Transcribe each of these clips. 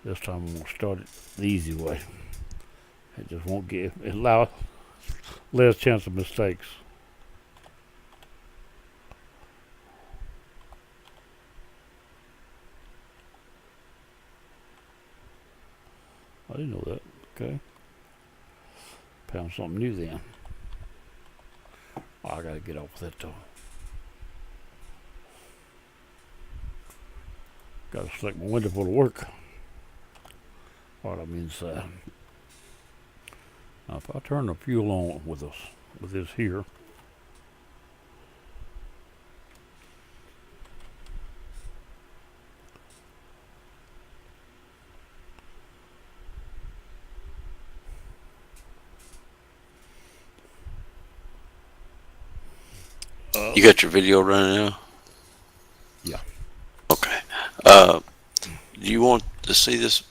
This time I'm gonna start it the easy way. It just won't allow less chance of mistakes. I didn't know that. Okay. Found something new then. Oh, I gotta get off that though. Gotta select my window for the work. While I'm inside. Now if I turn the fuel on with this here. You got your video running now? Yeah. Okay. Do you want to see this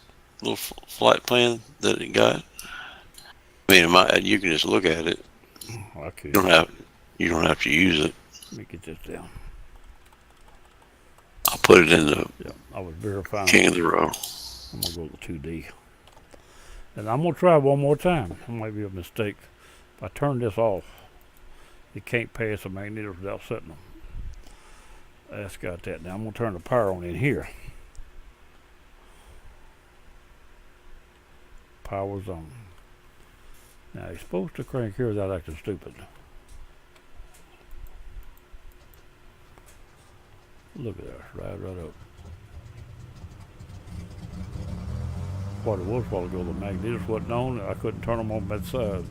little flight plan that it got? I mean, you can just look at it. Okay. You don't have to use it. Let me get this down. I'll put it in the I was verifying. King of the Road. I'm gonna go to 2D. And I'm gonna try one more time. It might be a mistake. If I turn this off, it can't pass the magnetors without setting them. That's got that. Now I'm gonna turn the power on in here. Power's on. Now you're supposed to crank here without acting stupid. Look at that, right up. What it was a while ago, the magnetors wasn't on, I couldn't turn them on that side.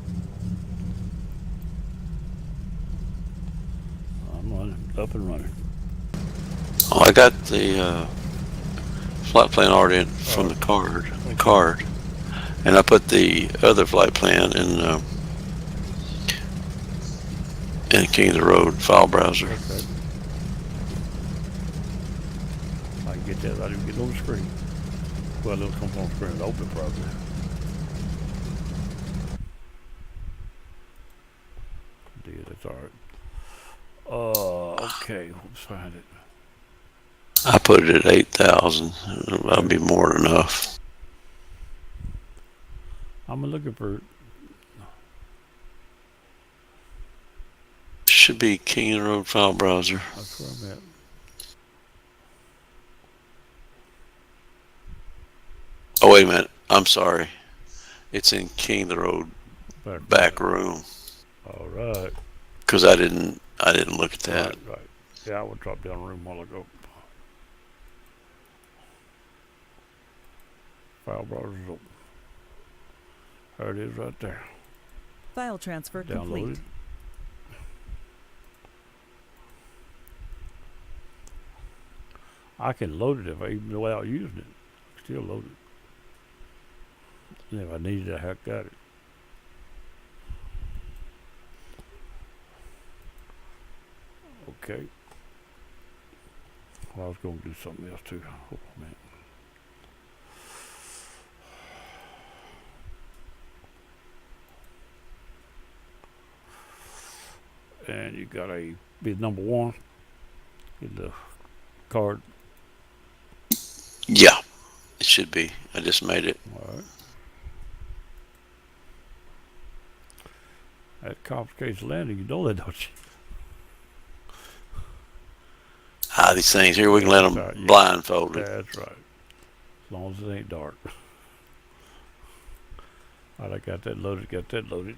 I'm running, up and running. Oh, I got the flight plan already from the card. And I put the other flight plan in King of the Road file browser. Okay. I can get that, I didn't get it on the screen. Well, it'll come on the screen and open probably. Dude, that's alright. Okay, let's find it. I put it at 8,000. That'll be more than enough. I'm looking for. Should be King of the Road file browser. That's where I'm at. Oh, wait a minute. I'm sorry. It's in King of the Road back room. All right. Because I didn't look at that. Right. Yeah, I would drop down a room a while ago. File browser's open. There it is right there. File transfer complete. Downloaded. I can load it even without using it. Still load it. And if I needed it, I got it. Okay. Well, I was going to do something else too. Hold on a minute. And you got be number one. Get the card. Yeah, it should be. I just made it. All right. That complicates landing. You know that, don't you? These things here, we can let them blindfolded. That's right. As long as it ain't dark. All right, I got that loaded. The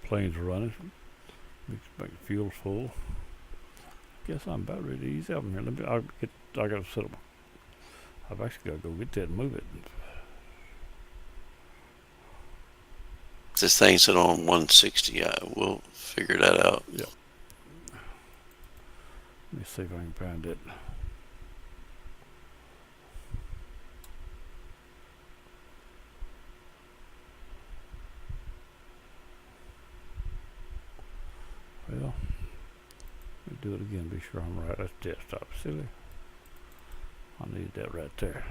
plane's running. Make the fuel's full. Guess I'm about ready to ease up in here. I gotta set up. I've actually got to go get that and move it. This thing's set on 160. We'll figure that out. Yep. Let me see if I can find it. Well, let me do it again. Be sure I'm right. That's desktop. Silly. I need that right there.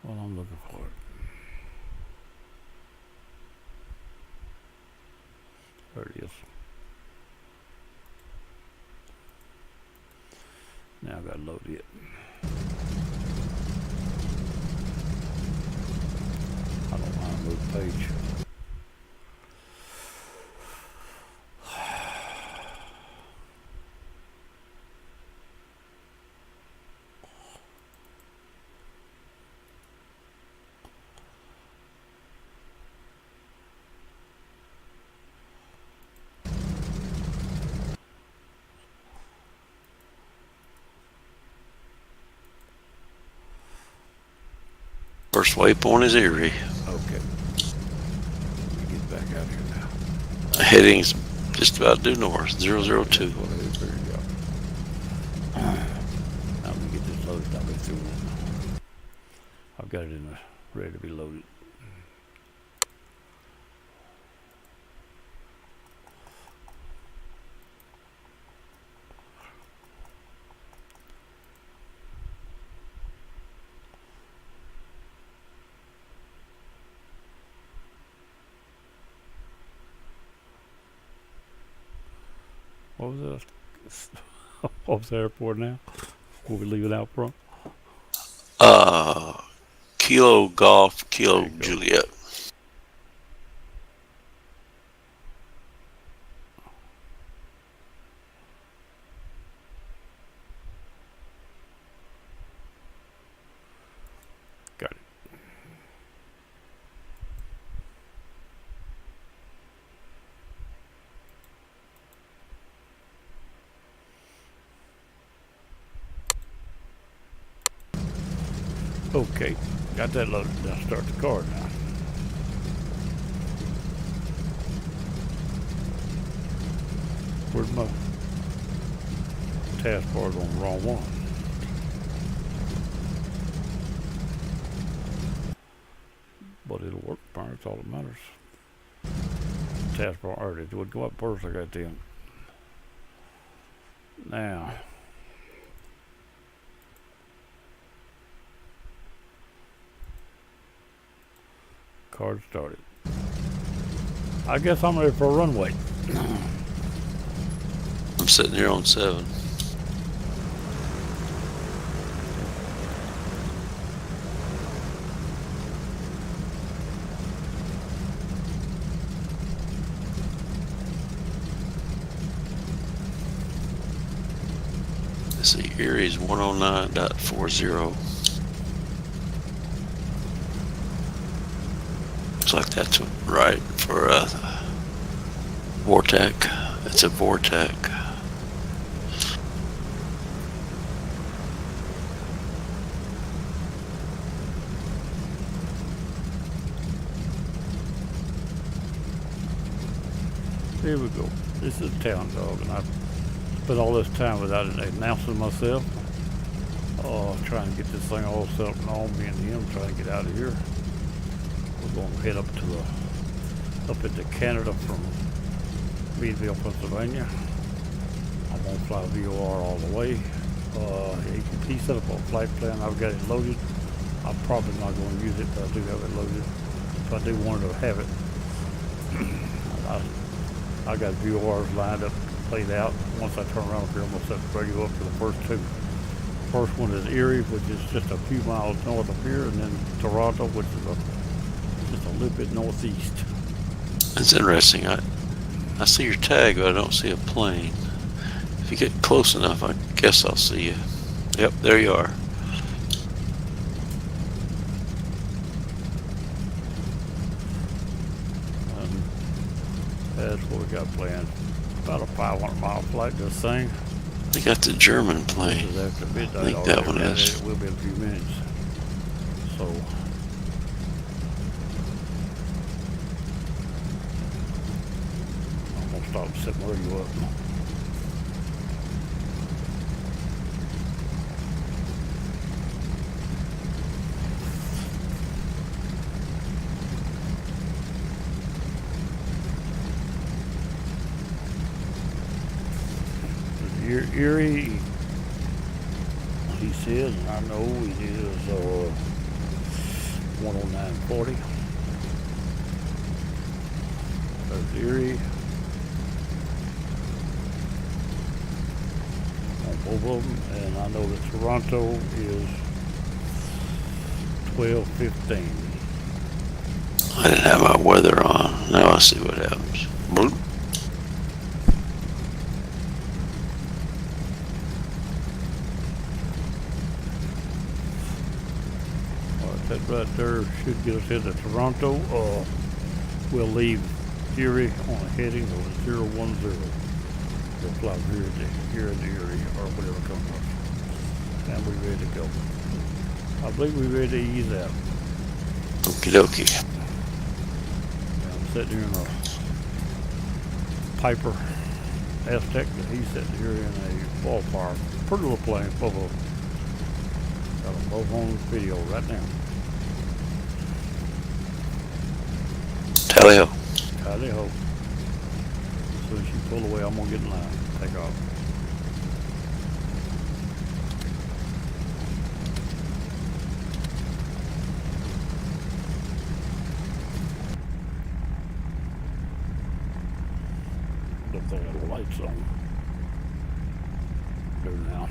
Well, I'm looking for it. There it is. Now I gotta load it. I don't want to move the page. First waypoint is Erie. Okay. Let me get back out here now. Heading's just about due north, 002. There you go. Now let me get this loaded. I'll be through it. I've got it in the ready to be loaded. What was that? What was the airport now? We'll be leaving out front. Kilo Golf, Kilo There you go. Juliet. Got it. Okay, got that loaded. Now start the car now. Where's my taskbar on the wrong one? But it'll work fine, that's all that matters. Taskbar already would go up first, I got them. Now, card started. I guess I'm ready for a runway. I'm sitting here on 7. Let's see, Erie's 109.40. Looks like that's right for Vortec. It's a Vortec. Here we go. This is Town Dog, and I've spent all this time without announcing myself. Trying to get this thing all set up and all, me and him trying to get out of here. We're going to head up to up into Canada from Meadville, Pennsylvania. I'm going to fly VOR all the way. He set up a flight plan. I've got it loaded. I'm probably not going to use it, but I do have it loaded. If I do want to have it, I got VORs lined up, played out. Once I turn around up here, I'm going to set the radio up to the first two. First one is Erie, which is just a few miles north of here, and then Toronto, which is just a little bit northeast. That's interesting. I see your tag, but I don't see a plane. If you get close enough, I guess I'll see you. Yep, there you are. That's what we got planned. About a 500-mile flight, this thing. They got the German plane. This is after midnight. I think that one is. It will be in a few minutes. So, I'm going to stop and set my radio up. Erie, he says, and I know it is 109.40. There's Erie. both of them, and I know that Toronto is 12:15. I didn't have my weather on. Now I see what happens. Bloop. Alright, that right there should get us into Toronto. We'll leave Erie on a heading of 010. We'll fly here in the Erie or whatever comes up. And we're ready to go. I believe we're ready to ease out. Okie dokie. I'm sitting here in a Piper Aztec, and he's sitting here in a ballpark. Pretty little plane, both of them. Got them both on video right now. Tally ho. Howdy ho. As soon as you pull away, I'm gonna get in line. Take off. Look, they got the lights on. Do now.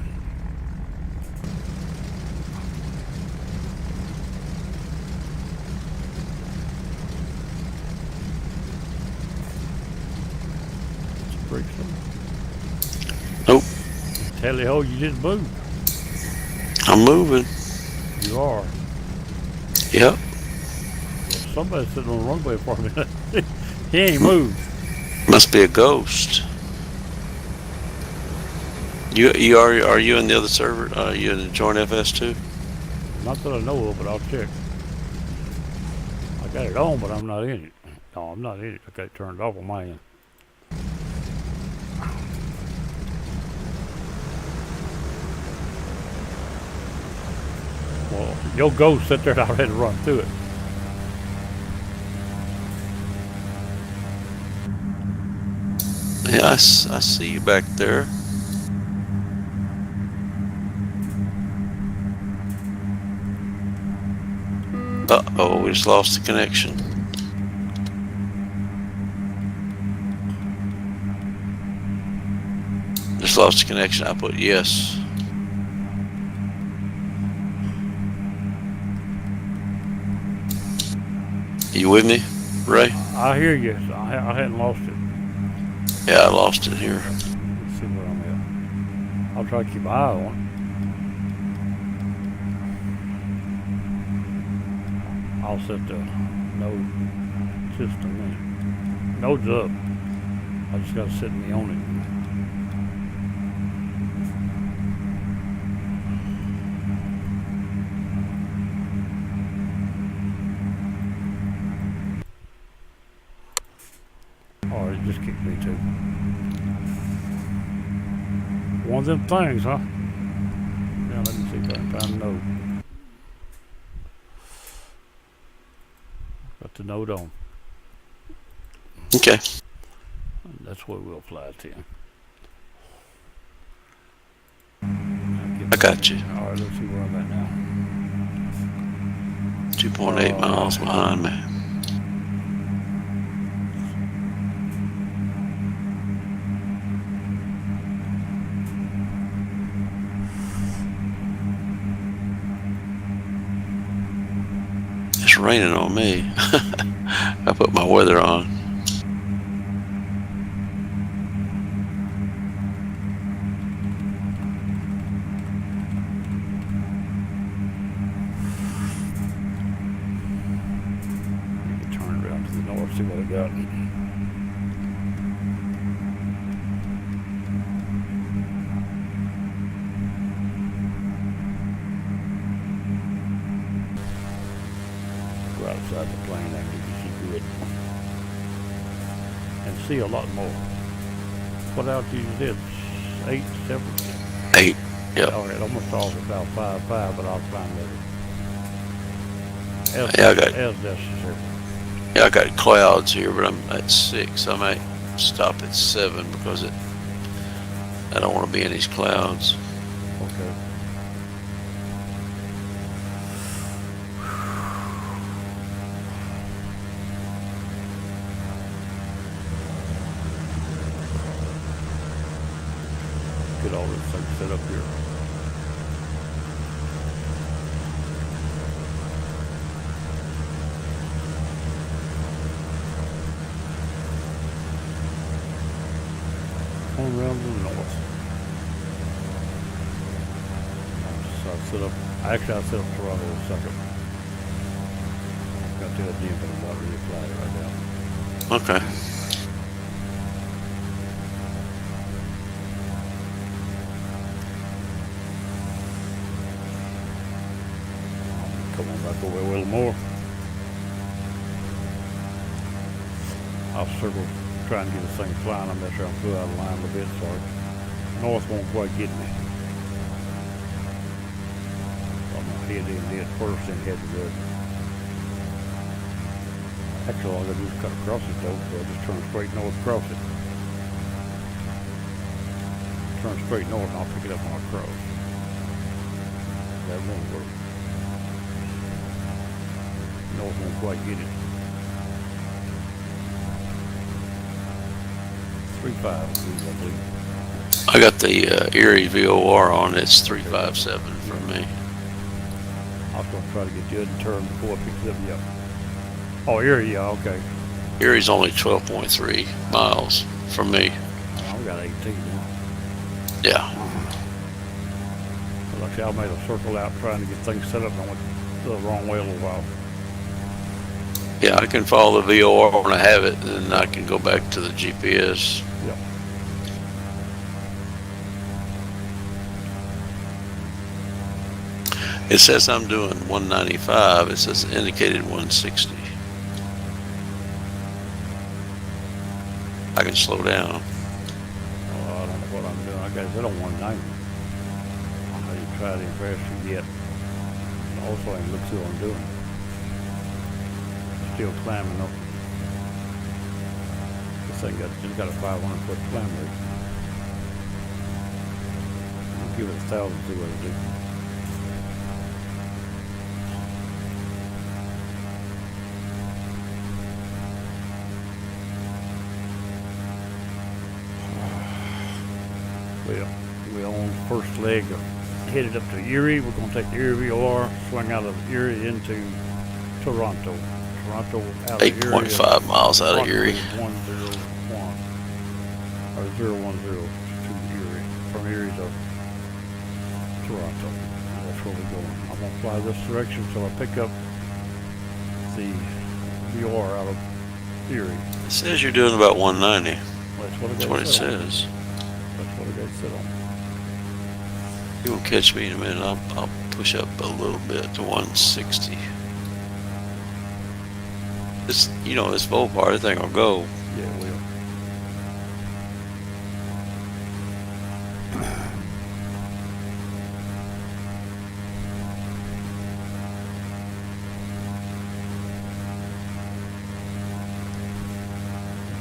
Brakes on. Nope. Tally ho, you didn't move. I'm moving. You are. Yep. Somebody's sitting on the runway for me. He ain't moved. Must be a ghost. You are you in the other server? Are you in the joint FS2? Not that I know of, but I'll check. I got it on, but I'm not in it. No, I'm not in it. I got it turned off on my end. Well, your ghost sit there and I had to run through it. Yeah, I see you back there. Uh-oh, we just lost the connection. Just lost the connection. I put yes. You with me, Ray? I hear you. I hadn't lost it. Yeah, I lost it here. Let's see where I'm at. I'll try to keep my eye on it. I'll set the node system in. Node's up. I just gotta set me on it. Oh, it just kicked me too. One of them things, huh? Now let me see if I can find a node. Got the node on. Okay. That's where we'll fly to. I got you. Alright, let's see where I'm at now. 2.8 miles behind me. It's raining on me. I put my weather on. Turn around to the north, see what I got. Go outside the plane and you see it. And see a lot more. What altitude is it? 8, 7? 8. Yep. Alright, almost off about 5.5, but I'll find that. Yeah, I got- as necessary. Yeah, I got clouds here, but I'm at 6. I might stop at 7 because I don't want to be in these clouds. Okay. Get get all this thing set up here. On around to the north. So I set up, actually I set up Toronto a second. Got to the idea, but I'm not really flat right now. Okay. Come on back over a little more. I'll circle, try and get this thing flying. I'm not sure I'm flew out of line a little bit, so north won't quite get me. I'm gonna head in it first and head to the road. Actually, all I gotta do is cut across it though, so I just turn straight north across it. Turn straight north and I'll pick it up when I cross. That won't work. North won't quite get it. 3.5, I believe. I got the Erie VOR on. It's 357 from me. I was going to try to get you in turn before I picked it up. Yep. Oh, Erie, yeah, okay. Erie's only 12.3 miles from me. I've got 18 now. Yeah. Like I said, I made a circle out trying to get things set up and I went the wrong way a little while. Yeah, I can follow the VOR when I have it, and then I can go back to the GPS. Yep. It says I'm doing 195. It says indicated 160. I can slow down. Oh, I don't know what I'm doing. I got it on 190. I know you tried it faster yet. And also, I can look see what I'm doing. Still climbing up. This thing just got a 500-foot climb rate. I'll give it 1,000 see what it do. Well, we're on the first leg headed up to Erie. We're going to take the Erie VOR, swing out of Erie into Toronto. Toronto out of Erie. 8.5 miles out of Erie. 101 or 010 to Erie. From Erie to Toronto. That's where we're going. I'm going to fly this direction until I pick up the VOR out of Erie. It says you're doing about 190. That's what it says. That's what I got set on. You will catch me in a minute. I'll push up a little bit to 160. This, this Volpar thing will go. Yeah, it will.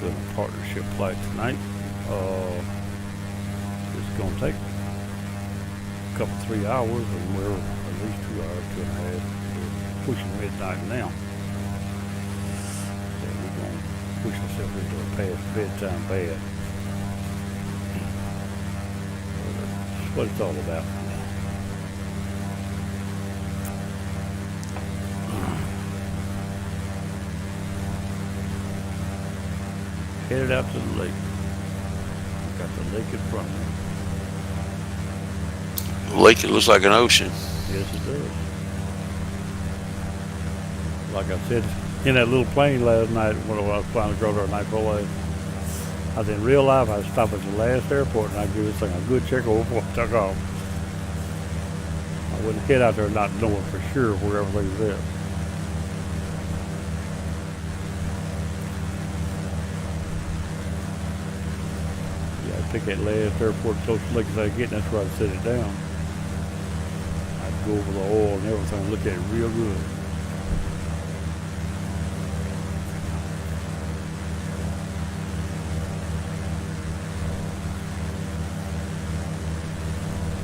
Doing a partnership flight tonight. It's going to take a couple, 3 hours, and we're at least 2 hours, 2.5. We're pushing midnight now. So we're going to push ourselves into a past bedtime bed. That's what it's all about. Headed out to the lake. Got the lake in front of me. The lake, it looks like an ocean. Yes, it does. Like I said, in that little plane last night when I was flying to go to night before last, I said in real life I'd stop at the last airport and I'd give this thing a good check over before I took off. I wouldn't head out there not knowing for sure where everything's at. Pick that last airport close to the lake as I get, and that's where I'd set it down. I'd go over the oil and everything, look at it real good.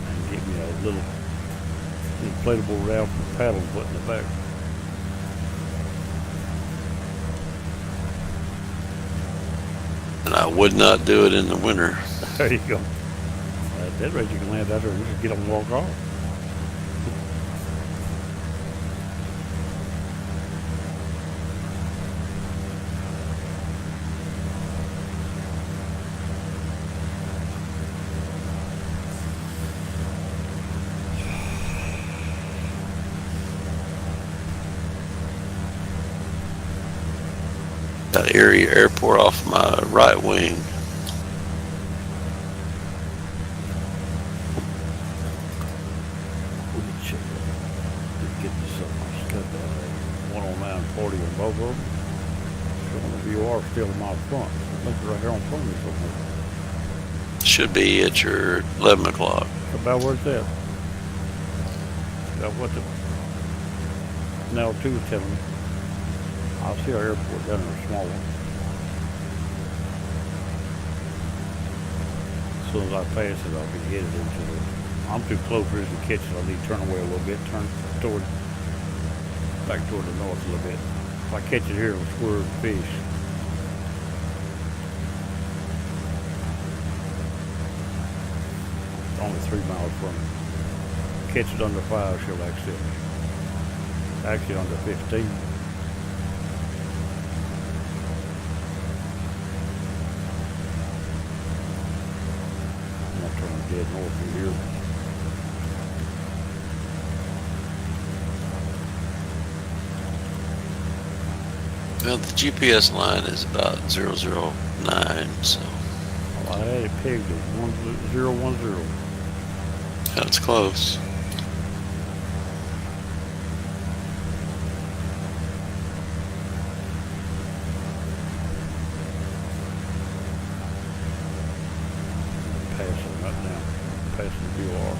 And get me a little inflatable round paddle put in the back. And I would not do it in the winter. There you go. That rate you can land out there and just get them and walk off. Got Erie Airport off my right wing. We can check it. Get this up. I got 109.40 on both of them. Showing the VOR still in my front. I think it's right here on front of me somewhere. Should be at your 11 o'clock. About where it's at. About what the now 2 is telling me. I'll see our airport down there, a small one. As soon as I pass it, I'll be headed into the. I'm too close for it to catch it. I need to turn away a little bit, turn back toward the north a little bit. If I catch it here, it'll swerve the fish. It's only 3 miles from it. Catch it under 5, she'll accept me. Actually under 15. Dead north from here. Well, the GPS line is about 009, so. Well, I had it pegged at 1010. That's close. Passing right now. Passing the VOR.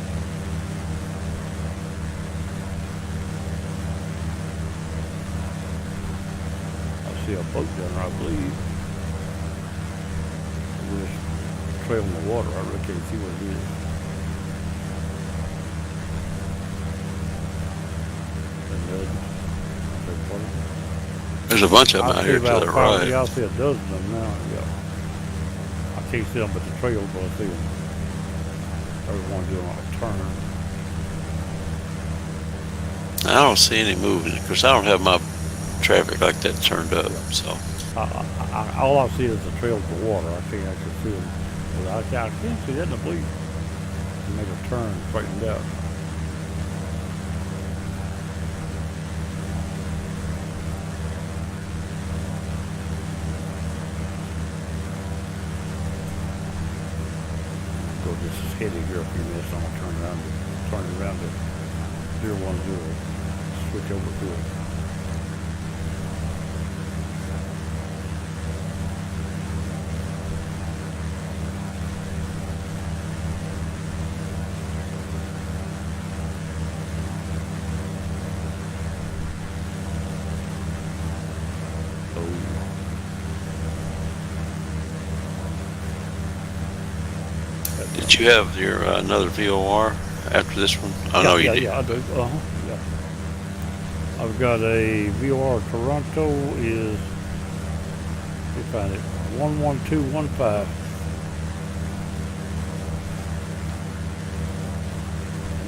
I see a boat down there, I believe. We're just trailing the water. I really can't see what it is. There's a bunch of them out here to the right. Yeah, I see a dozen of them now. Yeah. I can't see them but the trail, but I see them. Everyone doing a turn. I don't see any moving because I don't have my traffic like that turned up. So all I see is the trail of the water. I can't actually see them. But I can't see that in the bleed. They make a turn, straightened out. This is heading here a few minutes. I'm gonna turn around to 010. Switch over to it. did you have your another VOR after this one? I know you did. Yeah, I do. Yeah. I've got a VOR Toronto is, let me find it, 11215.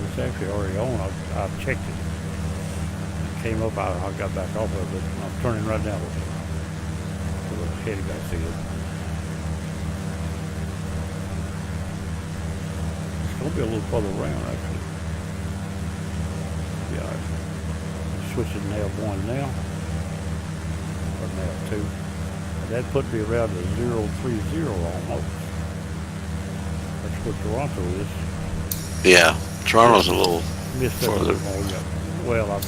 It's actually already on. I've checked it. It came up, I got back off of it. I'm turning right now with it. So the heading, I see it. It's going to be a little further around, actually. Yeah, I'm switching nav 1 now. Or nav 2. And that put me around to 030 almost. That's what Toronto is. Yeah, Toronto's a little Missed that further. more, yeah. Well, I'm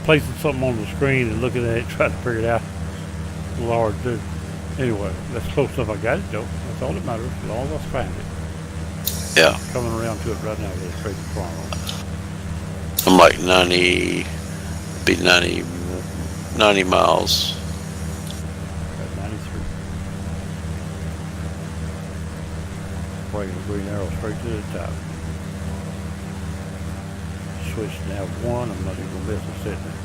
placing something on the screen and looking at it, trying to figure it out. It's a little hard to do. Anyway, that's close enough. I got it though. That's all that matters. As long as I find it. Yeah, Coming around to it right now with a straight to Toronto. I'm like 90 miles. At 93. Breaking the green arrow straight to the top. Switch nav 1. I'm not even going to miss it sitting there.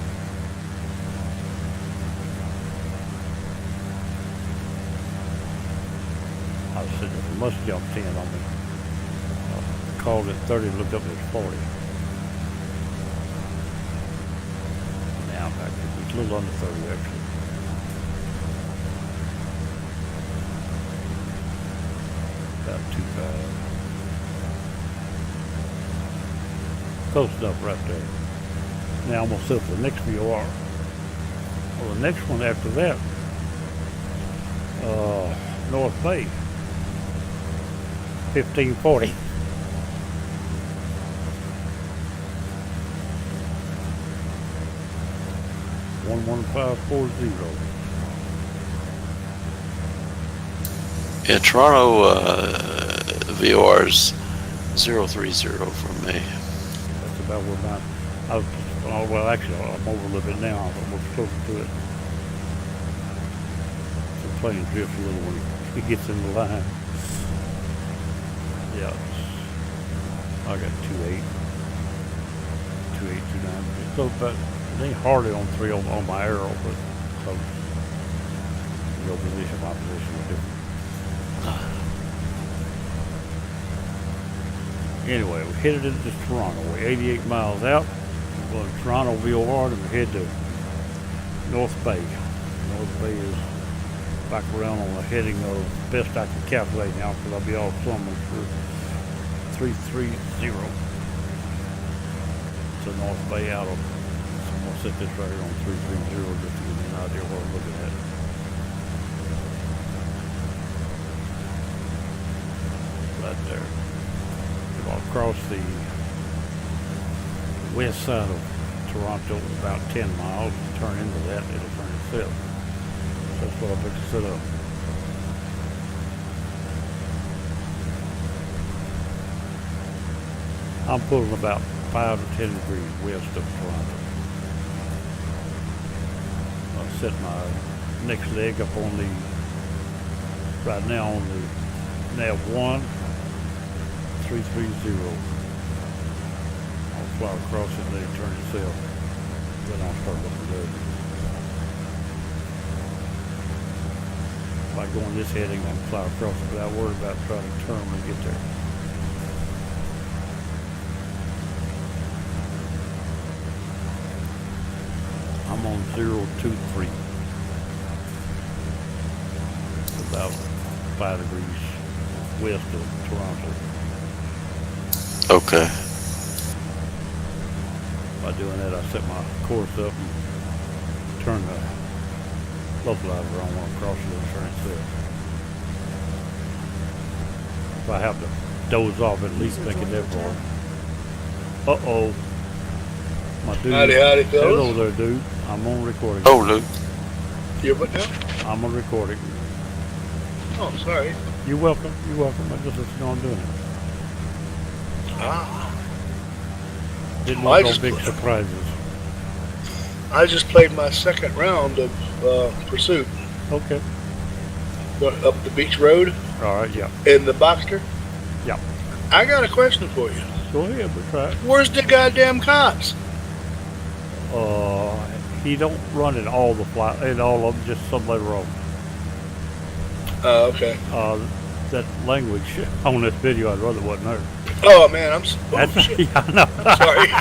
I was sitting there. It must jump 10 on me. called it 30, looked up, it's 40. Now, back it's a little under 30 actually. About 2.5. Close enough right there. Now I'm going to set up the next VOR. Well, the next one after that, North Bay, 1540. One 1540. Yeah, Toronto VOR's 030 from me. That's about where mine. Well, actually, I'm over a little bit now. I'm almost closer to it. The plane drifts a little when it gets in the line. Yeah, I got 2.8, 2.8, 2.9. So, but it ain't hardly on 3 on my arrow, but close. Your position, my position is different. Anyway, we headed into Toronto. We're 88 miles out. We're going to Toronto VOR and we head to North Bay. North Bay is back around on the heading of best I can calculate now because I'll be off summer for 330. So North Bay out of, so I'm going to set this right here on 330 just to give you an idea what I'm looking at. Right there. I'll cross the west side of Toronto about 10 miles and turn into that, it'll turn itself. So that's what I'll put to set up. I'm pulling about 5 to 10 degrees west of Toronto. I'll set my next leg up on the, right now on the nav 1. 330. I'll fly across it and let it turn itself. Then I'll start looking good. If I go on this heading, I'll fly across it without worrying about trying to turn when I get there. I'm on 023. About 5 degrees west of Toronto. Okay. By doing that, I set my course up and turn the localizer on when I cross it and turn itself. If I have to doze off, at least make it that far. Uh-oh. My dude. Howdy, fellas. Hello there, dude. I'm on recording. Oh, Luke. You what now? I'm on recording. Oh, sorry. You're welcome. You're welcome. I just let you know I'm doing it. Ah. Didn't Well, I want no just- big surprises. I just played my second round of Pursuit Okay. up the beach road All right. Yeah. in the Boxster. Yeah. I got a question for you. Go ahead. We'll try it. Where's the goddamn cops? He don't run in all the in all of them, just some later on. Okay. That language on this video, I'd rather wasn't there. Oh man, oh, That's, shit. yeah, I know. Sorry.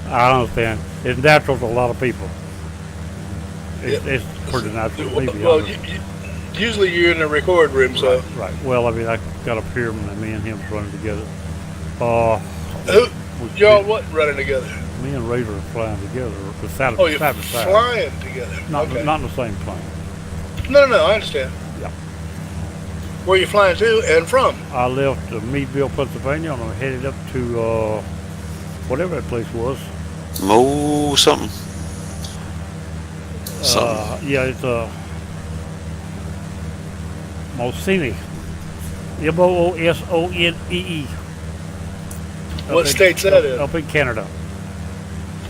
I understand. It's natural to a lot of people. It's, Yep. it's pretty natural to me. to be Well, honest. usually you're in the record room, so Right. Well, I mean, I got up here and me and him's running together. y'all what running together? Me and Razor are flying together. Side Oh, you're side to side. flying together. Not, Okay. not in the same plane. No, I understand. Yeah. Where you flying to and from? I left Meadville, Pennsylvania, and I'm headed up to whatever that place was. Mo something. Yeah, it's Moosonee. Moosonee. What state's that in? Up in Canada.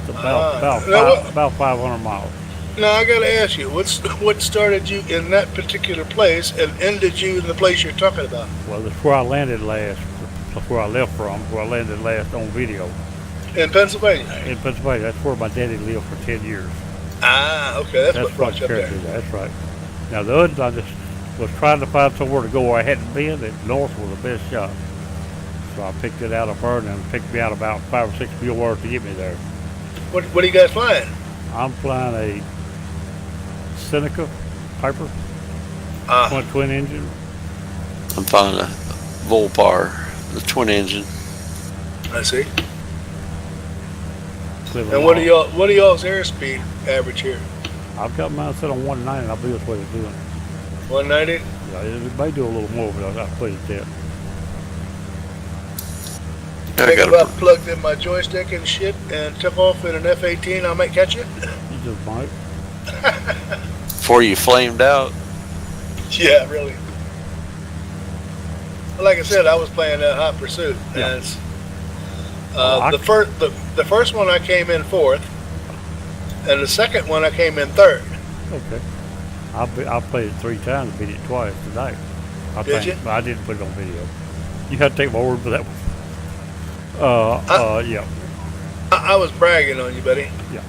It's Now what- about 500 miles. Now I gotta ask you, what started you in that particular place and ended you in the place you're talking about? Well, that's where I landed last. That's where I left from. Where I landed last on video In Pennsylvania. in Pennsylvania. That's where my daddy lived for 10 years. Ah, okay, that's what That's brought you up there. Cherokee. That's right. Now the others, I just was trying to find somewhere to go where I hadn't been, and north was the best shot. So I picked it out of her and then picked me out about 5 or 6 mule worth to get me there. What are you guys flying? I'm flying a Seneca Piper, twin engine. I'm flying a Volpar, the twin engine. I see. Living And along. what are y'all's airspeed average here? I've got mine set on 190, and I believe that's what it's doing. 190? Yeah, it may do a little more, but I put it there. I Think got if I a, plugged in my joystick and shit and took off in an F-18, I might catch it? You just might. before you flamed out. Yeah, really. Like I said, I was playing that Hot Pursuit. Yeah. And it's, I- the first one I came in fourth, and the second one I came in third. Okay. I played it 3 times and beat it twice today. Did you? But I didn't put it on video. You had to take my word for that one. Yeah. I was bragging on you, buddy. Yeah.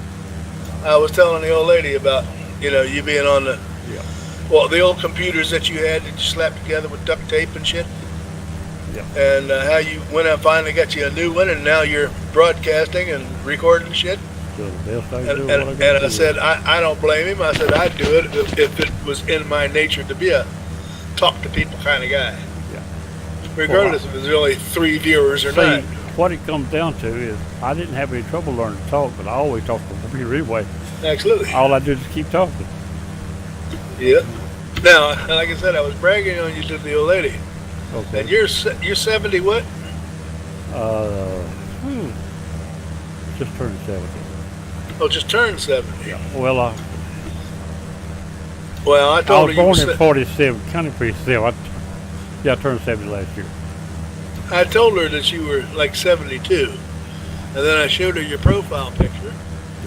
I was telling the old lady about, you being on the, Yeah. well, the old computers that you had that you slapped together with duct tape and shit. Yeah. And how you went and finally got you a new one, and now you're broadcasting and recording shit. Doing the best I can And, do. and, what and I do. said, I don't blame him. I said, I'd do it if it was in my nature to be a talk to people kind of guy. Yeah. Regardless if there's only 3 viewers or See, not. what it comes down to is I didn't have any trouble learning to talk, but I always talk to the computer anyway. Absolutely. All I do is just keep talking. Yeah. Now, like I said, I was bragging on you to the old lady. Okay. And you're 70 what? Just turned 70. Oh, just turned 70. Yeah. Well, Well, I I told was her you born were in 47, kind of pretty still. I turned 70 last year. I told her that you were like 72. And then I showed her your profile picture.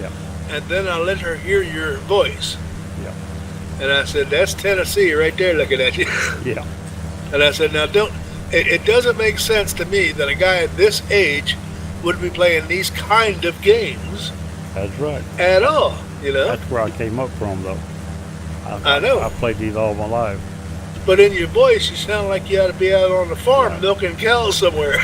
Yeah. And then I let her hear your voice. Yeah. And I said, that's Tennessee right there looking at you. Yeah. And I said, now it doesn't make sense to me that a guy at this age would be playing these kind of games That's right. at all, That's where I came up from, though. I know. I played these all my life. But in your voice, you sound like you ought to be out on the farm Right. milking cows somewhere.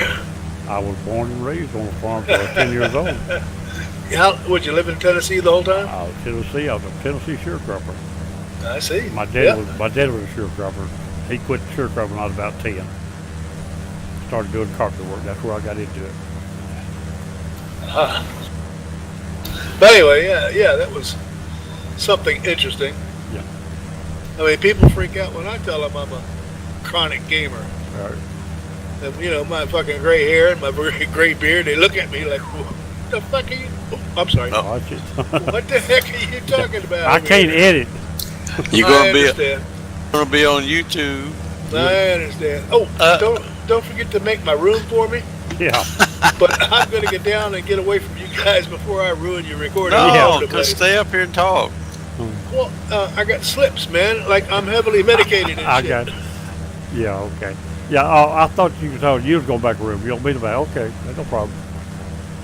I was born and raised on a farm till I was 10 years old. Would you live in Tennessee the whole time? I was Tennessee. I was a Tennessee sharecropper. I see. My dad Yeah. was a sharecropper. He quit sharecropping when I was about 10. Started doing carpenter work. That's where I got into it. But anyway, yeah, that was something interesting. Yeah. I mean, people freak out when I tell them I'm a chronic gamer. All right. And, my fucking gray hair and my gray beard, they look at me like, what the fuck are you? Oh, I'm sorry. No. Watch it. What the heck are you talking about? I can't edit. You're I gonna be on YouTube. I understand. Oh, don't forget to make my room for me. Yeah. But I'm gonna get down and get away from you guys before I ruin your recording. all No, over the just place. stay up here and talk. Well, I got slips, man. Like I'm heavily medicated and I shit. got it. Yeah, okay. Yeah, I thought you was going back a room. You don't mean about okay, no problem.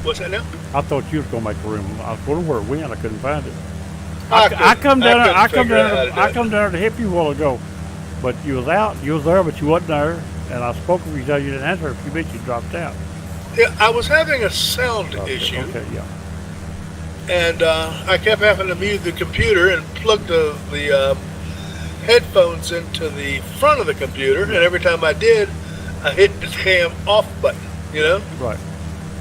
What's that now? I thought you was going back a room. I was wondering where it went. I couldn't find it. I come down there. I come down there. there. I come down there to help you a while ago, but you was out. You was there, but you wasn't there. And I spoke with you. You didn't answer. A few minutes, you dropped out. Yeah, I was having a sound issue, Okay, yeah. and I kept having to mute the computer and plug the headphones into the front of the computer. And every time I did, I hit the damn off button. Right.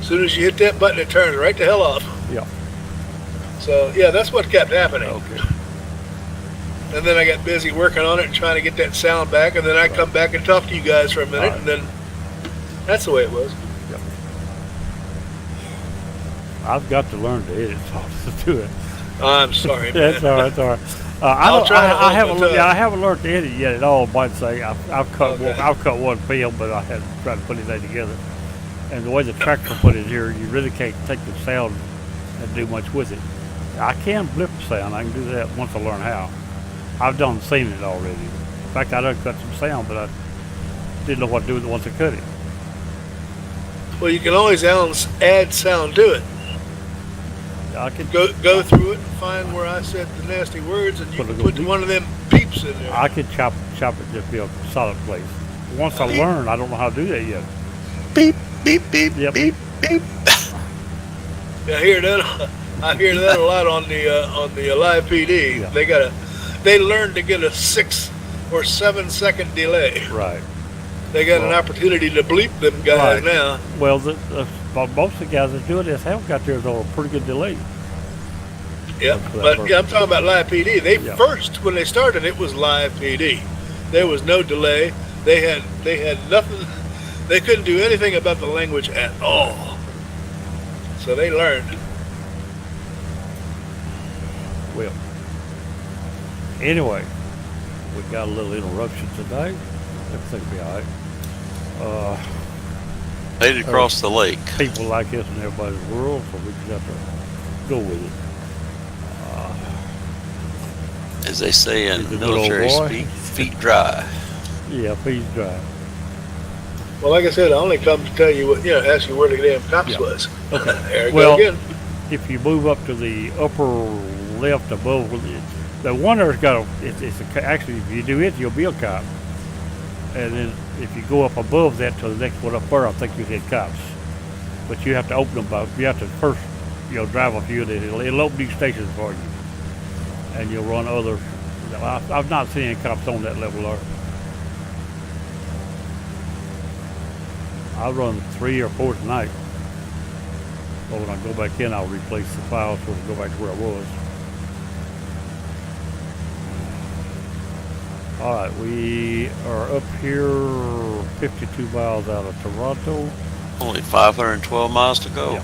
As soon as you hit that button, it turns right the hell off. Yeah. So yeah, that's what kept happening. Okay. And then I got busy working on it and trying to get that sound back, and then I come back and talk to you guys for a minute, Right. and then that's the way it was. Yep. I've got to learn to edit to do it. I'm sorry, man. That's all right. That's all right. I'll try to hold haven't. my tongue. I haven't learned to edit yet at all. But say I've cut Okay. I've cut one film, but I haven't tried to put anything together. And the way the tractor put it here, you really can't take the sound and do much with it. I can blip the sound. I can do that once I learn how. I've seen it already. In fact, I done cut some sound, but I didn't know what to do with it once I cut it. Well, you can always add sound to it. I could Go through it and find where I said the nasty words, and you Put a can little put beep. one of them beeps in there. chop it just be a solid place. Once I learn, I don't know how to do that yet. beep, beep, beep, Yep. beep, beep. I hear that. I hear that a lot on the live PD. Yeah. They learned to get a 6 or 7 second delay. Right. They got an opportunity to bleep them guys Right. now. Well, most of the guys that do this have got theirs on a pretty good delay. Yeah, For that but purpose. yeah, I'm talking about live PD. They Yeah. first, when they started, it was live PD. There was no delay. They had nothing. They couldn't do anything about the language at all. So they learned. Well, anyway, we got a little interruption today. Everything will be all right. Made it across the lake. People like this in everybody's world, so we just have to go with it. As they say in He's a good old military boy. speak, feet dry. Yeah, please drive. Well, like I said, I only come to tell you what, ask you where the damn cops Yeah. was. Okay. There you Well, go again. if you move up to the upper left above, the one there's got actually, if you do it, you'll be a cop. And then if you go up above that to the next one up there, I think you hit cops. But you have to open them up. You have to first, drive a few of these. It'll open these stations for you. And you'll run others. I've not seen any cops on that level there. I'll run 3 or 4 tonight. But when I go back in, I'll replace the files so it'll go back to where I was. All right, we are up here 52 miles out of Toronto. Only 512 miles to go. Yeah.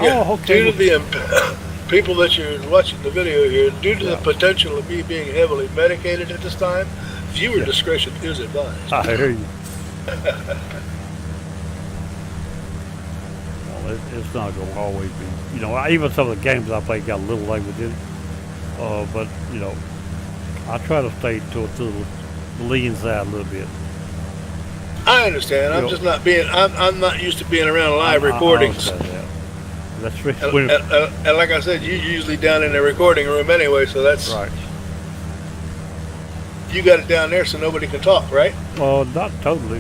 Yeah, Oh, okay. due to the people that you're watching the video here, due to the potential of me being heavily medicated at this time, viewer discretion is advised. I hear you. Well, it's not going to always be. Even some of the games I play got a little language in it. But, I try to stay to the lean side a little bit. I understand. I'm just not being. I'm not used to being around live recordings. I understand that. That's really And like I said, you're usually down in the recording room anyway, so that's right. You got it down there so nobody can talk, right? Well, not totally.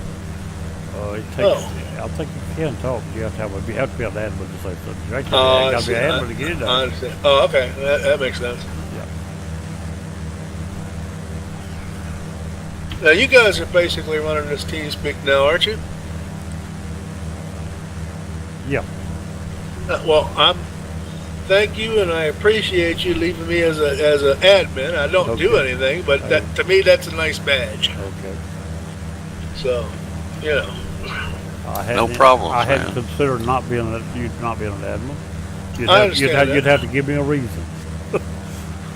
It takes. Oh. I think you can talk. You have to be able to admin to say something. You actually I got to see. be admin to get it I done. understand. Oh, okay. That makes sense. Yeah. Now, you guys are basically running this TeamSpeak now, aren't you? Yeah. Well, thank you, and I appreciate you leaving me as an admin. I don't do Okay. anything, but to me, that's a nice badge. Okay. So, No problem, I hadn't man. considered not being an admin. I understand You'd that. have to give me a reason.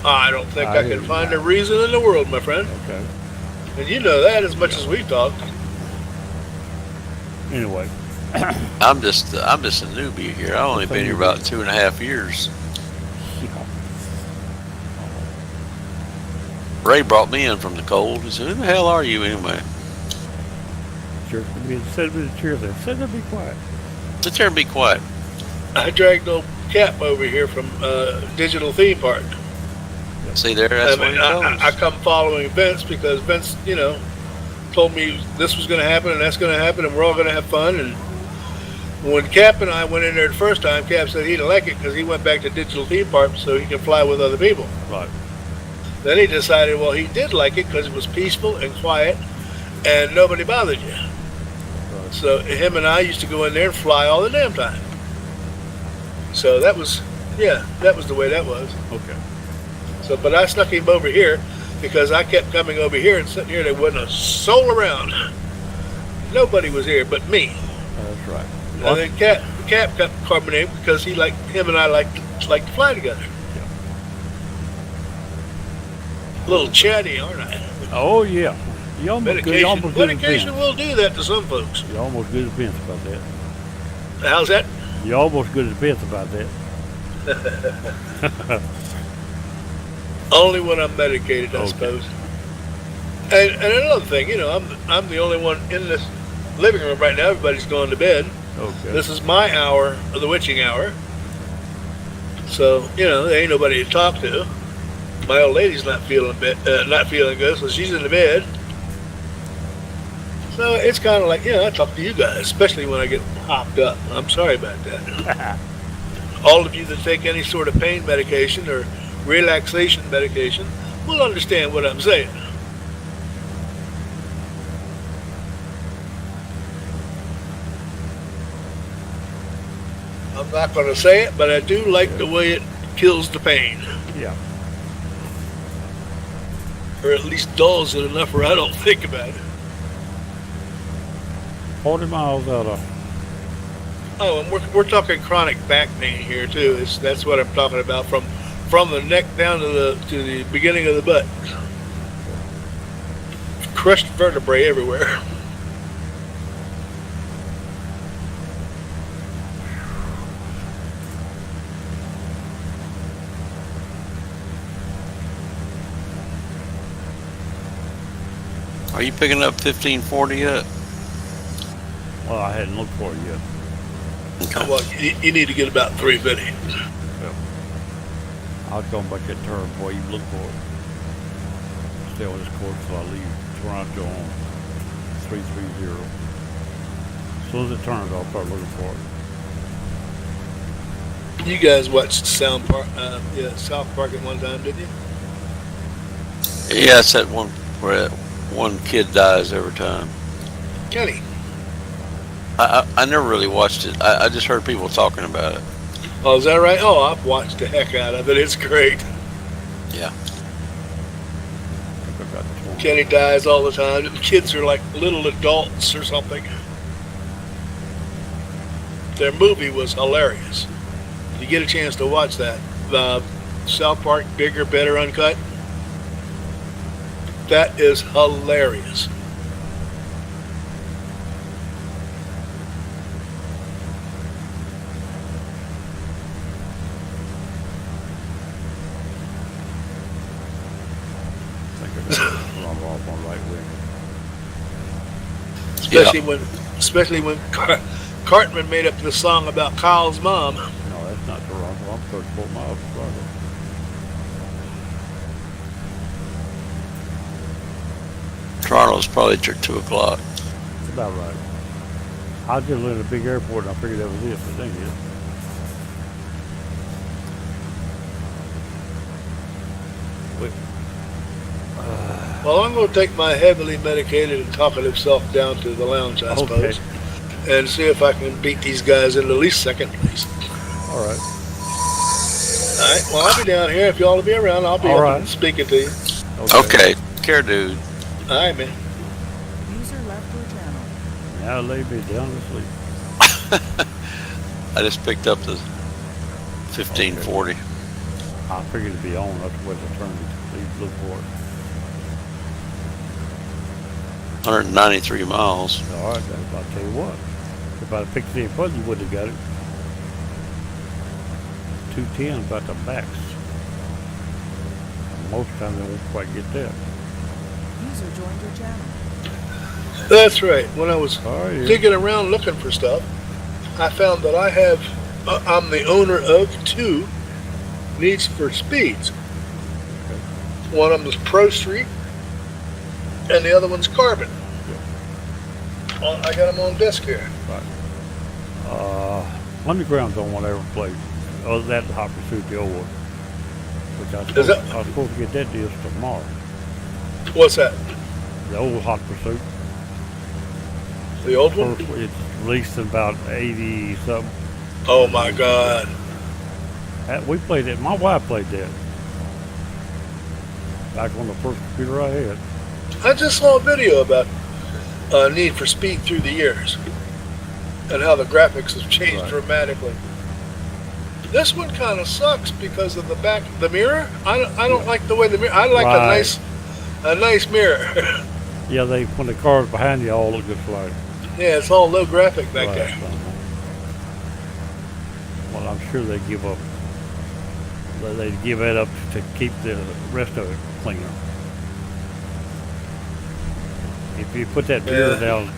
I don't think I I hear can you find now. a reason in the world, my friend. Okay. And you know that as much as we've talked. Anyway. I'm just a newbie here. I've only been here about 2.5 years. Ray brought me in from the cold. He said, "Who the hell are you anyway?" Sure. Sit in the chair there. Sit there and be quiet. Sit there and be quiet. I dragged old Cap over here from Digital Theme Park. See there, that's what he I goes. come following Vince because Vince, told me this was going to happen and that's going to happen and we're all going to have fun. And when Cap and I went in there the first time, Cap said he didn't like it because he went back to Digital Theme Park so he can fly with other people. Right. Then he decided, well, he did like it because it was peaceful and quiet and nobody bothered you. Right. So him and I used to go in there and fly all the damn time. So that was the way that was. Okay. So, but I snuck him over here because I kept coming over here and sitting here. There wasn't a soul around. Nobody was here but me. That's right. And then Cap got carbonated because him and I like to fly together. Yeah. A little chatty, aren't I? Oh yeah. You almost good. You almost good as Medication Vince. will do that to some folks. You almost good as Vince about that. How's that? You almost good as Vince about that. Only when I'm medicated, I Okay. suppose. And another thing, I'm the only one in this living room right now. Everybody's going to bed. Okay. This is my hour of the witching hour. So, there ain't nobody to talk to. My old lady's not feeling good, so she's in the bed. So it's kind of like, I talk to you guys, especially when I get hopped up. I'm sorry about that. All of you that take any sort of pain medication or relaxation medication will understand what I'm saying. I'm not going to say it, but I do like the way it kills the pain. Yeah. Or at least dulls it enough where I don't think about it. 40 miles out of. Oh, and we're talking chronic back pain here too. That's what I'm talking about from the neck down to the beginning of the butt. Crushed vertebrae everywhere. Are you picking up 1540 yet? Well, I hadn't looked for it yet. Okay. Well, you need to get about 350. Yeah. I'll come back that turn before you look for it. Stay on this course till I leave Toronto on 330. As soon as it turns, I'll start looking for it. You guys watched South Park at one time, didn't you? Yeah, it's that one where one kid dies every time. Kenny. I never really watched it. I just heard people talking about it. Oh, is that right? Oh, I've watched the heck out of it. It's great. Yeah. I think I got 20. Kenny dies all the time. The kids are like little adults or something. Their movie was hilarious. You get a chance to watch that. South Park, Bigger, Better, Uncut. That is hilarious. I think I got run off on right wing. Especially when Cartman made up the song about Kyle's mom. No, that's not Toronto. I'm 34 miles from Toronto. Toronto's probably at your 2 o'clock. That's about right. I was just looking at a big airport and I figured that was it, but it ain't it. Well, I'm going to take my heavily medicated and talkative self down to the lounge, I suppose, and see if I can beat these guys into at least second place. All right. All right. Well, I'll be down here. If y'all will be around, I'll be All up right. and speaking to you. Okay. Care, dude. All right, man. User left your channel. Now lay me down to sleep. I just picked up the 1540. I figured it'd be on. That's where the turn to please look for it. 193 miles. All right, I'll tell you what. If I'd picked it in front, you would have got it. 210 about the max. Most times they won't quite get that. User joined your channel. That's right. When I was Oh, yeah. digging around looking for stuff, I found that I'm the owner of 2 Needs for Speeds. One of them is Pro Street, and the other one's Carbon. I got them on disc here. Underground's the only one I ever played. Other than that, the Hot Pursuit, the old one. Which I Is was supposed to get that disc tomorrow. What's that? The old Hot Pursuit. The old one? It's released in about 80 something. Oh my God. We played it. My wife played that. Back on the first computer I had. I just saw a video about Need for Speed through the years and how the graphics have changed Right. dramatically. This one kind of sucks because of the mirror. I don't like the way the mirror. I like Right. a nice mirror. Yeah, when the cars behind you all look just like. Yeah, it's all low graphic back Right. there. Well, I'm sure they give up. They give it up to keep the rest of it cleaner. If you put that mirror Yeah. down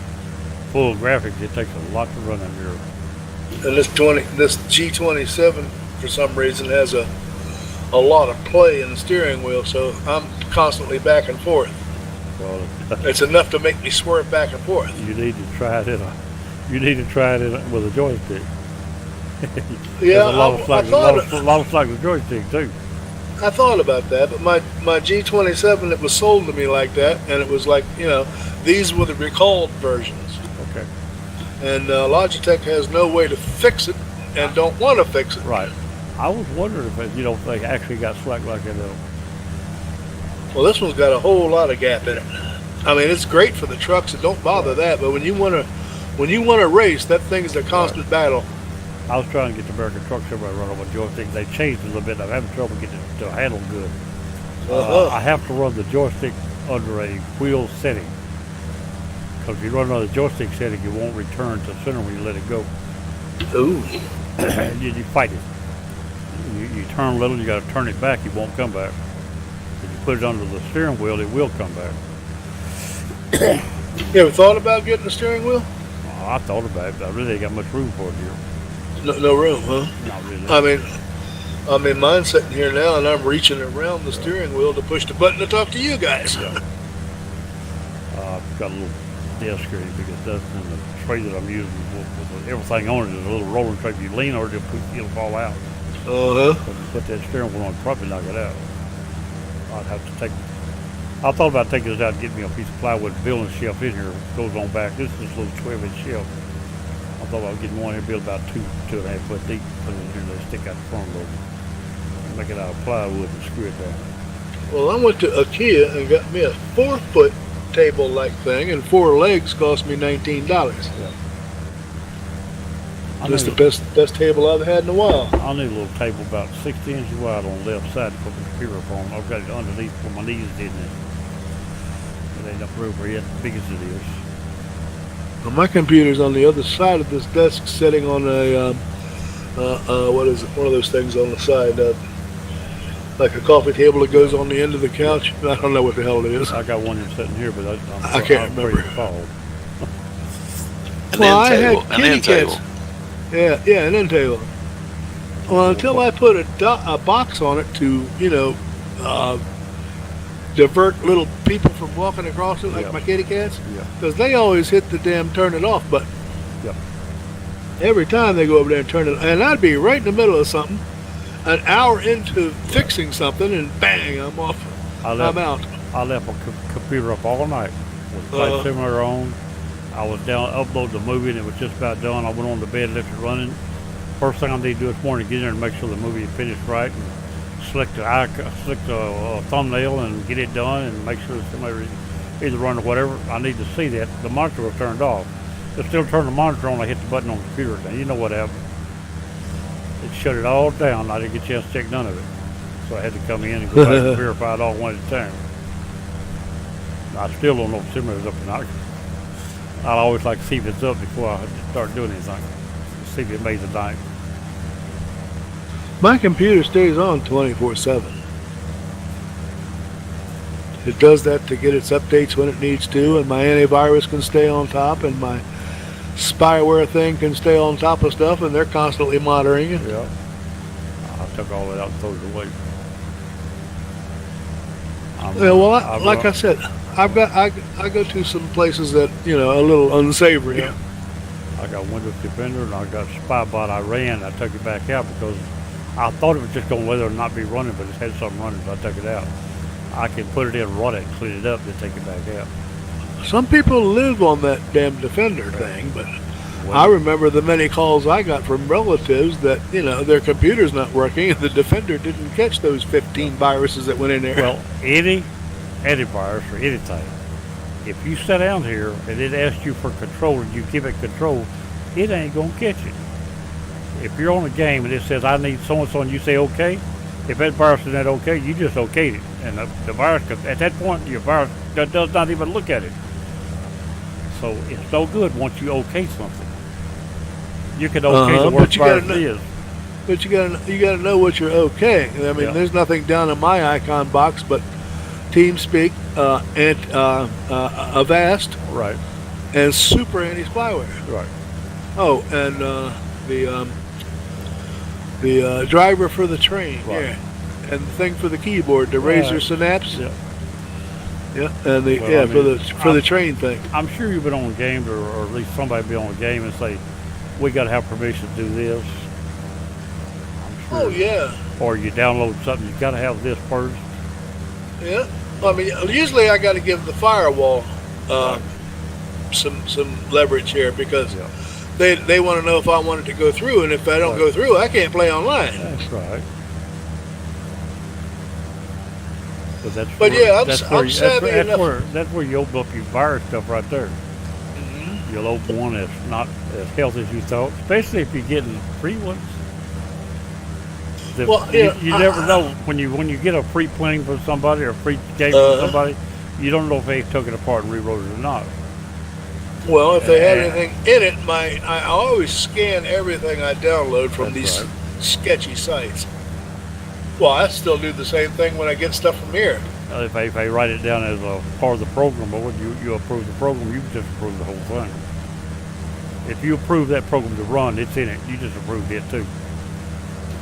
full of graphics, it takes a lot to run that mirror. And this G27 for some reason has a lot of play in the steering wheel, so I'm constantly back and forth. Well, It's enough to make me swerve back and forth. you need to try it with a joystick. Yeah, There's a lot of I slack, thought a lot of slack with joystick too. I thought about that, but my G27, it was sold to me like that, and it was like, these were the recalled versions, Okay. and Logitech has no way to fix it and don't want to fix it. Right. I was wondering if if they actually got slack like that. Well, this one's got a whole lot of gap in it. I mean, it's great for the trucks, and don't bother that. But when you want to race, that thing is a constant battle. I was trying to get the American Truck Show to run on a joystick. They changed it a little bit. I'm having trouble getting it to handle good. I have to run the joystick under a wheel setting. Because if you run under the joystick setting, it won't return to center when you let it go. Ooh. You fight it. You turn a little, you got to turn it back, it won't come back. If you put it under the steering wheel, it will come back. You ever thought about getting a steering wheel? I thought about it, but I really ain't got much room for it here. No room, huh? Not really. I mean, mine's sitting here now, and I'm reaching around the steering wheel to push the button to talk to you guys. Yeah. I've got a little desk here because that's in the tray that I'm using with everything on it. There's a little rolling tray. If you lean on it, it'll fall out. Uh-huh. But if you put that steering wheel on, it'd probably knock it out. I'd have to take. I thought about taking this out and getting me a piece of plywood, building shelf in here. Goes on back. This is a little 12-inch shelf. I thought about getting one here, built about 2.5 foot deep, put it in here, and they stick out the front a little bit. Make it out of plywood and screw it down. Well, I went to IKEA and got me a 4-foot table-like thing, and 4 legs cost me $19. Yeah. That's the best table I've had in a while. I need a little table about 60 inches wide on the left side to put the computer up on. I've got it underneath where my knees did it. It ain't enough room for it, as big as it is. Well, my computer's on the other side of this desk, sitting on a what is it? One of those things on the side, like a coffee table that goes on the end of the couch. I don't know what the hell it is. I got one in sitting here, but I can't remember. An end table. Yeah, an end table. Well, until I put a box on it to, divert little people from walking across it, like my kitty cats, because they always hit the damn turn it off button. Yep. Every time they go over there and turn it, and I'd be right in the middle of something, an hour into fixing something, and bang, I'm off. I'm out. I left my computer up all night with Flight Simulator on. I was down, uploaded the movie, and it was just about done. I went on to bed, left it running. First thing I need to do this morning is get in there and make sure the movie is finished right, and select the thumbnail and get it done, and make sure somebody either run or whatever. I need to see that. The monitor was turned off. It still turned the monitor on. I hit the button on the computer. Now, you know what happened. It shut it all down. I didn't get a chance to check none of it. So I had to come in and go back and verify it all one at a time. I still don't know if the simulator's up or not. I always like to see if it's up before I start doing anything. See if it made the night. My computer stays on 24/7. It does that to get its updates when it needs to, and my antivirus can stay on top, and my spyware thing can stay on top of stuff, and they're constantly monitoring it. Yeah. I took all that out and threw it away. I said, I go to some places that a little unsavory. Yeah. I got Windows Defender and I got Spybot. I ran. I took it back out because I thought it was just going to whether or not be running, but it had something running, so I took it out. I can put it in, run it, clean it up, then take it back out. Some people live on that damn Defender thing, but I remember the many calls I got from relatives that their computer's not working and the Defender didn't catch those 15 viruses that went in there. Well, any antivirus or anything, if you sit down here and it asks you for control and you give it control, it ain't gonna catch it. If you're on a game and it says I need so and so and you say okay, if that virus is not okay, you just okayed it, and the virus at that point your virus does not even look at it. So it's no good once you okay something. You can okay the worst virus is. But you gotta know what you're okay. I mean, there's nothing down in my icon box but TeamSpeak, Avast, right, and super anti-spyware. Right. Oh, and the driver for the train, right. yeah, and the thing for the keyboard, the Razer Synapse. Yeah. Yeah, and the Well, I mean, for the train thing. I'm sure you've been on games, or at least somebody be on a game and say, "We got to have permission to do this." I'm sure. Oh yeah, Or you download something, you got to have this first. yeah. I mean, usually I got to give the firewall some leverage here because Yeah. they want to know if I want it to go through, and if I don't go through, I can't play online. That's right. But that's But where, yeah, that's I'm where, savvy enough. That's where you open up your virus stuff right there. Mhm. You'll open one that's not as healthy as you thought, especially if you're getting free ones. Well, yeah, you never know when you get a free plane from somebody or a free game from somebody, you don't know if they took it apart and rewrote it or not. Well, if they had anything in it, I always scan everything I download from That's these right. sketchy sites. Well, I still do the same thing when I get stuff from here. If they write it down as a part of the program, or you approve the program, you just approve the whole thing. If you approve that program to run, it's in it. You just approved it too.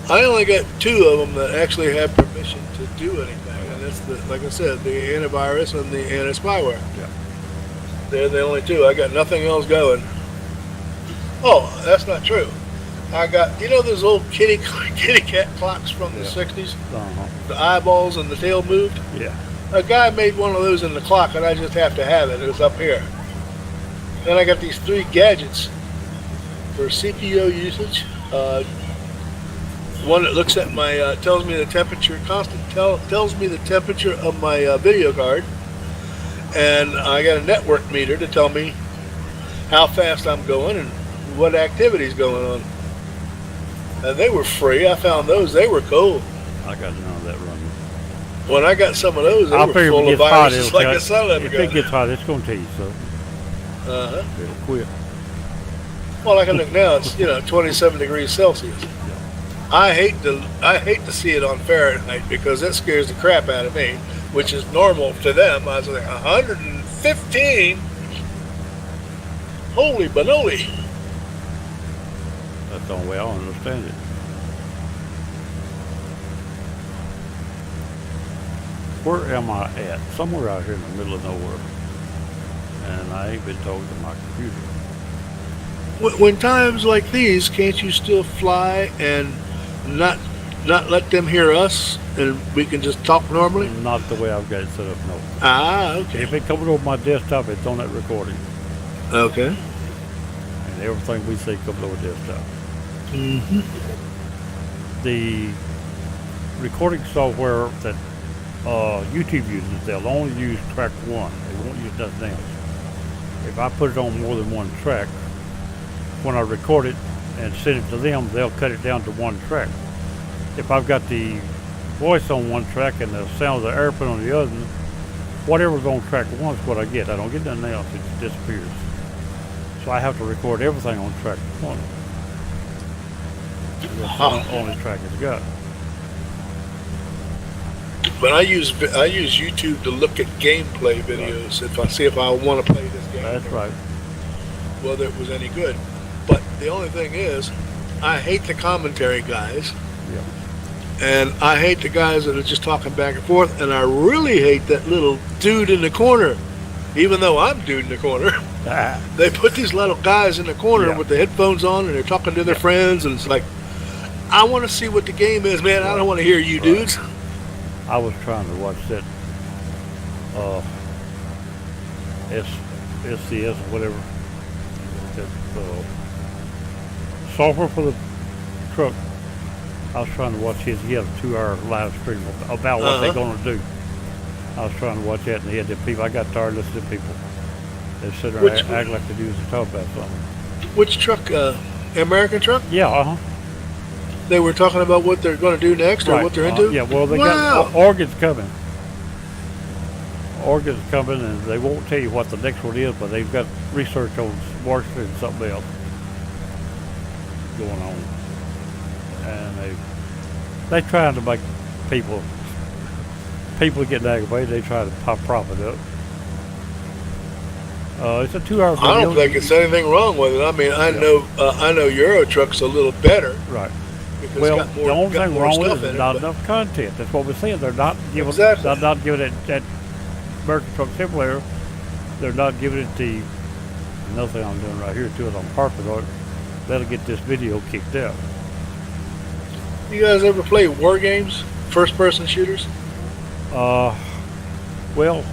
I only got 2 of them that actually have permission to do anything, and that's like I said, the antivirus and the anti-spyware. Yeah. They're the only 2. I got nothing else going. Oh, that's not true. I got those old kitty cat clocks from the '60s, Uh-huh. the eyeballs and the tail moved. Yeah. A guy made one of those in the clock, and I just have to have it. It was up here. Then I got these 3 gadgets for CPO usage. One that looks at my tells me the temperature, tells me the temperature of my video card, and I got a network meter to tell me how fast I'm going and what activity's going on. And they were free. I found those. They were cool. I got none of that running. When I got some of those, they were figure full if it of gets hot, viruses it'll like cut. a son of a If it gun. gets hot, it's going to tell you so. Uh-huh. It'll quit. Well, like I look now, it's 27 degrees Celsius. I hate to see it on Fahrenheit because that scares the crap out of me, which is normal to them. I was like 115. Holy banoli! That's the only way I understand it. Where am I at? Somewhere out here in the middle of nowhere. And I ain't been talking to my computer. When times like these, can't you still fly and not let them hear us, and we can just talk normally? Not the way I've got it set up, no. Ah, okay. If it comes over my desktop, it's on that recording. Okay. And everything we say comes over desktop. Mm-hmm. The recording software that YouTube uses, they'll only use track 1. They won't use nothing else. If I put it on more than one track, when I record it and send it to them, they'll cut it down to 1 track. If I've got the voice on 1 track and the sound of the airplane on the other, whatever's on track 1 is what I get. I don't get nothing else. It just disappears. So I have to record everything on track 1. That's the only track it's got. But I use YouTube to look at gameplay videos if I want to play this game. That's right. Whether it was any good. But the only thing is, I hate the commentary guys. Yeah. And I hate the guys that are just talking back and forth. And I really hate that little dude in the corner. Even though I'm dude in the corner. They put these little guys in the corner with the headphones on and they're talking to their friends. And it's like, I want to see what the game is, man. I don't want to hear you dudes. I was trying to watch that SCS or whatever. That software for the truck. I was trying to watch his. He had a 2-hour live stream about what they're going to do. I was trying to watch that, and he had the people. I got tired listening to people. They sit there and act like the dudes to talk about something. Which truck? American truck? Yeah, They were talking about what they're going to do next or what they're into? Yeah, well, they got Oregon's coming. Oregon's coming, and they won't tell you what the next one is, but they've got research on Washington and something else going on. And they trying to make people getting aggravated. They try to prop it up. It's a 2-hour video. I don't think it's anything wrong with it. I mean, I know Euro Truck's a little better. Right. Because Well, it's got more, the only thing wrong with it in is not enough content. That's what we're saying. They're not giving Exactly. they're not giving it that American Truck Simulator, they're not giving it the. Another thing I'm doing right here too is I'm parking on it. That'll get this video kicked out. You guys ever play war games? First-person shooters? Well,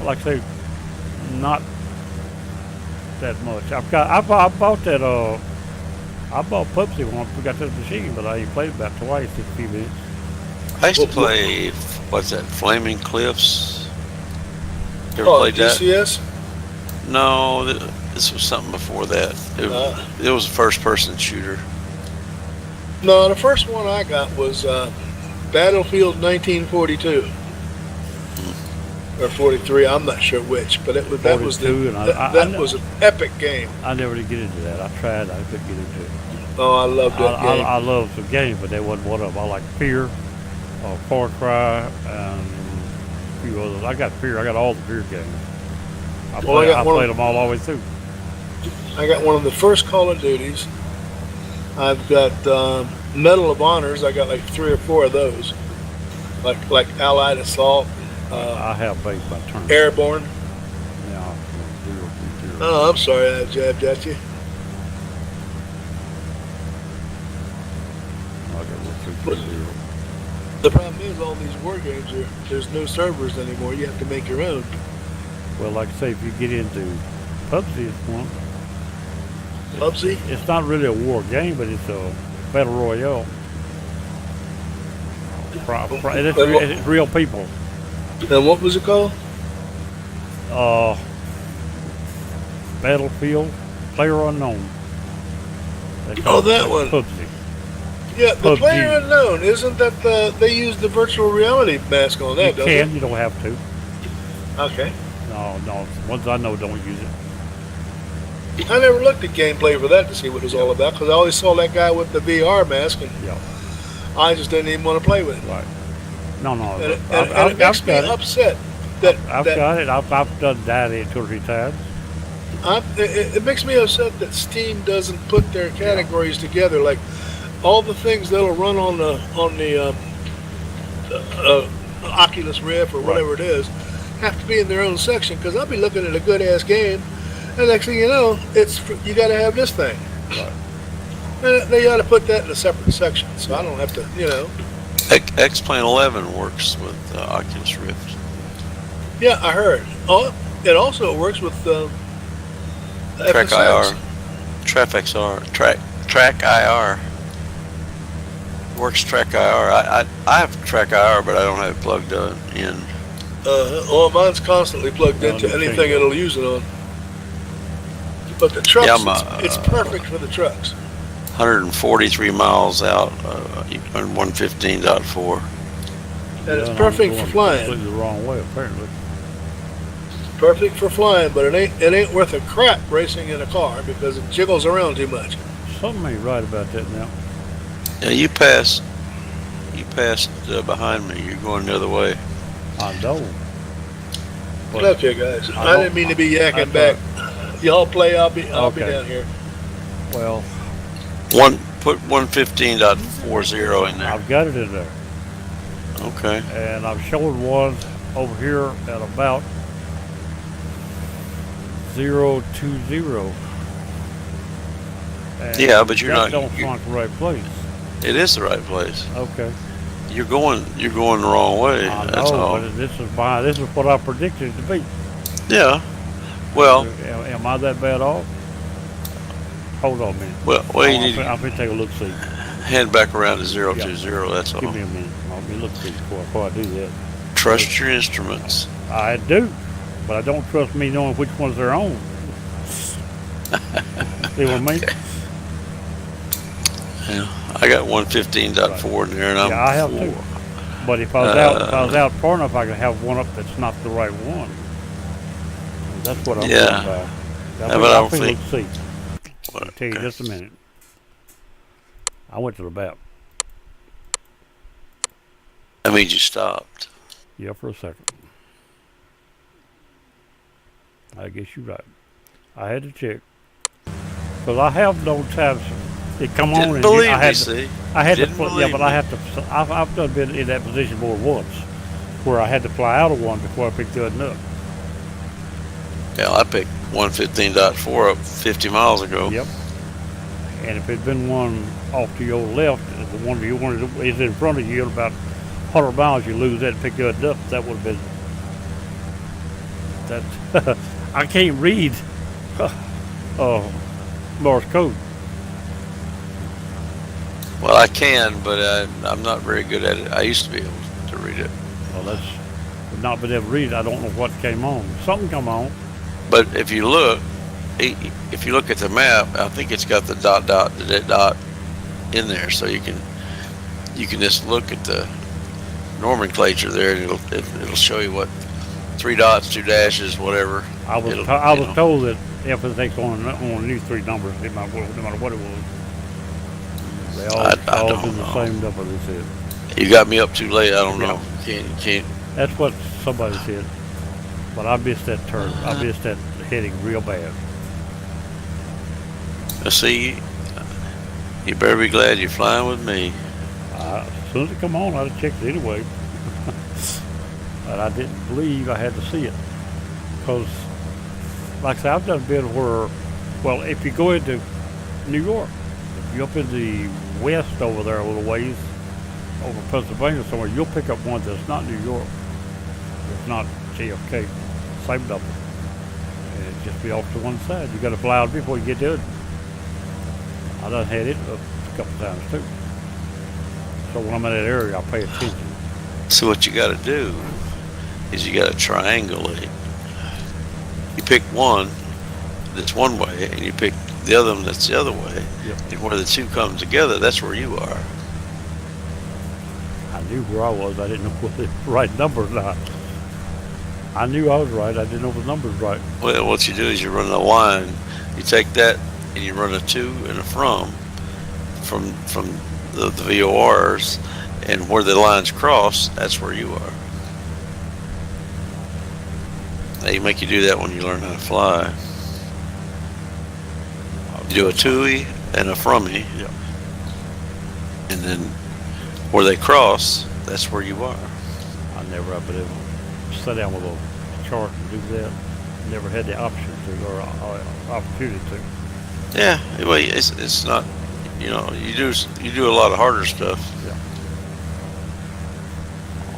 like I say, not that much. I bought that. I bought PUBG once. We got this machine, but I played it about twice in a few minutes. I used to play, what's that, Flaming Cliffs? You ever played that? DCS? No, this was something before that. It was a first-person shooter. No, the first one I got was Battlefield 1942 or 43. I'm not sure which, but that was that was an epic game. I never did get into that. I tried. I couldn't get into it. Oh, I loved that game. I love the game, but that wasn't one of them. I like Fear, Far Cry, and a few others. I got Fear. I got all the Fear games. I played them all the way through. I got one of the first Call of Duties. I've got Medal of Honors. I got like 3 or 4 of those, like Allied Assault. I have base by turn. Airborne. Yeah. 0. Oh, I'm sorry I jabbed at you. I got 1, 2, 3, 0. The problem is all these war games there's no servers anymore. You have to make your own. Well, like I say, if you get into PUBG, it's one. PUBG? It's not really a war game, but it's a battle royale. It's real people. And what was it called? Battlefield, Player Unknown. Oh, that one. PUBG. Yeah, the PUBG. Player Unknown. Isn't that they use the virtual reality mask on that? You can. You don't have to. Okay. No. Ones I know don't use it. I never looked at gameplay for that to see what it was all about because I always saw that guy with the VR mask and I just didn't even want to play with it. Right. No. And it makes me upset that I've got it. I've done that 2 or 3 times. It makes me upset that Steam doesn't put their categories together. Like all the things that'll run on the Oculus Rift or whatever it is have to be in their own section because I'll be looking at a good ass game. And next thing you know, you got to have this thing. Right. And they got to put that in a separate section, so I don't have to, X-Plane 11 works with Oculus Rift. Yeah, I heard. Oh, it also works with Track FSX. IR. Track IR. Works Track IR. I have Track IR, but I don't have it plugged in. Well, mine's constantly plugged into anything it'll use it on. But the trucks, it's perfect for the trucks. 143 miles out on 115.4. And it's perfect for flying. The wrong way, apparently. Perfect for flying, but it ain't worth a crap racing in a car because it jiggles around too much. Something ain't right about that now. Yeah, you passed behind me. You're going the other way. I know. But Okay, guys. I didn't mean to be yakking back. Y'all play. I'll be down here. Well, Put 115.40 in there. I've got it in there. Okay. And I've showed one over here at about 020. And Yeah, but you're that not. don't sound like the right place. It is the right place. Okay. You're going the wrong way. I That's know, all. but this is what I predicted it to be. Yeah. Well. Am I that bad off? Hold on a minute. Well, you need I'm going to take a look see. head back around to 020. That's all. Give me a minute. I'll be look see before I do that. Trust your instruments. I do, but I don't trust me knowing which ones they're on. See what I mean? Yeah. I got 115.4 in there, and I'm I have 4. too. But if I was out far enough, I could have one up that's not the right one. And that's what I'm Yeah. talking about. But I don't think. Look see. I'll tell you just a minute. I went to the back. That means you stopped. Yeah, for a second. I guess you're right. I had to check. Because I have no times it come on Didn't and believe I me, had see? to, I had to Didn't fly, yeah, believe but me. I have to. I've done been in that position more than once, where I had to fly out of one before I picked the other up. Yeah, I picked 115.4 up 50 miles ago. Yep. And if it'd been one off to your left, the one you wanted is in front of you at about 100 miles, you lose that and pick it up. That would have been. That I can't read Morse code. Well, I can, but I'm not very good at it. I used to be able to read it. Well, that's not been able to read it. I don't know what came on. Something come on. But if you look at the map, I think it's got the dot in there, so you can just look at the nomenclature there, and it'll show you what 3 dots, 2 dashes, whatever. I was told that if it takes on these 3 numbers, no matter what it was, they all do the same number. They said. You got me up too late. I don't know. Can't. That's what somebody said. But I missed that turn. I missed that heading real bad. See, you better be glad you're flying with me. As soon as it come on, I'd have checked it anyway. But I didn't believe I had to see it. Because, like I said, I've done a bit where, well, if you go into New York, if you're up in the west over there a little ways, over Pennsylvania somewhere, you'll pick up one that's not New York. It's not JFK, same number. And it just be off to one side. You got to fly out before you get to it. I done had it a couple times too. So when I'm in that area, I pay attention. So what you got to do is you got to triangulate. You pick one that's one way, and you pick the other one that's the other way. Yep. And where the two come together, that's where you are. I knew where I was. I didn't know what the right number or not. I knew I was right. I didn't know the number was right. Well, what you do is you run a line. You take that and you run a to and a from the VORs, and where the lines cross, that's where you are. They make you do that when you learn how to fly. You do a to-y and a from-y. Yep. And then where they cross, that's where you are. I never have been able to sit down with a chart and do that. Never had the option to or opportunity to. Yeah, anyway, it's not, you do a lot of harder stuff. Yeah.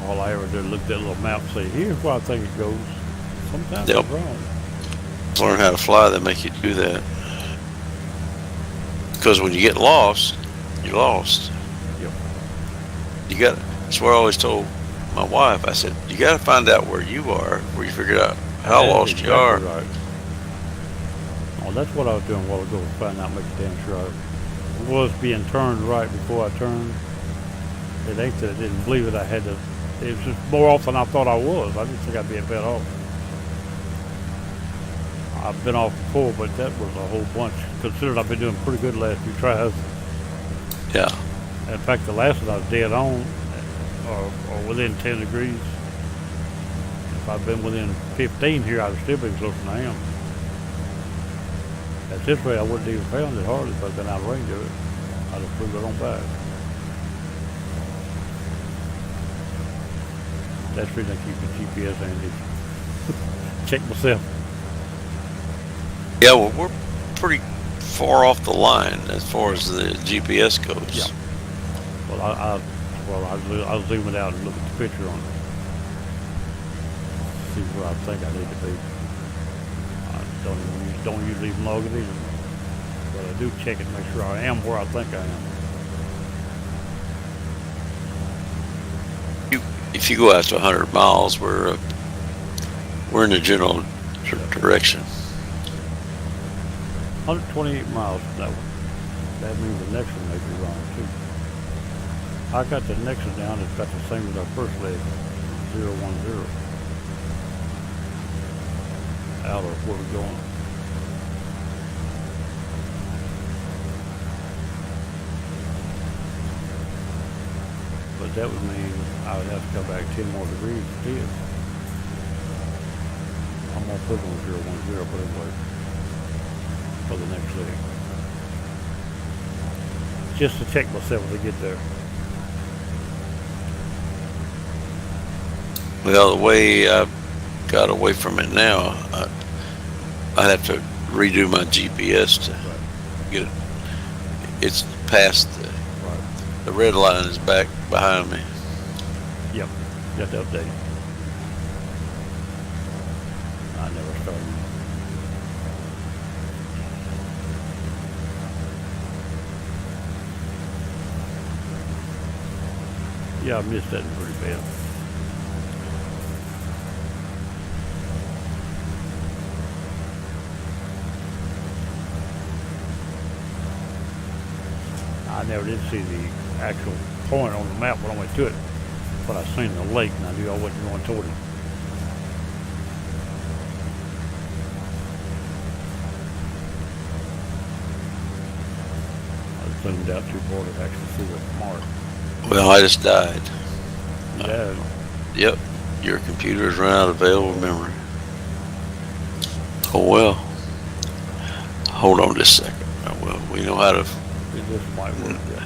All I ever did was look at that little map and say, here's where I think it goes. Sometimes Yep. it's wrong. Learn how to fly, they make you do that. Because when you get lost, you're lost. Yep. That's what I always told my wife. I said, you got to find out where you are, where you figure out how That's lost exactly you are. Right. Oh, that's what I was doing a while ago, find out, making damn sure I was being turned right before I turned. It ain't that I didn't believe it. I had to. It was just more off than I thought I was. I didn't think I'd be a bit off. I've been off before, but that was a whole bunch. Considered I've been doing pretty good the last few tries. Yeah. In fact, the last one I was dead on, or within 10 degrees. If I'd been within 15 here, I'd have still been closer than I am. At this rate, I wouldn't even found it hardly if I'd been out of range of it. I'd have flew it on by. That's the reason I keep the GPS handy. Check myself. Yeah, well, we're pretty far off the line as far as the GPS goes. Yeah. Well, I'll zoom it out and look at the picture on it. See where I think I need to be. I don't usually even log it in, but I do check it and make sure I am where I think I am. If you go out to 100 miles, we're in the general direction. 128 miles. That means the next one may be wrong too. I got the next one down. It's got the same as our first leg, 010. Out of where we're going. But that would mean I would have to come back 10 more degrees still. I'm gonna put on 010, but anyway, for the next leg. Just to check myself to get there. Well, the way I got away from it now, I'd have to redo my GPS to get it. It's past the red line is back behind me. Yep. You have to update. I never started. Yeah, I missed that pretty bad. I never did see the actual point on the map when I went to it, but I seen the lake and I knew I wasn't going toward it. I zoomed out too far to actually see the mark. Well, I just died. Yeah. Yep. Your computer's run out of available memory. Oh well. Hold on just a second. Well, we know how to. This might work. Yeah.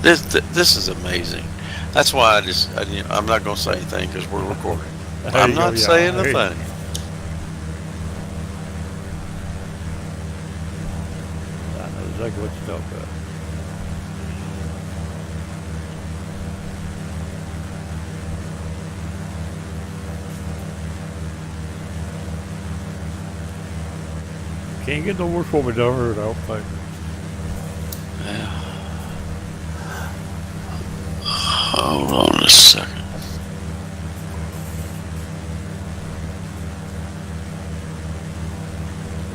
This is amazing. That's why I'm not going to say anything because we're recording. I'm not saying a thing. I know exactly what you're talking about. Can't get no worse for me down here, I don't think. Yeah. Hold on a second.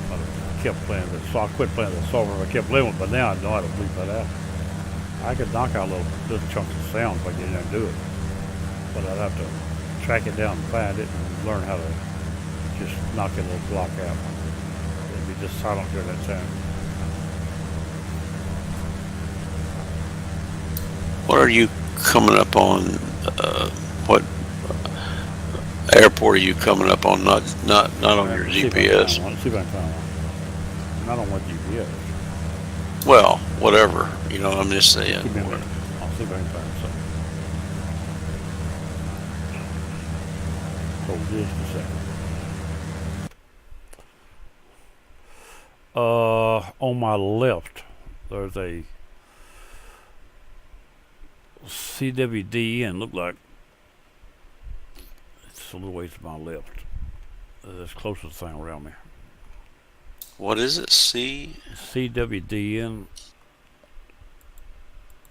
I kept playing this, so I quit playing the song. I kept living with it, but now I know how to bleep that out. I could knock out little chunks of sound if I get in there and do it. But I'd have to track it down and find it and learn how to just knock a little block out. It'd be just silent during that time. What are you coming up on? What airport are you coming up on? Not on your See if I GPS. can find one. Not on my GPS. Well, whatever. You know, I'm just saying. Give me a minute. I'll see if I can find something. Hold just a second. On my left, there's a CWD and look like it's a little ways to my left. That's the closest thing around me. What is it? CWDN.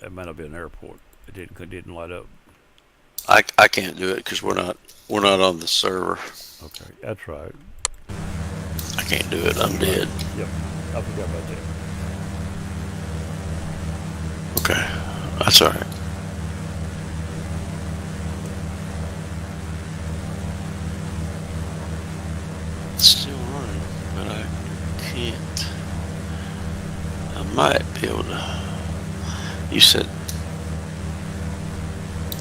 That might not be an airport. It didn't light up. I can't do it because we're not on the server. Okay, that's right. I can't do it. I'm dead. Yep, I forgot about that. Okay, that's all right. It's still running, but I can't. I might be able to. You said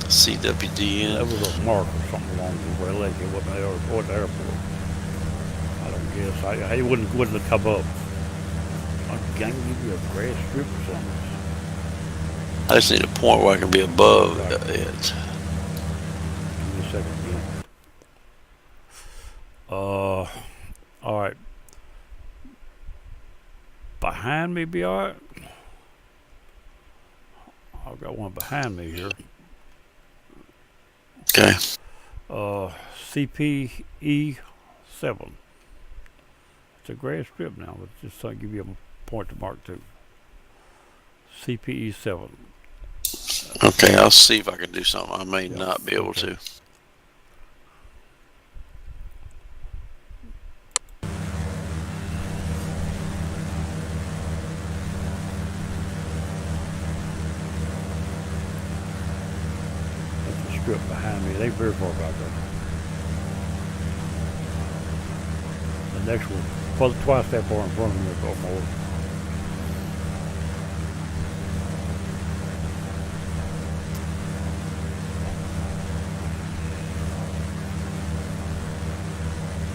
CWDN. That was a mark or something along the way. Like it wasn't the airport. I don't guess. He wouldn't have come up. I can give you a grass strip or something. I just need a point where I can be above it. Give me a second again. All right. Behind me be all right? I've got one behind me here. Okay. CPE 7. It's a gray strip now, but just to give you a point to mark to. CPE 7. Okay, I'll see if I can do something. I may not be able to. That's the strip behind me. It ain't very far back there. The next one, twice that far in front of me, or more.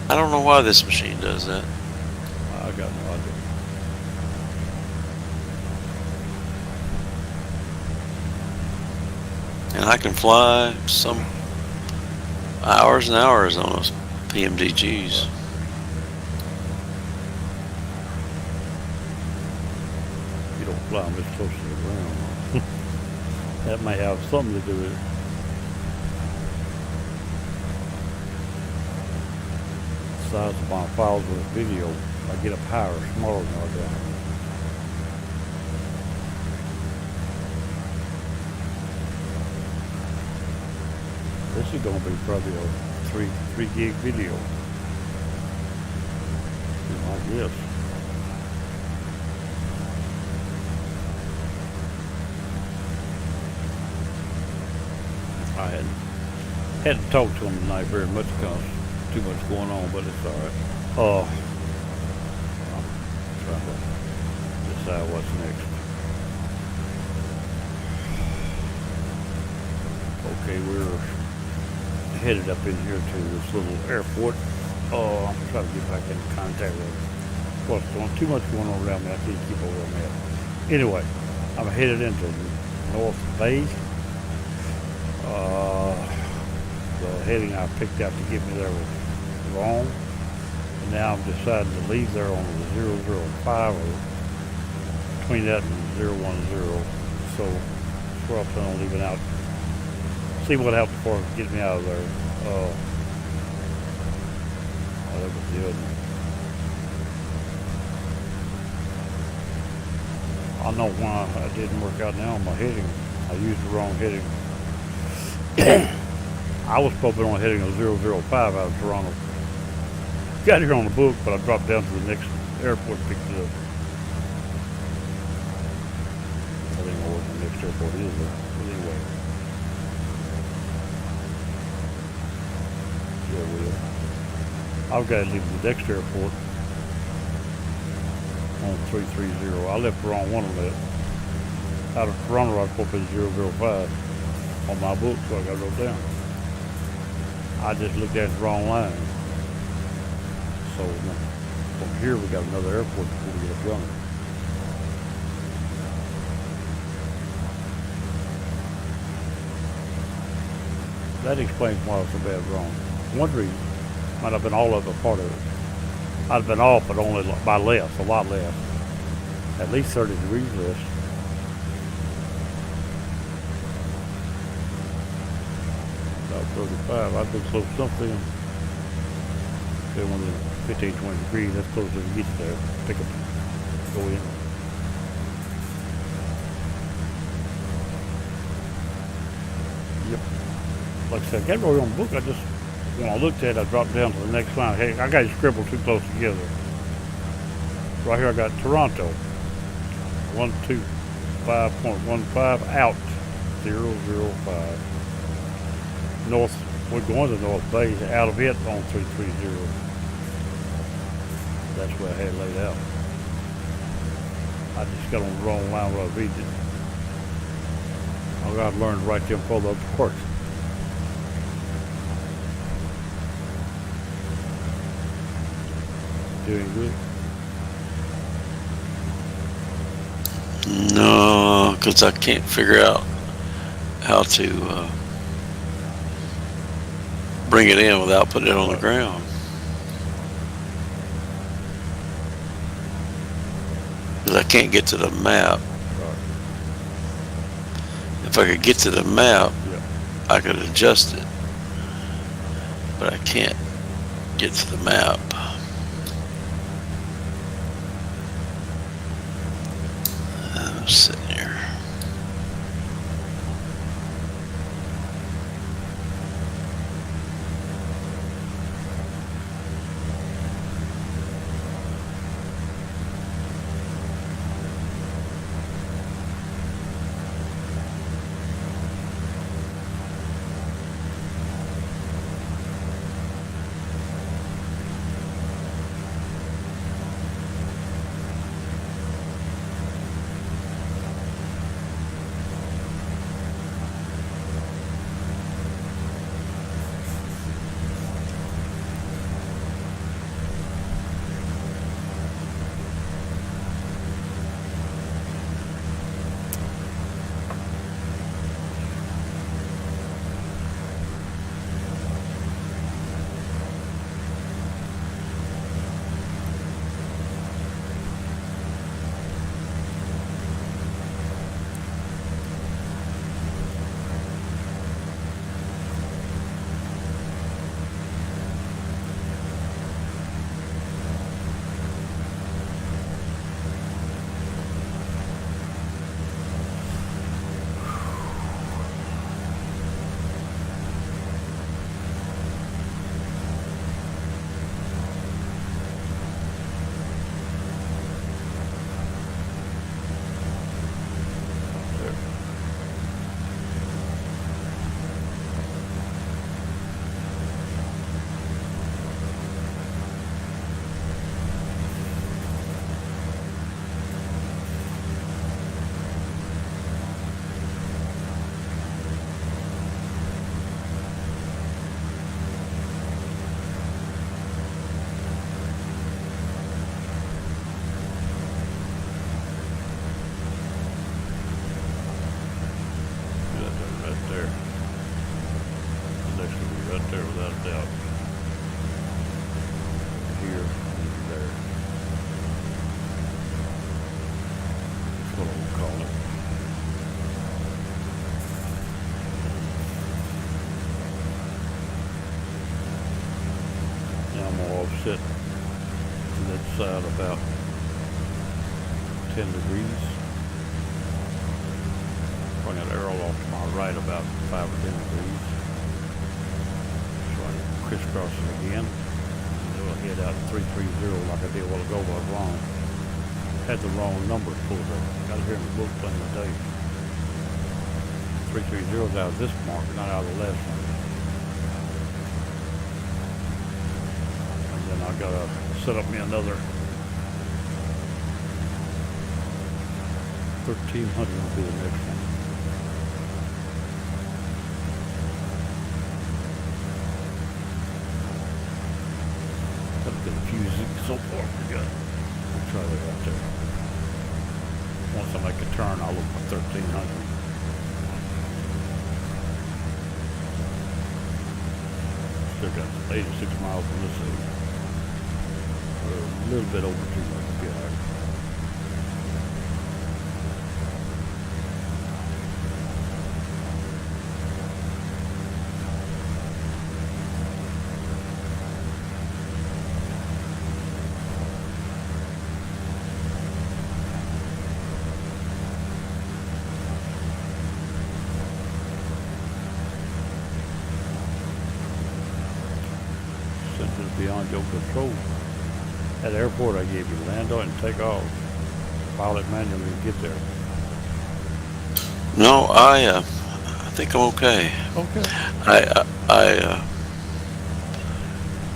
I don't know why this machine does that. I got no idea. And I can fly some hours and hours on those PMDGs. fly them this close to the ground. That may have something to do with it. The size of my files with video, I get up higher, smaller than I do. This is going to be probably a 3 gig video. Like this. I hadn't talked to him tonight very much because too much going on, but it's all right. I'm trying to decide what's next. Okay, we're headed up in here to this little airport. I'm trying to get back in contact with what's going on. Too much going on around me. I need to keep over on that. Anyway, I'm headed into North Bay. The heading I picked out to get me there was wrong. And now I'm deciding to leave there on the 005 or between that and 010. So that's where I'm planning on leaving out. See what happens before it gets me out of there. That was good. I know why I didn't work out now on my heading. I used the wrong heading. I was probably on a heading of 005 out of Toronto. Got here on the book, but I dropped down to the next airport and picked it up. I don't know what the next airport is, but anyway. Yeah, well. I've got to leave the next airport on 330. I left the wrong one on that. Out of Toronto, I was supposed to be 005 on my book, so I got to go down. I just looked at the wrong line. So from here, we got another airport before we get up yonder. That explains why I was so bad wrong. One reason might have been all of a part of it. I'd have been off, but only by less, a lot less. At least 30 degrees less. About 35. I've been close to something. Been one of the 15, 20 degrees. That's close to get there. Pick up, go in. Yep. Like I said, I got it on the book. I just, when I looked at it, I dropped down to the next line. Hey, I got it scribbled too close together. Right here, I got Toronto. 125.15 out 005. North, we're going to North Bay, out of it on 330. That's where I had it laid out. I just got on the wrong line where I was reading it. I got to learn to write them further up the course. Doing good? No, because I can't figure out how to bring it in without putting it on the ground. Because I can't get to the map. If I could get to the map, I could adjust it. But I can't get to the map. I'm sitting here. out here and there. That's what we'll call it. Now I'm gonna offset to that side about 10 degrees. Bring that arrow off to my right about 5 or 10 degrees. So I can crisscross it again. And it'll head out 330 like I did a while ago, but I was wrong. Had the wrong numbers pulled up. Got it here in the book plenty of days. 330 is out of this mark, not out of the last one. And then I gotta set up me another 1300 will be the next one. That's confusing so far. We got. I'll try that out there. Once I make a turn, I'll look for 1300. Still got 86 miles on this side. A little bit over 200 yards. Since it's beyond your control. At the airport, I gave you land on it and take off. Pilot manual when you get there. No, I think I'm okay. Okay.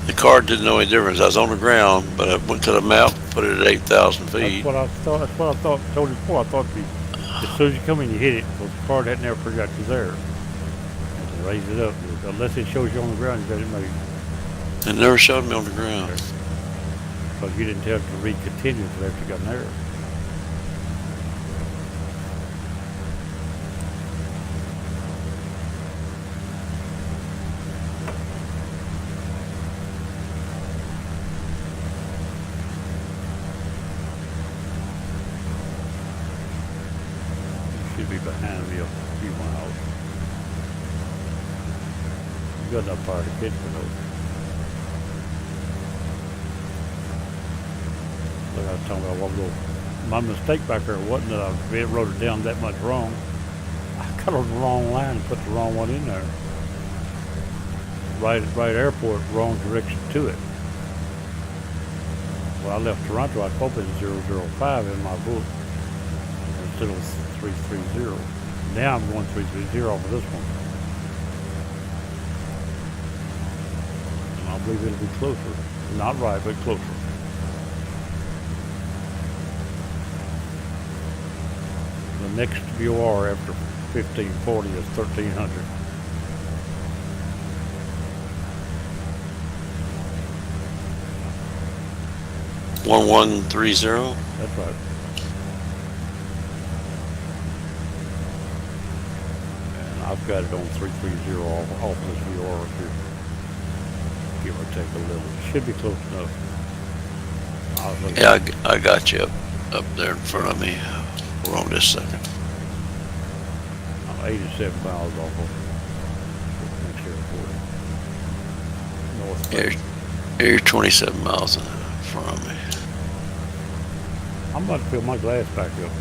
The car didn't know any difference. I was on the ground, but I went to the map, put it at 8,000 feet. That's what I thought. That's what I thought. Told you before. I thought as soon as you come in, you hit it. Because the car had never forgot you there. And to raise it up, unless it shows you on the ground, you got it made. It never showed me on the ground. Because you didn't tell it to read continue until after you got an error. You should be behind me a few miles. You got enough power to catch me though. Like I was talking about a while ago, my mistake back there wasn't that I wrote it down that much wrong. I got on the wrong line and put the wrong one in there. Right airport, wrong direction to it. When I left Toronto, I opened 005 in my book instead of 330. Now I'm going 330 off of this one. And I believe it'll be closer. Not right, but closer. The next VOR after 1540 is 1300. One 1130. That's right. And I've got it on 330 off this VOR here. Give or take a little. Should be close enough. Yeah, I got you up there in front of me. Hold on just a second. I'm 87 miles off of the next airport. North. You're 27 miles in front of me. I'm about to fill my glass back up.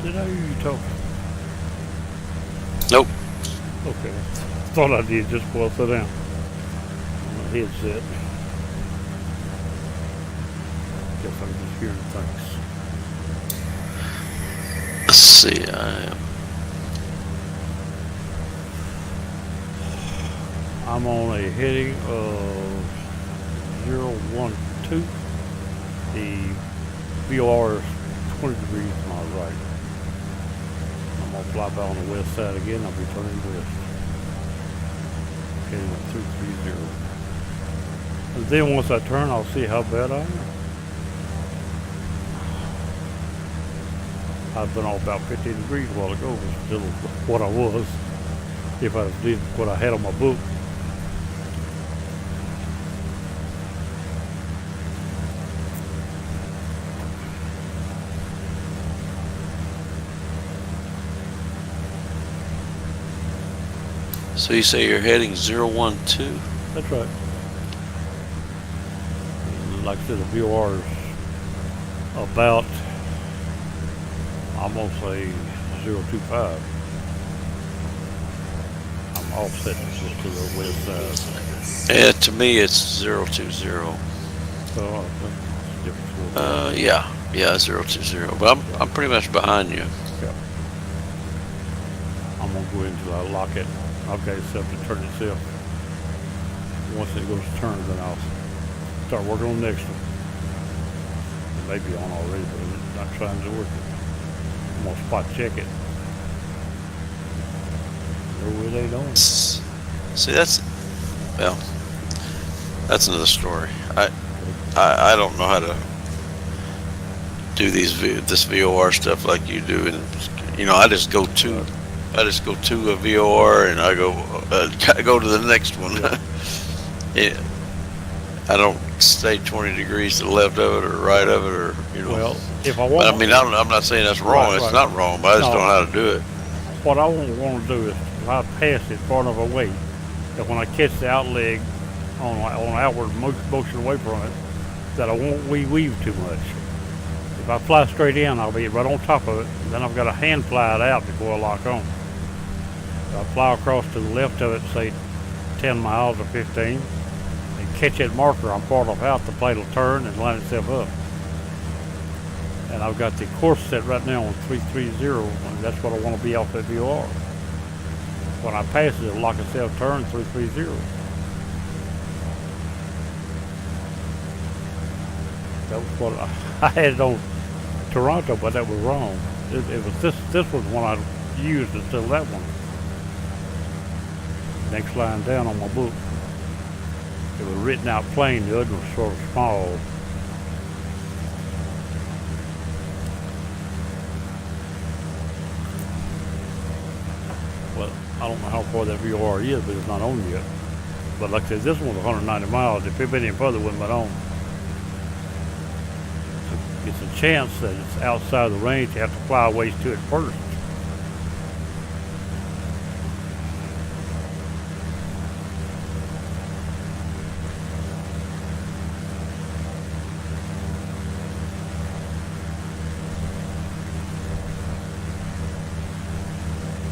Did I hear you talking? Nope. Okay. Thought I did just before I sat down. On the headset. Guess I'm just hearing things. Let's see. I'm on a heading of 012. The VOR is 20 degrees to my right. I'm gonna fly by on the west side again. I'll be turning west. Heading at 330. And then once I turn, I'll see how bad I am. I've been off about 15 degrees a while ago, but still what I was if I did what I had on my book. So you say you're heading 012? That's right. Like I said, the VOR is about, I'm going to say 025. I'm offset just to the west side. Yeah, to me it's 020. So I think it's different. Yeah, 020. But I'm pretty much behind you. Yeah. I'm going to go until I lock it. I've got it set to turn itself. Once it goes to turn, then I'll start working on the next one. It may be on already, but I'm not trying to work it. I'm going to spot check it. No way they don't. See, that's another story. I don't know how to do this VOR stuff like you do, and I just go to a VOR and I go to the next one. Yeah. I don't stay 20 degrees to the left of it or right of it, or Well, if I want, But I mean, I'm not saying that's wrong. Right. It's not wrong, but I just don't know how to do it. what I want to do is if I pass it far enough away that when I catch the outleg on outward motion away from it, that I won't weave too much. If I fly straight in, I'll be right on top of it. Then I've got to hand fly it out before I lock on. If I fly across to the left of it, say 10 miles or 15, and catch that marker I'm far enough out, the plane will turn and line itself up. And I've got the course set right now on 330, and that's what I want to be off that VOR. When I pass it, it'll lock itself, turn 330. That was what I had it on Toronto, but that was wrong. It was this was one I used instead of that one. Next line down on my book, it was written out plain. The other was sort of small. Well, I don't know how far that VOR is, but it's not on yet. But like I said, this one's 190 miles. If it been any further, it wouldn't been on. It's a chance that it's outside of the range. You have to fly a ways to it first.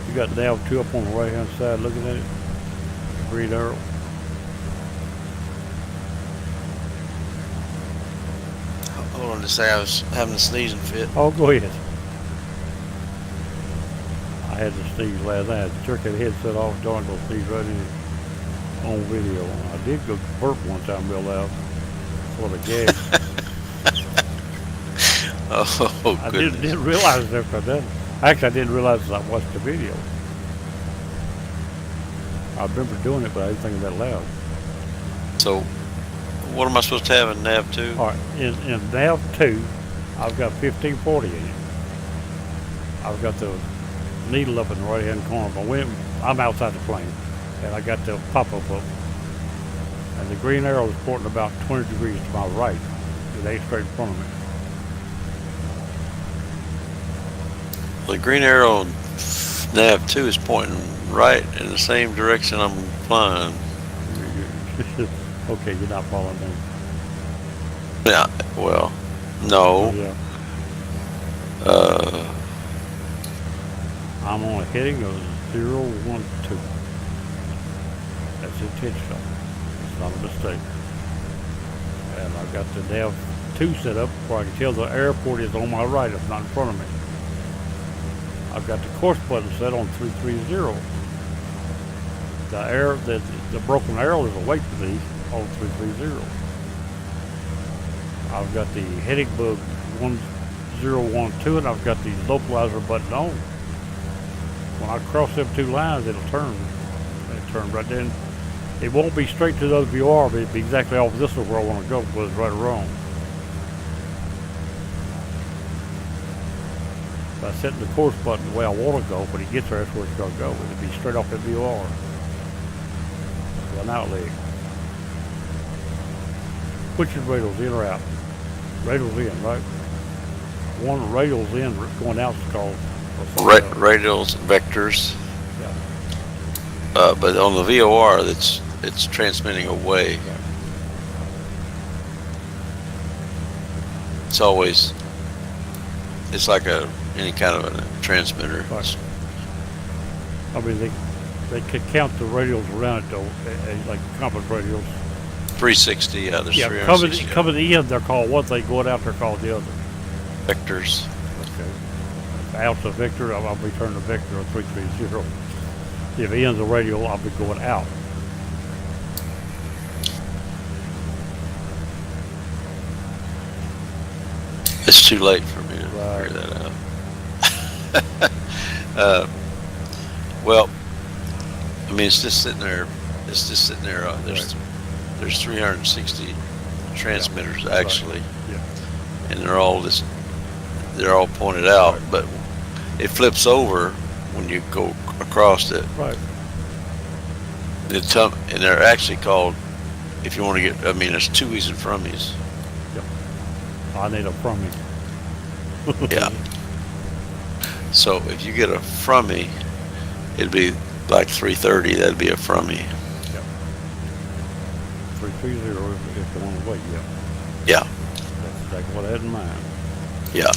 You got nav 2 up on the right hand side looking at it. Green arrow. Hold on to say I was having a sneezing fit. Oh, go ahead. I had to sneeze last night. I jerked that headset off, darn, go sneeze right in it on video. I did go burp one time real loud for the gag. Oh, I goodness. didn't realize it after I done it. Actually, I didn't realize as I watched the video. I remember doing it, but I didn't think of that loud. So, what am I supposed to have in nav 2? All right, in nav 2, I've got 1540 in it. I've got the needle up in the right-hand corner of my window. I'm outside the plane, and I got the pop-up up. And the green arrow is pointing about 20 degrees to my right. It ain't straight in front of me. The green arrow on nav 2 is pointing right in the same direction I'm flying. Okay, you're not following me. Yeah, well, no. Yeah. I'm on a heading of 012. That's intentional. It's not a mistake. And I've got the nav 2 set up where I can tell the airport is on my right, it's not in front of me. I've got the course button set on 330. The broken arrow is away from me on 330. I've got the heading bug 1012 and I've got the localizer button on. When I cross them 2 lines, it'll turn. It'll turn right then. It won't be straight to the WR, but it'll be exactly off this is where I want to go, whether it's right or wrong. If I set the course button the way I want to go, when it gets there, that's where it's going to go. It'll be straight off the WR. An outleg. Which is radials in or out? Radials in, right? One radials in going out is called Radials and vectors. Yeah. But on the VOR, it's transmitting away. Right. It's like any kind of a transmitter. Right. I mean, they could count the radials around it though, like compass radials. 360, yeah, there's Yeah, 360. coming in, they're called one thing, going out, they're called the other. Vectors. Okay. Out's a vector, I'll be turning the vector on 330. If it ends the radial, I'll be going out. It's too late for me to Right. figure that out. Well, I mean, it's just sitting there. There's 360 transmitters actually, Yeah. and they're all pointed out. Right. But it flips over when you go across it. Right. And they're actually called. If you want to get, I mean, there's two-ies and from-ies. I need a from me. Yeah. So if you get a from-me, it'd be like 330. That'd be a from-me. 330 is the one away, yeah. Yeah. That's exactly what I had in mind. Yeah.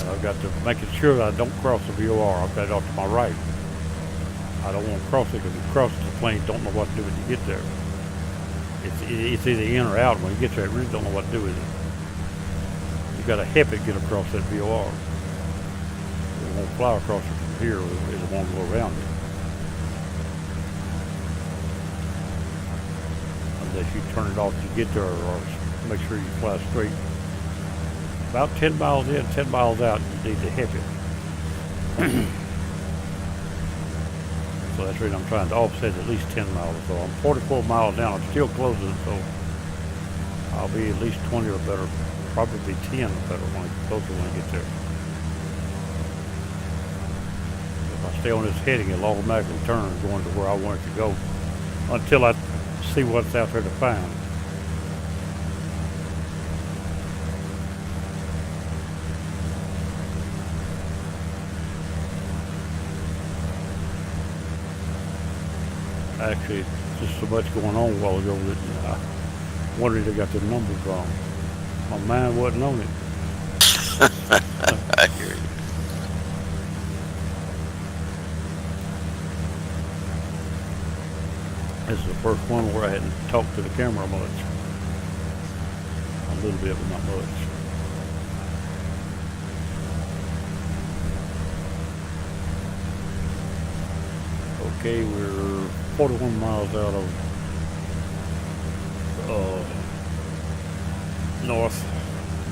And I've got to make sure that I don't cross the VOR. I've got it off to my right. I don't want to cross it because if you cross it, the plane don't know what to do when you get there. It's either in or out. When you get there, it really don't know what to do with it. You got to help it get across that VOR. It won't fly across it from here. It won't go around it. Unless you turn it off to get there, or make sure you fly straight. About 10 miles in, 10 miles out, you need to hip it. So that's the reason I'm trying to offset at least 10 miles. So I'm 44 miles down. I'm still closing, so I'll be at least 20 or better. Probably 10 or better when I get closer when I get there. If I stay on this heading, it'll automatically turn going to where I want it to go until I see what's out there to find. Actually, just so much going on a while ago that I wondered if I got the numbers wrong. My mind wasn't on it. I hear you. This is the first one where I hadn't talked to the camera much. A little bit, but not much. Okay, we're 41 miles out of North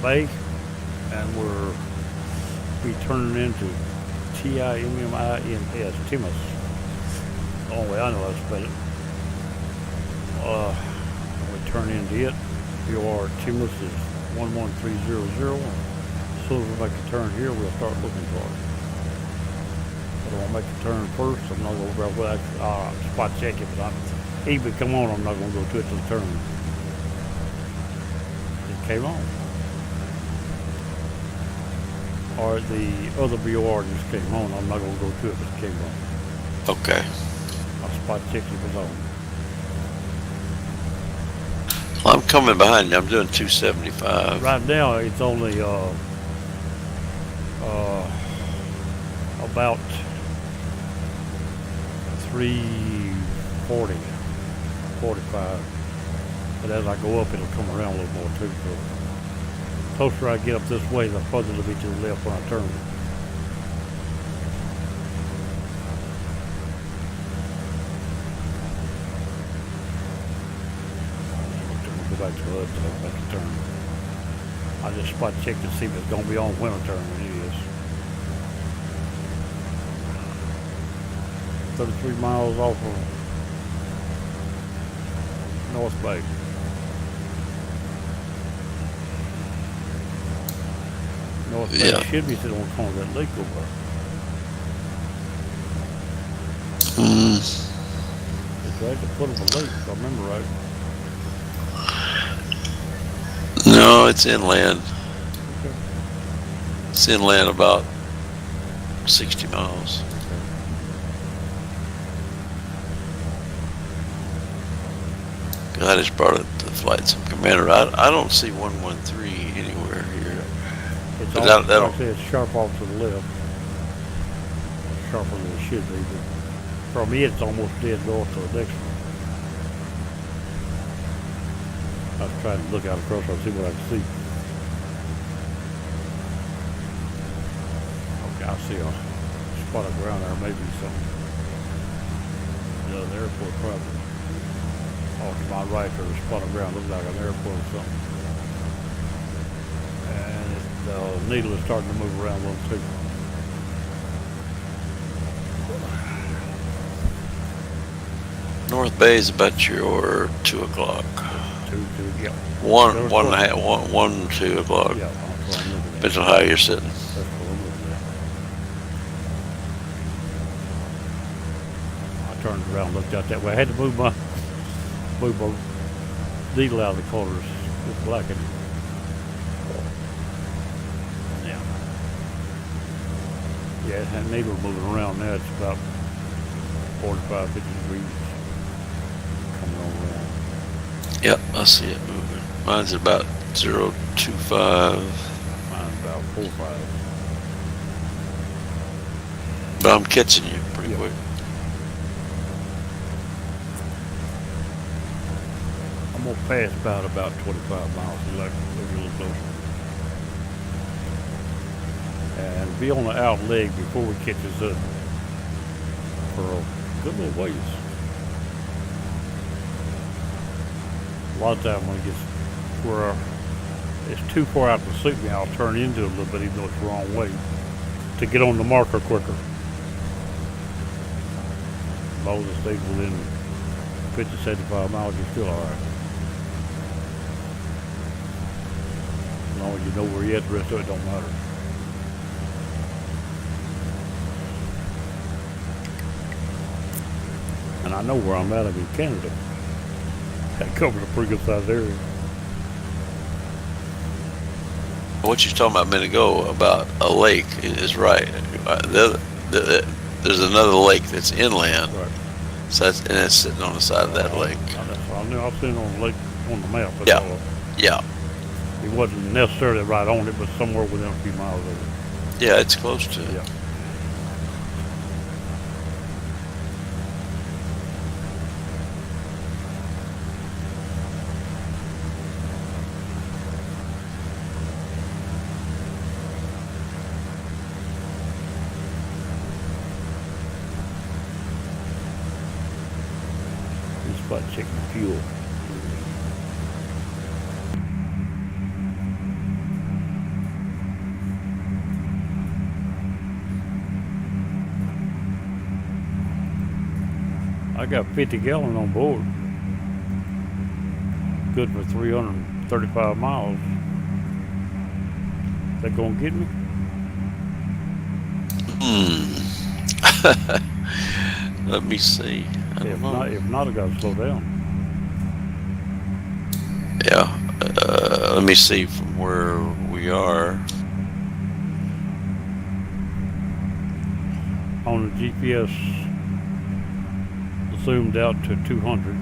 Bay, and we're be turning into TIMMINS, Timus. The only way I know how to spell it. We turn into it. VOR Timus is 11300. As soon as we make a turn here, we'll start looking for it. I don't want to make a turn first. I'm not going to go well, spot check it, but even come on, I'm not going to go to it till the turn. It came on. Or the other VOR just came on. I'm not going to go to it, but it came on. Okay. I'll spot check it was on. Well, I'm coming behind you. I'm doing 275. Right now, it's only about 3340, 45. But as I go up, it'll come around a little more too. So the closer I get up this way, the further it'll be to the left when I turn. Go back to the hood, so back to turn. I just spot check to see if it's gonna be on winter turn, and it is. 33 miles off of North Bay. North Bay Yeah. should be sitting on the corner of that lake over there. Mm, It's right at the foot of the lake, if I remember right. no, it's inland. Okay. It's inland about 60 miles. I just brought it to the flight sim commander. I don't see 113 anywhere here. It's But off, that'll- like I say, it's sharp off to the left. Sharper than it should be, but for me it's almost dead north of the next one. I was trying to look out across and see what I could see. Okay, I see a spot of ground there, maybe something. The airport probably. Off to my right there's a spot of ground, looks like an airport or something. And the needle is starting to move around a little too. North Bay is about your 2 o'clock. Two, yeah. One, There was one and a one. half, 2 o'clock. Yeah, that's what I'm looking at. Depends on how you're sitting. That's what I'm looking at. I turned around, looked out that way. I had to move my needle out of the corners. It's blackened. Yeah. Yeah, that needle moving around now. It's about 45, 50 degrees coming on around. Yep, I see it moving. Mine's about 025. Mine's about 45. But I'm catching you pretty Yeah. quick. I'm gonna pass about 25 miles. So like maybe a little closer. And be on the out leg before we catch us up for a good little ways. A lot of time when it gets where it's too far out to suit me, I'll turn into it a little bit, even though it's the wrong way, to get on the marker quicker. As long as it stays within 50, 75 miles, you're still all right. As long as you know where you're at, the rest of it don't matter. And I know where I'm at. I'm in Canada. That covers a pretty good sized area. What you were talking about a minute ago about a lake is right. There's another lake that's inland. Right. So that's, and it's sitting on the side of that lake. That's what I knew. I've seen it on the lake on the map. But Yeah. Yeah. It wasn't necessarily right on it, but somewhere within a few miles of it. Yeah, it's close to it. Yeah. Just about checking fuel. I got 50 gallon on board. Good for 335 miles. That gonna get me? Let me see. I don't know. If not, I gotta slow down. Yeah. Let me see from where we are. On the GPS, zoomed out to 200.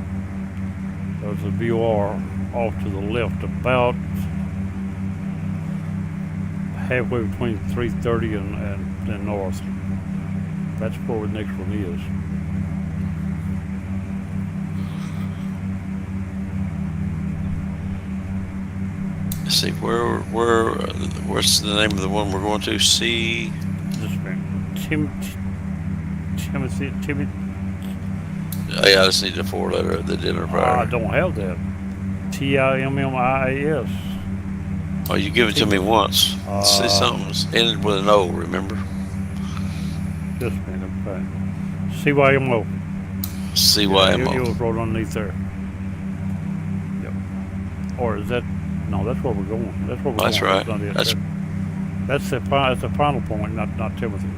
There's a VOR off to the left about halfway between 330 and north. That's where the next one is. see, what's the name of the one we're going to? See, Just a minute. Timothy. oh, yeah, I just need the 4-letter of the dinner I prior. don't have that. TIMMIAS. Oh, you give it to me once. See, Uh, something's ended with an O, remember? Just a minute. Okay. CYMO. Yeah, it CYMO. was right underneath there. Yep. Or is that? No, that's where we're going. That's where we're That's going. right. That's not it. That's That's the final point, not Timothy.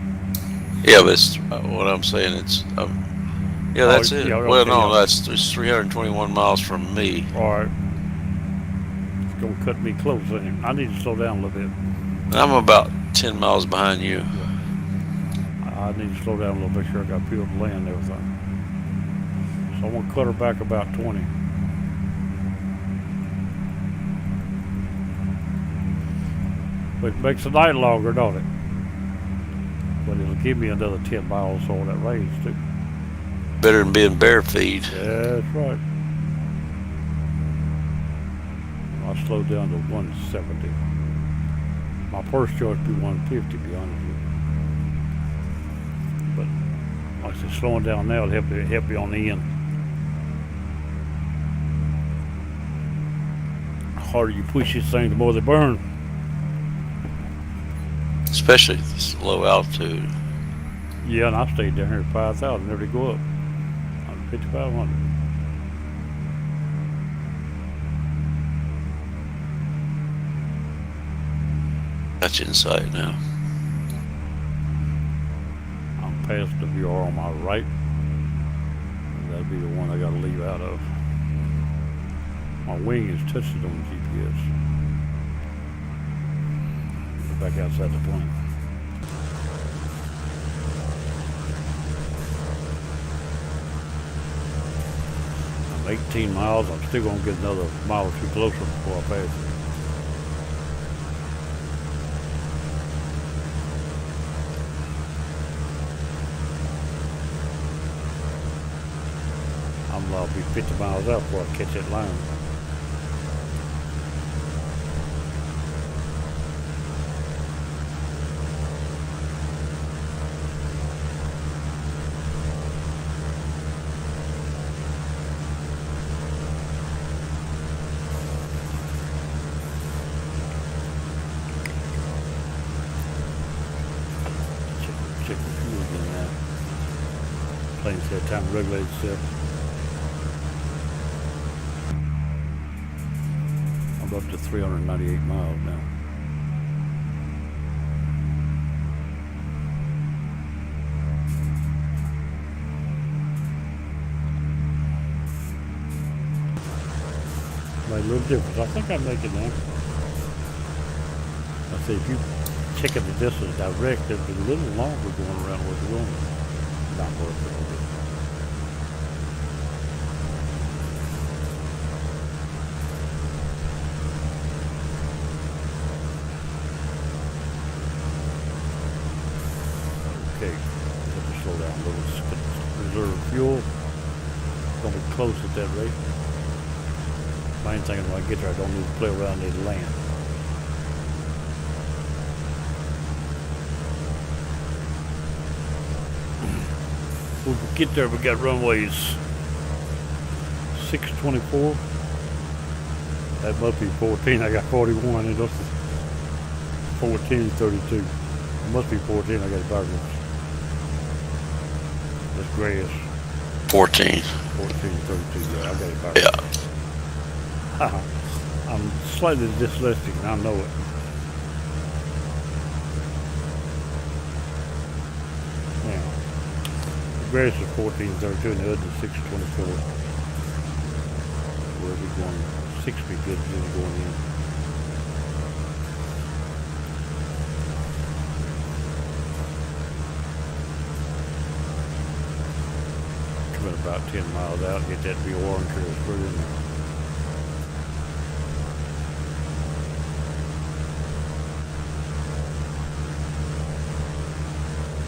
yeah, but it's, what I'm saying. It's yeah, that's it. Yeah, Well, okay, no, yeah. it's 321 miles from me. All right. It's gonna cut me close. Ain't it? I need to slow down a little bit. I'm about 10 miles behind you. I need to slow down a little bit. Sure, I got peeled land and everything. So I'm gonna cut her back about 20. Which makes the night longer, don't it? But it'll give me another 10 miles on that range too. Better than being bare feed. Yeah, that's right. I slowed down to 170. My first choice would be 150, to be honest with you. But like I said, slowing down now will help me on the end. The harder you push this thing, the more they burn. Especially at this low altitude. Yeah, and I stayed down here at 5,000. Never did go up. 5,500. That's in sight now. I'm past the VR on my right. That'll be the one I gotta leave out of. My wing is touching on GPS. Go back outside the plane. I'm 18 miles. I'm still gonna get another mile or two closer before I pass it. I'll be 50 miles out before I catch that line. Check the fuel again now. Plane said time to regulate itself. I'm up to 398 miles now. Made a little difference. I think I'm making that. I say if you check at the distance direct, it'll be a little longer going around where you're going. Not worth it. Okay, have to slow down a little. Reserve fuel. Gonna be close at that rate. Main thing is when I get there, I don't need to play around, I need to land. When we get there, we got runways 624. That must be 14. I got 41. And that's 14, 32. It must be 14. I got it backwards. That's grass. 14. 14, 32. Yeah, I got it backwards. Yeah. I'm slightly dyslexic, and I know it. Yeah. The grass is 1432 and the hood is 624. We'll be going 6 be good just going in. Coming about 10 miles out, get that VR and carry us further in there.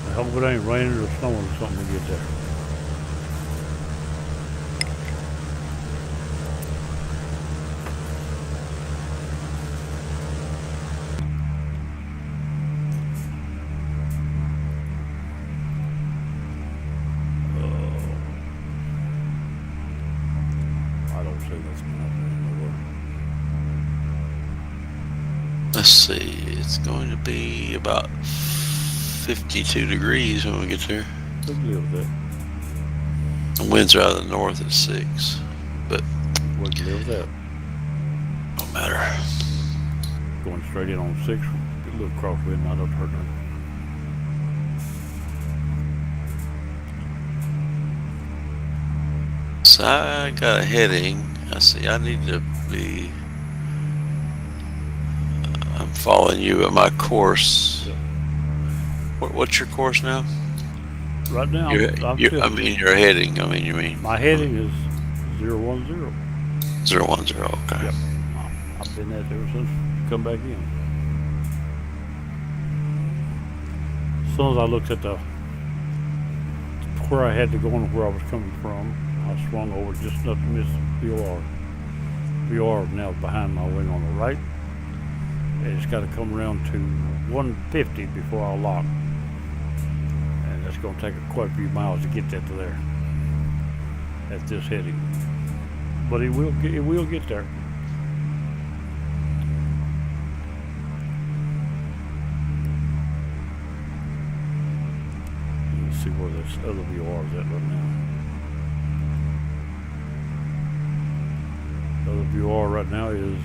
I hope it ain't raining or snowing or something to get there. Let's see. It's going to be about 52 degrees when we get there. We can live with that. The winds are out of the north at 6, but We can live with that. don't matter. Going straight in on 6, get a little crosswind, not up hurt nothing. So I got a heading. I see. I need to be. I'm following you at my course. Yeah. What's your course now? Right now, I'm I still- mean, your heading. I mean, you mean my heading is 010. 010. Okay. Yep. I've been at ever since you come back in. As soon as I looked at where I had to go and where I was coming from, I swung over just enough to miss VOR. VOR is now behind my wing on the right. And it's got to come around to 150 before I lock. And it's going to take quite a few miles to get that to there at this heading. But it will get there. Let's see where this other VOR is at right now. The other VOR right now is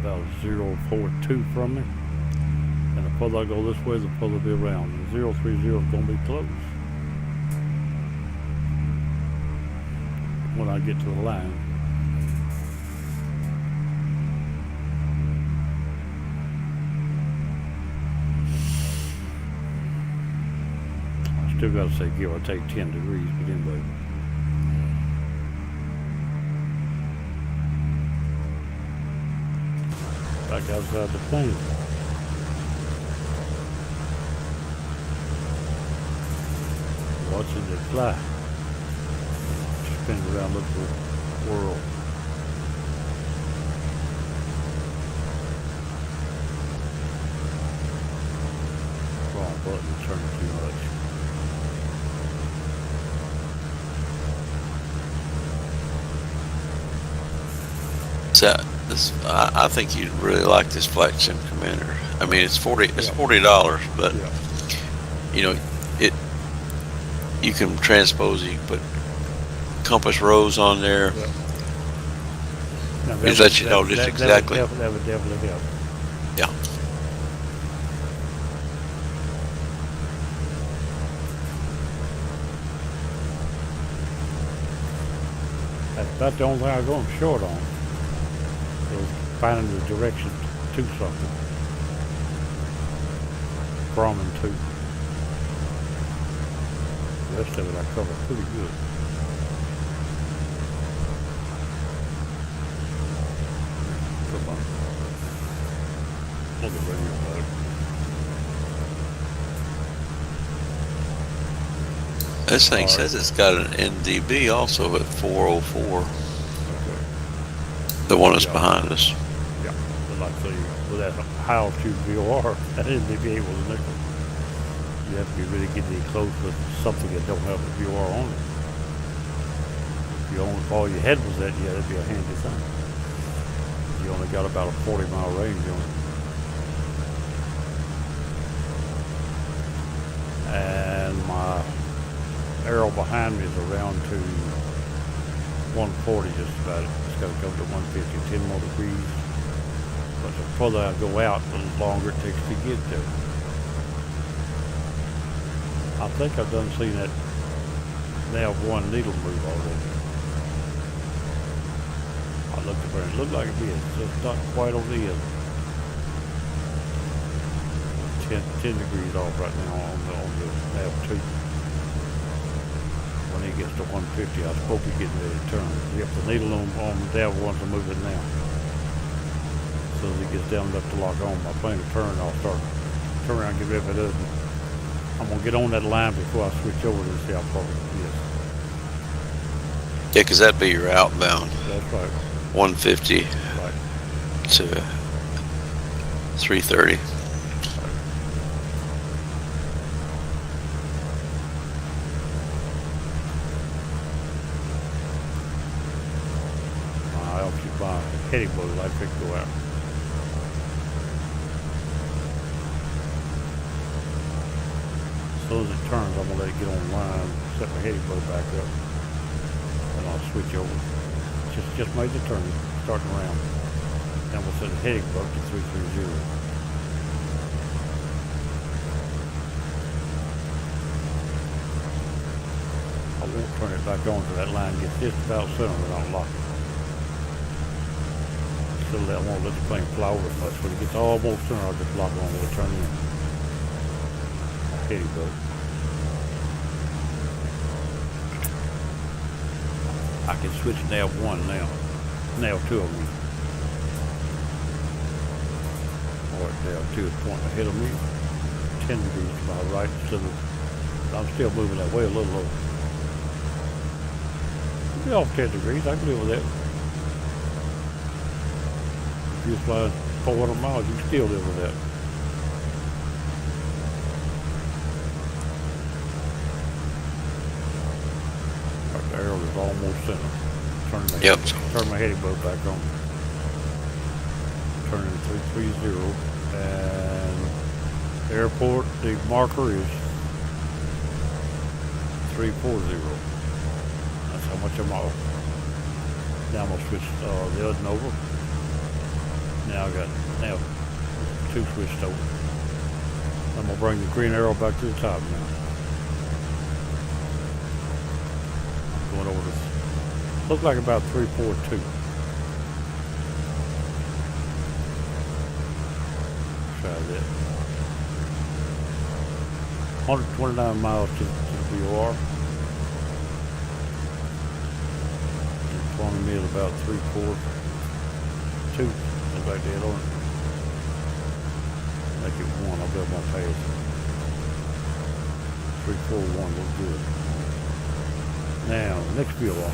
about 042 from me. And the further I go this way, the further it'll be around. And 030 is going to be close when I get to the line. I still got to say give or take 10 degrees, but anyway. Back outside the plane. Watching it fly. Spin around, look for the world. Wrong button, turning too much. So I think you'd really like this Flight Sim Commander. I mean, it's $40, but Yeah. you know, you can transpose. You can put compass rose on there. Yeah. Now, Just let you know just exactly. That would definitely help. Yeah. That's about the only thing I'm going short on. Is finding the direction to something. From and to. The rest of it I cover pretty good. Come on. Look at the radio bug. This thing Alright. says it's got an NDB also at 404. Okay. The one that's Yeah. behind us. Yeah. But like I say, with that high altitude VOR, that NDVA was a nickel. You have to be really getting close with something that don't have a VOR on it. If you only, if all you had was that, yeah, that'd be a handy thing. You only got about a 40-mile range on it. And my arrow behind me is around to 140 just about it. It's got to go to 150, 10 more degrees. But the further I go out, the longer it takes to get there. I think I've done seen that nav1 needle move already. I looked at it looked like it did. It's just not quite over the end. 10 degrees off right now on the nav2. When it gets to 150, I hope he's getting ready to turn. Yep, the needle on nav1's moving now. So as it gets down enough to lock on, my plane will turn, I'll start turn around and get rid of it. I'm gonna get on that line before I switch over to see how far it is. Yeah, because that'd be your outbound. That's right. 150 Right. to 330. My altitude, my heading was like to go out. soon as it turns, I'm gonna let it get on line, set my heading boat back up, and I'll switch over. Just made the turn, starting around. And we'll set the heading boat to 330. I won't turn it back on to that line gets just about center and I'll lock it. Still I won't let the plane fly over much. When it gets almost center, I'll just lock it on and we'll turn in. Heading boat. I can switch nav 1 now. Nav 2 of me. Or nav 2 is pointing ahead of me. 10 degrees to my right instead of, I'm still moving that way a little low. Be off 10 degrees, I can live with that. If you fly 400 miles, you can still live with that. Right, the arrow is almost center. Turn my heading boat back on. Turn in 330 and airport, the marker is 340. That's how much I'm off. Now I'm gonna switch the other over. Now I got two switched over. I'm gonna bring the green arrow back to the top now. I'm going over this. Look like about 342. Try that. 129 miles to the BOR. In front of me is about 342. Looks like that on it. Make it 1. I'll be able to pass. 341 looks good. Now, next BOR.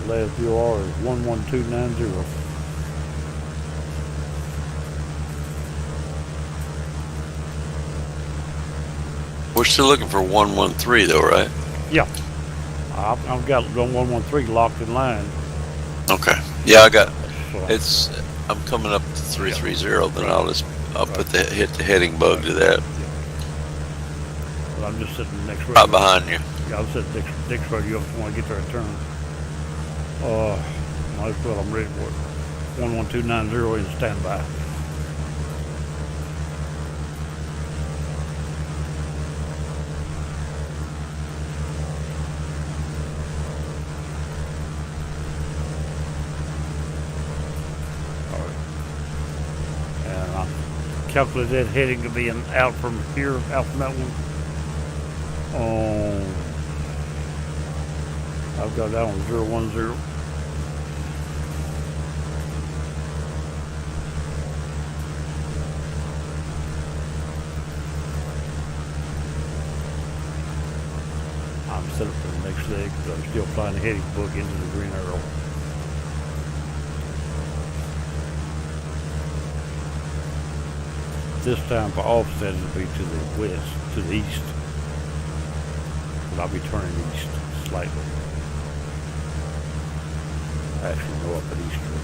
Last BOR is 11290. We're still looking for 113 though, right? Yeah. I've got 113 locked in line. Okay. Yeah, I got So I'm coming up to 330, then I'll put hit the heading bug to that. But I'm just sitting next row. Right behind you. Yeah, I'm sitting next row. You have to want to get there and turn. Might as well. I'm ready for it. 11290 in standby. Calculate that heading to be out from here, out from that one. I've got that one 010. I'm set up for the next leg, but I'm still flying the heading book into the green arrow. This time for offset it'll be to the west, to the east. But I'll be turning east slightly. Actually go up at easterly.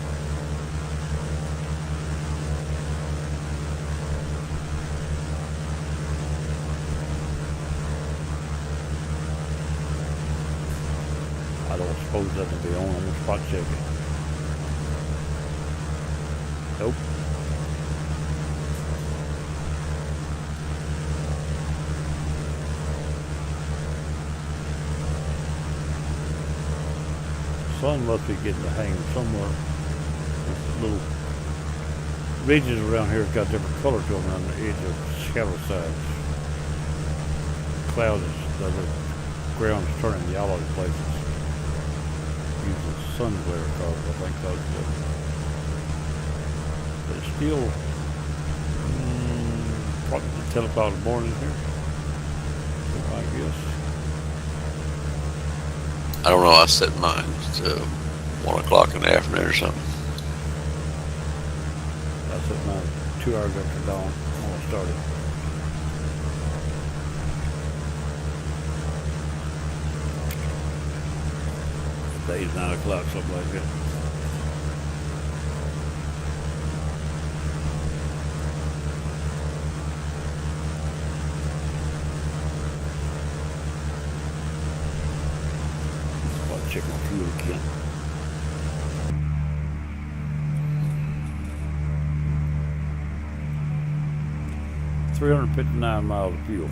I don't suppose that will be on. I'm gonna spot check it. Nope. Sun must be getting the hang somewhere. This little ridges around here have got different color to them around the edge of shadow sides. Clouds, the ground's turning yellow in places. Using sun glare cause I think that's it. But it's still probably 10 o'clock in the morning here. I guess. I don't know, I set mine to 1 o'clock in the afternoon or something. I set mine 2 hours after dawn when I started. Day's 9 o'clock, something like that. check my fuel again. $359 miles of fuel.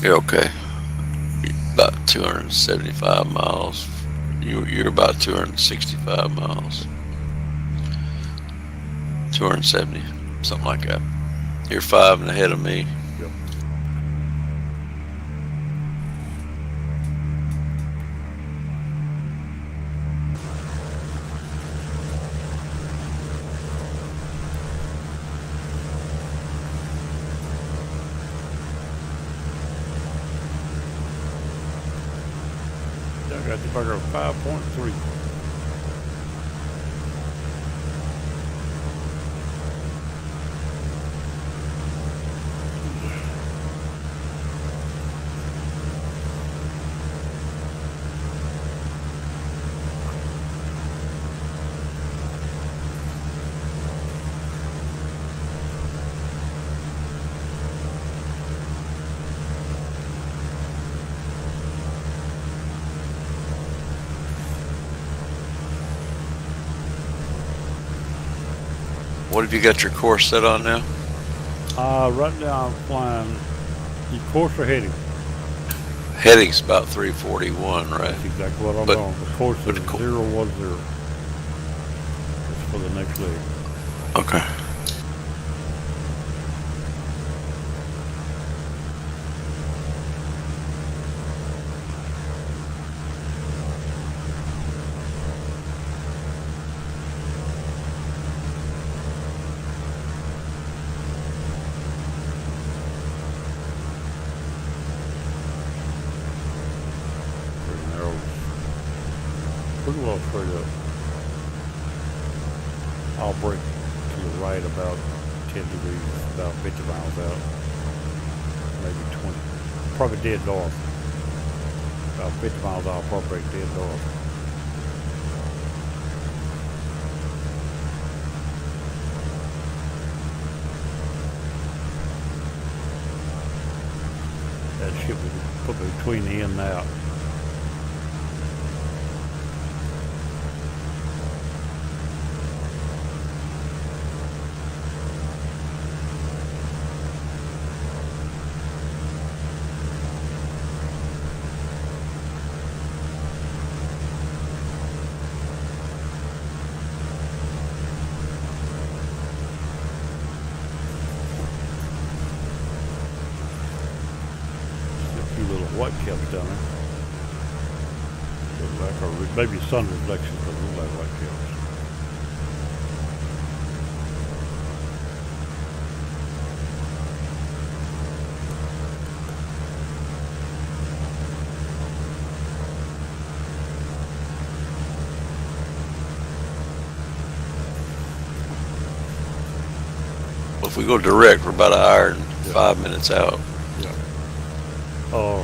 You're okay. About 275 miles. You're about 265 miles. 270, something like that. You're 5 ahead of me. Yep. I got the burger 5.3. What have you got your course set on now? Right now I'm flying the course or heading. Heading's about 341, right? That's exactly what I'm But- on. The course but is the co- 010. It's for the next leg. Okay. Pretty narrow. Pretty well straight up. I'll break to the right about 10 degrees, about 50 miles out. Maybe 20. Probably dead north. About 50 miles out, probably break dead north. That ship would put me between the in and out. A few little white caps down there. Look like, or maybe sun reflections, but look like white caps. Well, if we go direct, we're about an hour and 5 minutes out. Yeah. Oh,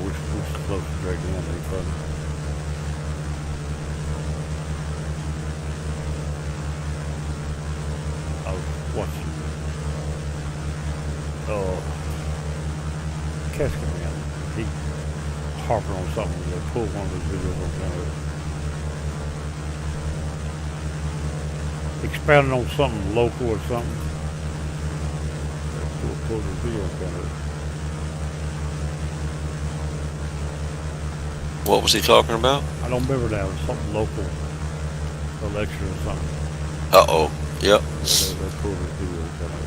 which is close to dragging in, ain't funny. I was watching, Casket Man. He harping on something. They pulled one of his videos on kind of expounding on something local or something. They pulled his video kind of. What was he talking about? I don't remember now. It was something local, election or something. Uh-oh. Yep. Yeah, they pulled his video kind of.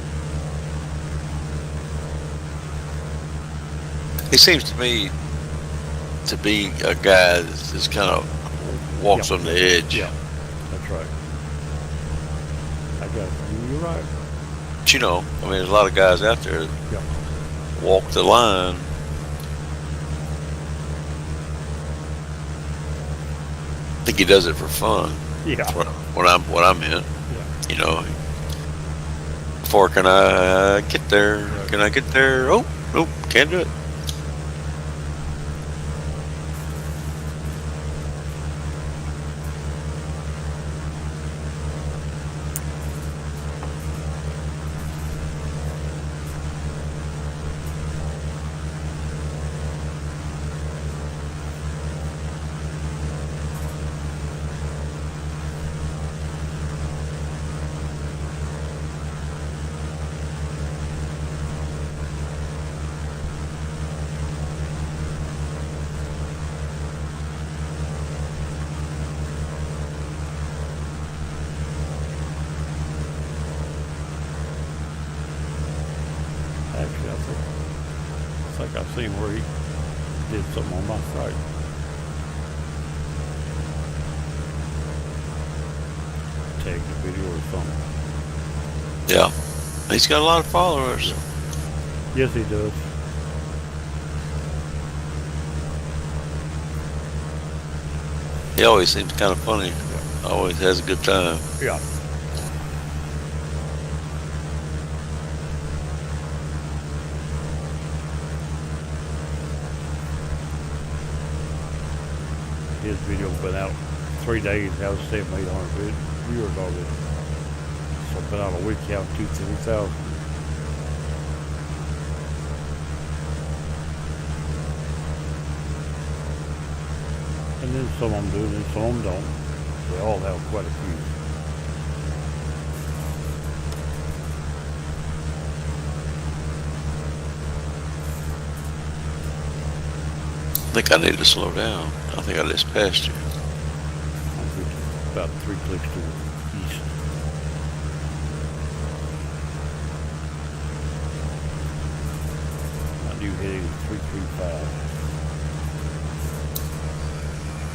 He seems to me to be a guy that just kind of walks Yeah. on the edge. Yeah, that's right. I got it. You're right. But you know, I mean, there's a lot of guys out there that Yeah. walk the line. I think he does it for fun. Yeah. That's what I meant. Yeah. You know, before can I get there? Right. Can I get there? Oh, nope, can't do it. seen where he did something on my site. Tagged the video or something. Yeah. He's got a lot of followers. Yes, he does. He always seems kind of funny. Always has a good time. Yeah. His video been out 3 days, has 700-800 viewers already. So been out a week, have 2,000-3,000. And then some of them do, and some of them don't. They all have quite a few. I think I need to slow down. I think I just passed you. I'm about 3 clicks to the east. My new heading is 335.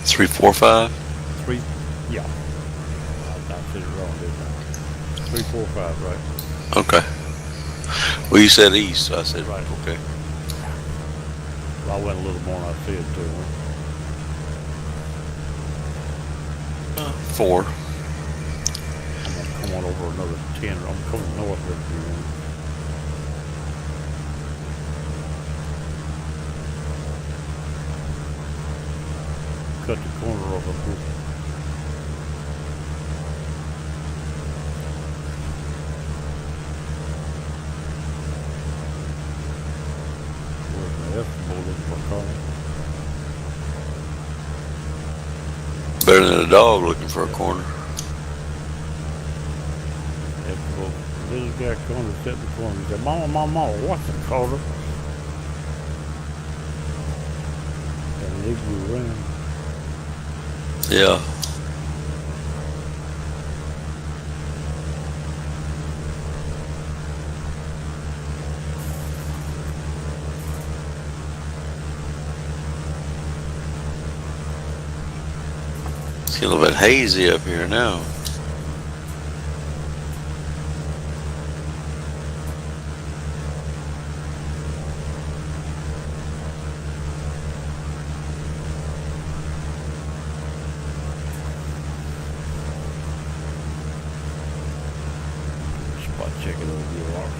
345. 3, yeah. I said it wrong, didn't I? 345, right? Okay. Well, you said east, so I said Right. okay. Well, I went a little more than I said to him. 4. I'm gonna come on over another 10. I'm coming north with you. Cut the corner of a book. Where's my estimate looking for a car? Better than a dog looking for a corner. Estimate. Little guy corner, sit in the corner. He said, Mama, Mama, what's the corner? And they grew around. Yeah. It's a little bit hazy up here now. Spot checking over your arm.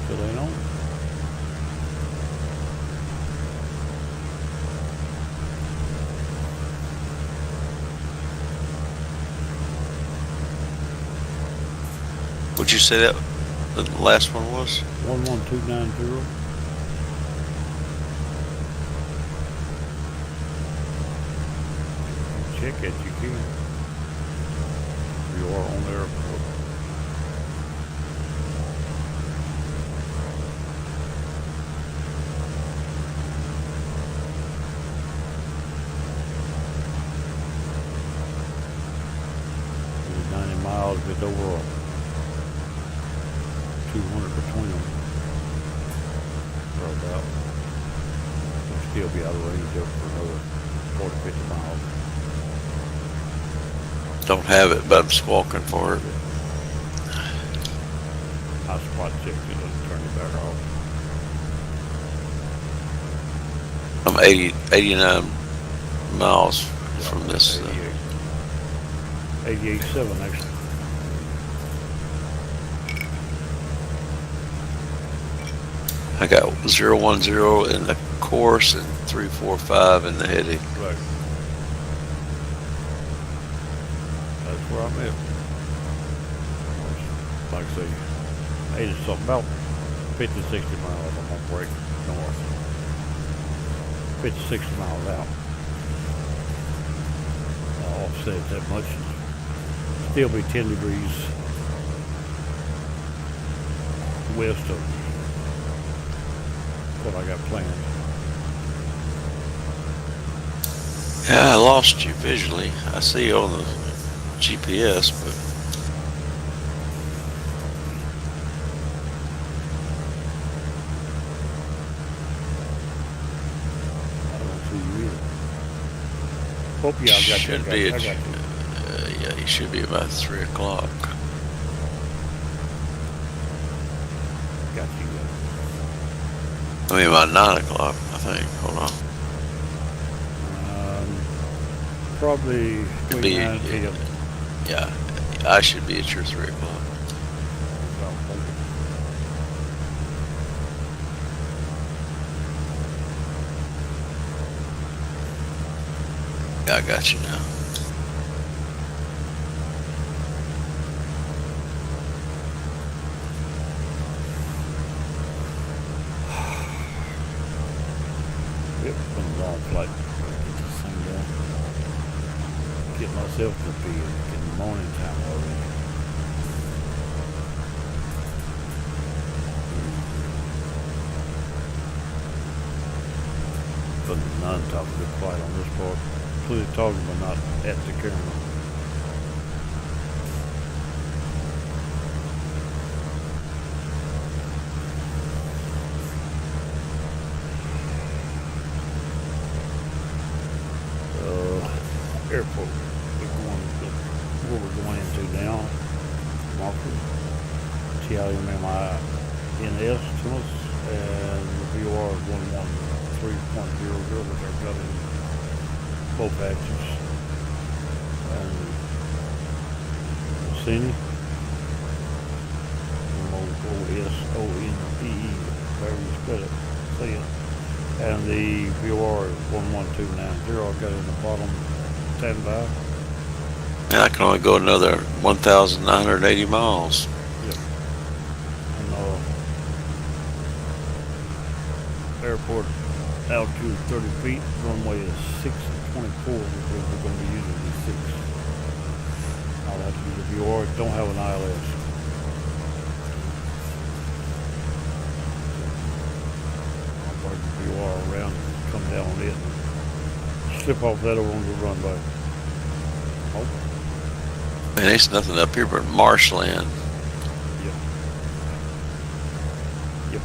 Still ain't on. Would you say that the last one was? 11290. Check it, you can. You are on the airport. It's 90 miles, it's over 200 between them. Or about. It'll still be out of range up for another 40-50 miles. Don't have it, but I'm squawking for it. I spot checked it and turned it back off. I'm 89 miles from this. 88.7 actually. I got 010 in the course and 345 in the heading. Right. That's where I'm at. Like I say, 80 something, about 50, 60 miles. I'm gonna break north. 50, 60 miles out. I'll offset that much. Still be 10 degrees west of what I got planned. Yeah, I lost you visually. I see you on the GPS, but Oh, yeah, I got you. I Should got be you. I at, got you. yeah, he should be about 3 o'clock. Got you. I mean, about 9 o'clock, I think. Hold on. Probably Could between be, 9 and 10. yeah, I should be at your 3 o'clock. Yeah, I got you now. Yep, been a long flight. Get this thing done. Get myself to bed. Get the morning time already. But none talking to be quiet on this part. Clearly talking, but not at the camera. Airport. Where we're going into now. Marker. TIMMINS tunnels and the VR 113.00, which I've got in both axes. And Moosonee. Moosonee, however you spell it. Say it. And the VR 11290 I've got in the bottom standby. And I can only go another 1,980 miles. Yep. And airport altitude 30 feet, runway is 624 because we're going to be using the 6. I'll have to use the VR, don't have an ILS. I'll park the VR around and come down on it and slip off that over on the runway. Oh. Man, there's nothing up here but marshland. Yep. Yep.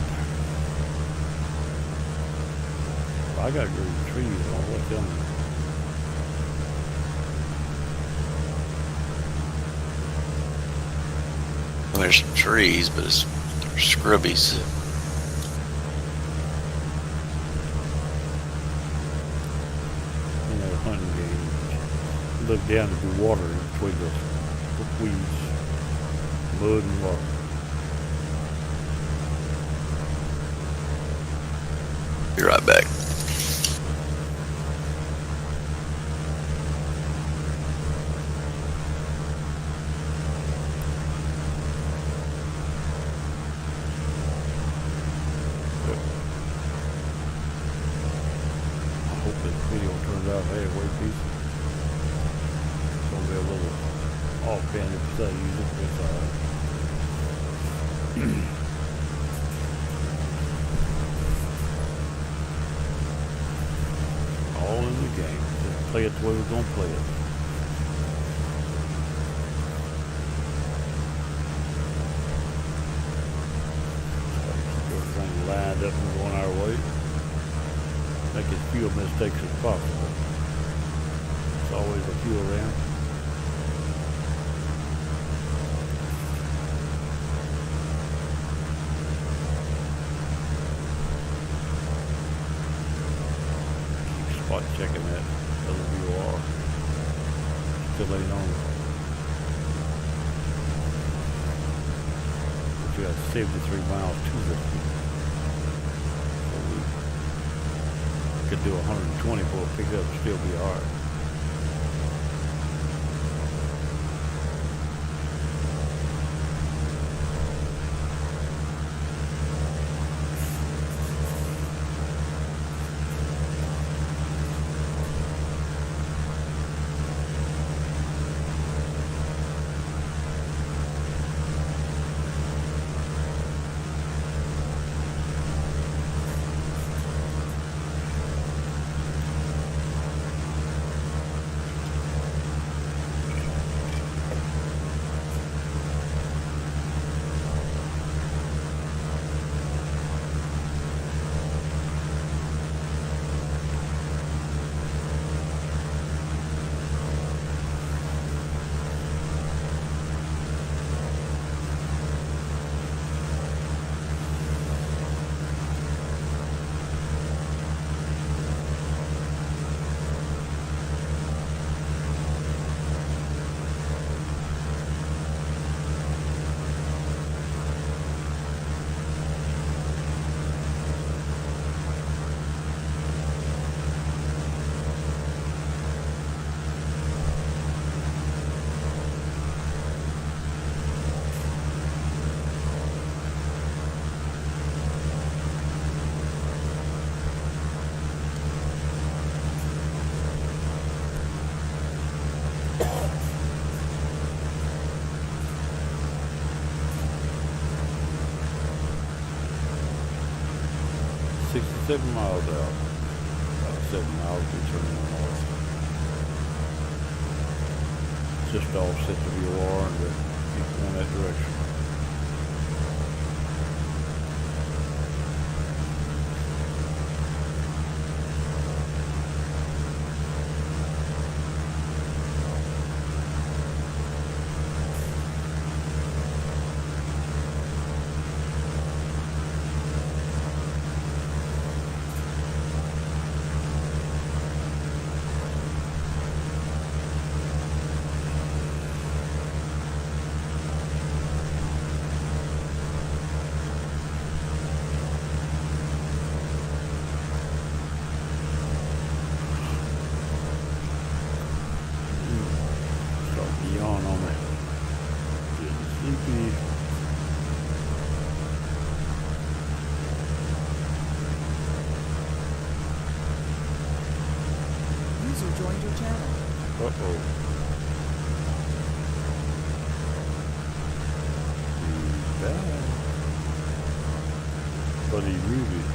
I gotta go to the trees. I don't know what them. Well, there's some trees, but they're scrubbies. You know, hunting game. Look down to the water in between the weeds, mud and water. Be right back. I hope this video turns out halfway decent. It's gonna be a little off-band if I use it, but it's alright. All in the game. Just play it the way we're gonna play it. Everything lined up and going our way. Make as few mistakes as possible. There's always a few around. Keep spot checking that WR. Still ain't on. But you got 73 miles to this one. Could do 120 for a pickup and still be alright. 67 miles out. About 7 miles we turn north. Just offset the VOR and keep going that direction. Yawn on me. Getting sleepy. User joined your channel. Uh-oh. He's back. But he muted.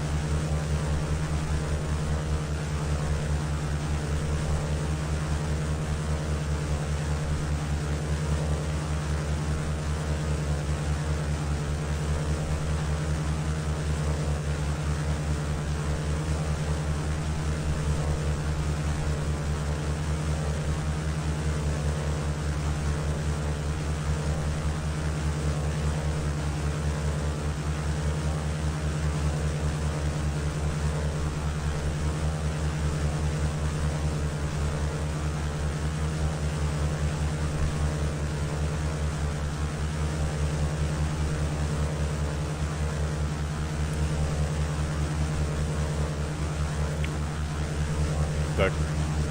Back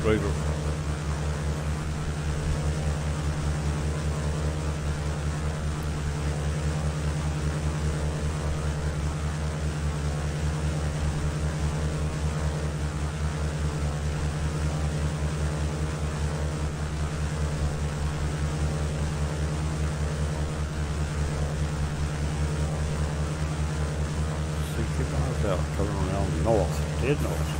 later. Out, coming around north, dead north.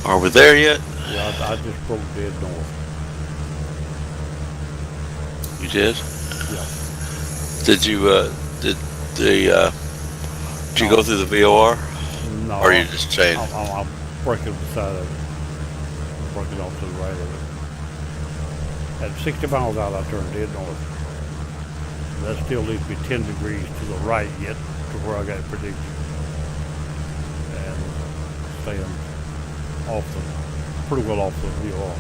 Are we there yet? Yeah, I just broke dead north. You did? Yeah. Did you did you go through the VOR? No. Or you just changed? I'm breaking beside of it. I'm breaking off to the right of it. At 60 miles out, I turned dead north. That still leaves me 10 degrees to the right yet to where I got it predicted. And staying pretty well off the VOR.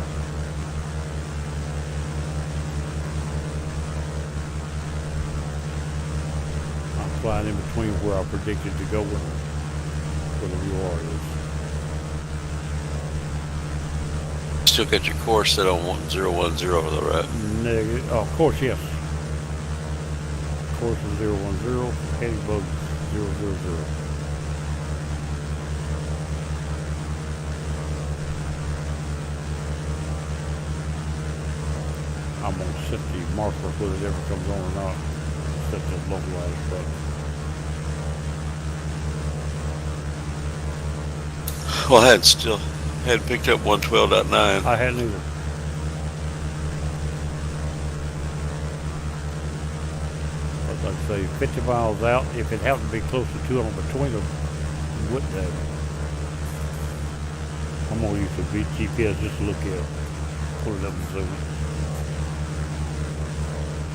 I'm flying in between where I predicted to go with where the VOR is. Still got your course set on 1010 though, right? Negative. Oh, of course, yes. Course is 010, heading bug 000. I'm going to set the marker whether it ever comes on or not. Set the localized button. Well, I hadn't picked up 112.9. I hadn't either. But like I say, 50 miles out, if it happened to be close to 200 between them, you wouldn't have it. I'm going to use the GPS just to look at it. Pull it up and zoom it.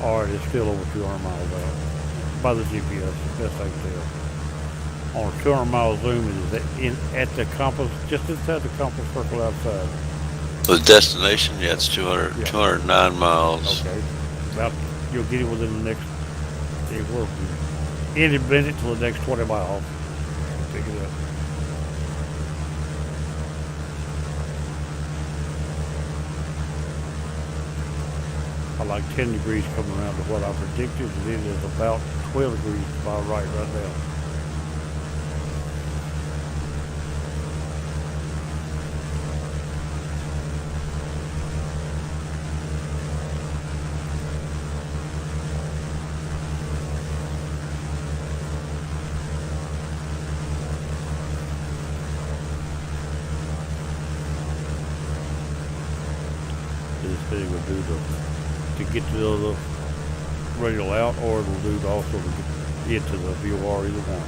Alright, it's still over 200 miles out. By the GPS, the best I can tell. On a 200 mile zoom, it is at the compass, just inside the compass circle outside. The destination, yeah, it's 200, Yeah. 209 miles. Okay. About, you'll get it within the next, it will be any minute to the next 20 miles. Pick it up. I like 10 degrees coming around to what I predicted, and it is about 12 degrees to my right now. This thing will do to get to the other radial out, or it'll do to also to get to the VOR, either one.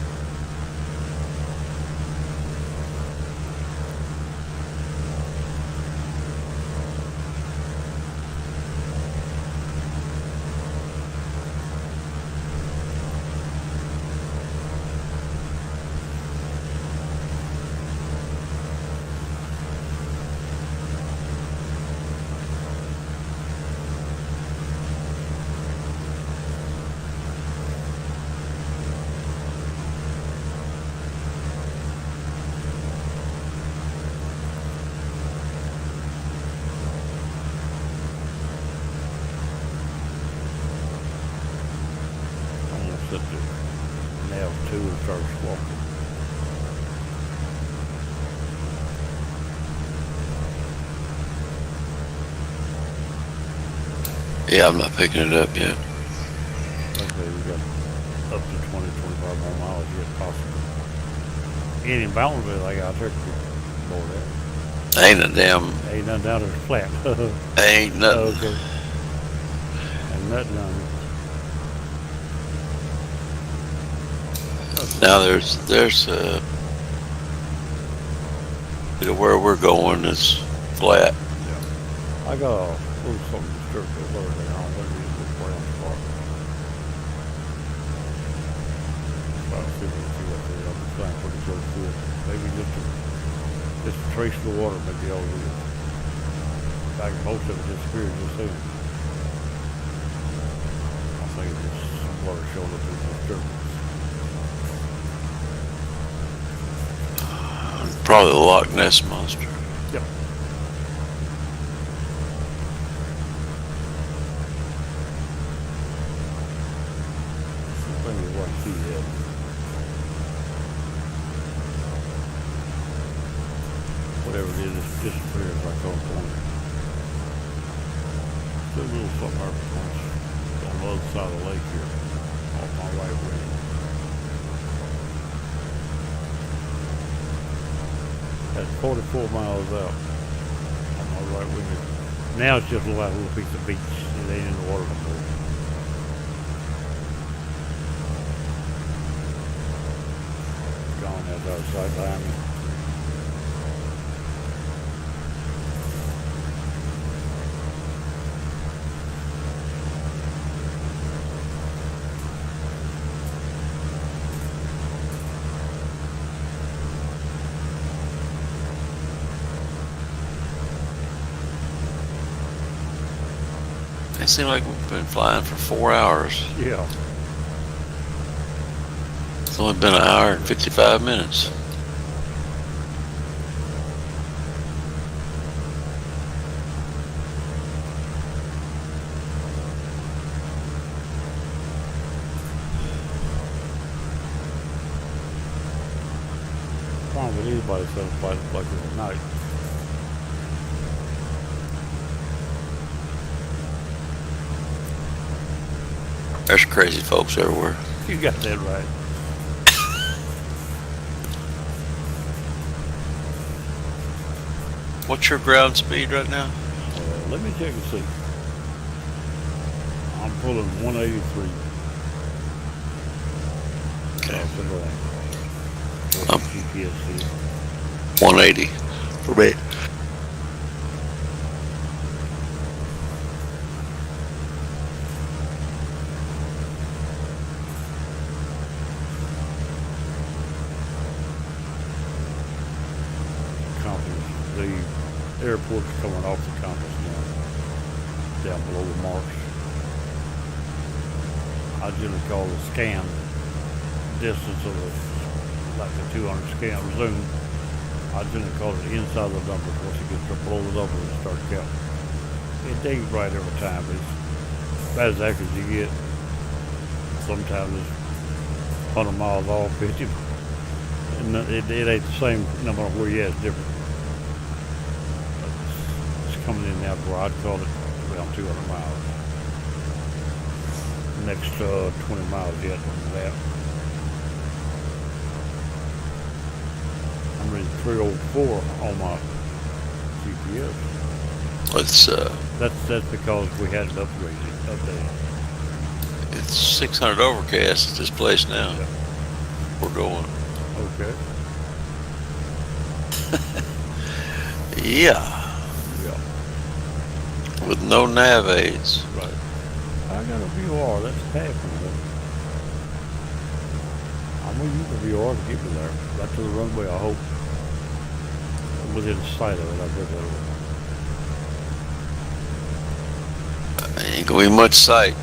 Set the nav 2 and start walking. Yeah, I'm not picking it up yet. Okay, we got up to 20, 25 more miles yet possible. And in Mountainville, I got there more that. Ain't a damn. Ain't nothing down there flat. Ain't nothing. Okay. Ain't nothing down there. Now there's where we're going is flat. Yeah. I got a little something disturbed over there. I don't think it's this brown spot. Try to see what they are. I'm trying pretty close to it. Maybe just a trace of the water, maybe all it is. In fact, most of it disappeared just soon. I think it's just water showing up as disturbance. Probably the Loch Ness Monster. Yep. Something is what he had. Whatever it is, it disappears like on the corner. Still a little something on the other side of the lake here, off my right wing. That's 44 miles out on my right wing. Now it's just like a little piece of beach. It ain't in the water no more. Gone that's outside behind me. It seems like we've been flying for 4 hours. Yeah. It's only been an hour and 55 minutes. Problem with anybody set a flight like this at night. There's crazy folks everywhere. You got that right. What's your ground speed right now? Let me check and see. I'm pulling 183. Okay. I'm GPS 180 for me. The airport's coming off the compass now, down below the marks. I generally call the scan distance of like the 200 scan zoom. I generally call it the inside of the numbers. Once it gets below the numbers, it starts counting. It dings right every time, but about as accurate as you get. Sometimes it's 100 miles off, 50. And it ain't the same no matter where you at, it's different. But it's coming in now where I'd call it around 200 miles. Next 20 miles yet on that. I'm reading 304 on my GPS. It's That's because we had it updated. it's 600 overcast at this place now. Yeah. We're going. Okay. Yeah, Yeah. with no nav aids. Right. I got a VR. That's half of it. I'm gonna use the VR to get me there. Right to the runway, I hope. Within sight of it, I bet Ain't gonna be much sight.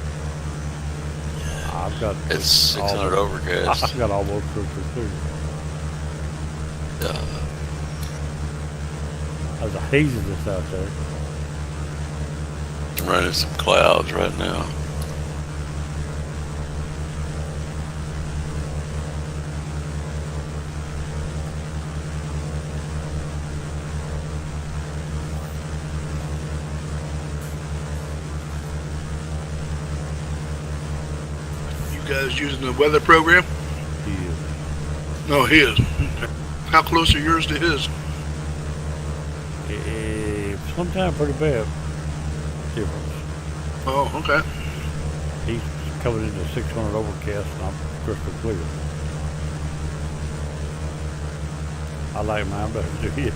I've got. It's 600 overcast. I've got almost crystal clear. There's a haziness out there. I'm running some clouds right now. You guys using the weather program? Yeah. No, his. How close are yours to his? Sometimes pretty bad difference. Oh, okay. He's coming into 600 overcast and I'm crystal clear. I like mine better than his.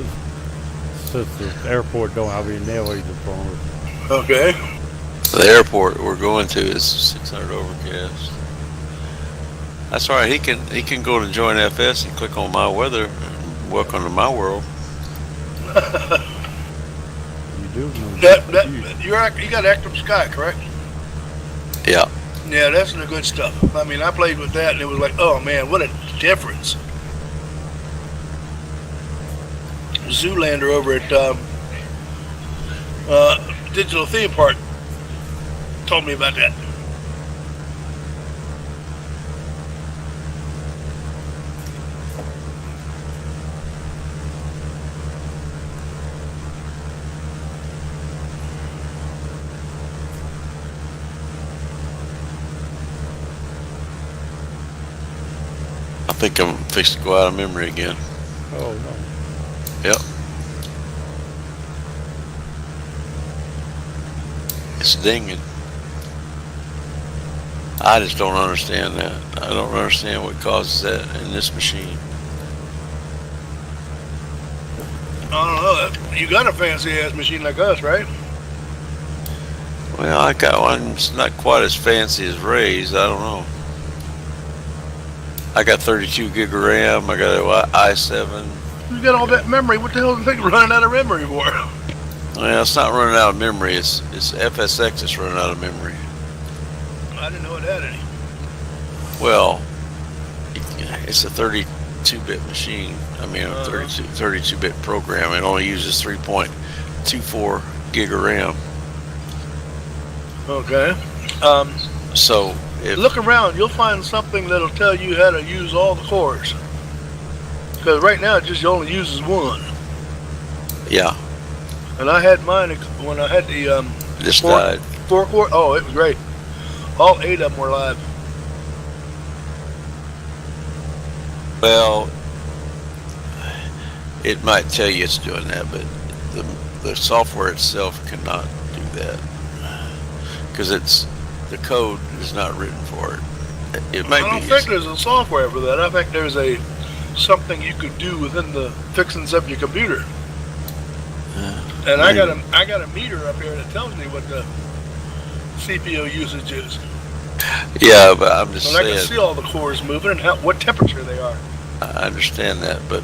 Since the airport don't have any nav aids in front of us. Okay. The airport we're going to is 600 overcast. That's all right. He can go to Join FS and click on my weather. And welcome to my world. You do know You got Active Sky, correct? Yeah. Yeah, that's the good stuff. I mean, I played with that and it was like, oh man, what a difference. Zoolander over at Digital Theme Park told me about that. I think I'm fixing to go out of memory again. Oh no. Yep. It's dinging. I just don't understand that. I don't understand what causes that in this machine. I don't know. You got a fancy ass machine like us, right? Well, I got one. It's not quite as fancy as Ray's. I don't know. I got 32 gig of RAM. I got an i7. You got all that memory. What the hell is the thing running out of memory for? Well, it's not running out of memory. It's FSX that's running out of memory. I didn't know it had any. Well, it's a 32-bit machine. I mean, a 32-bit program. It only uses 3.24 gig of RAM. Okay. So if Look around. You'll find something that'll tell you how to use all the cores. Because right now it just only uses one. yeah, And I had mine when I had the just died. 4-core. Oh, it was great. All 8 of them were live. Well, it might tell you it's doing that, but the software itself cannot do that because the code is not written for it. It might I don't be. think there's a software for that. I think there's something you could do within the fixings of your computer. And I got a meter up here that tells me what the CPU usage is. Yeah, but I'm just And I saying. can see all the cores moving and what temperature they are. I understand that, but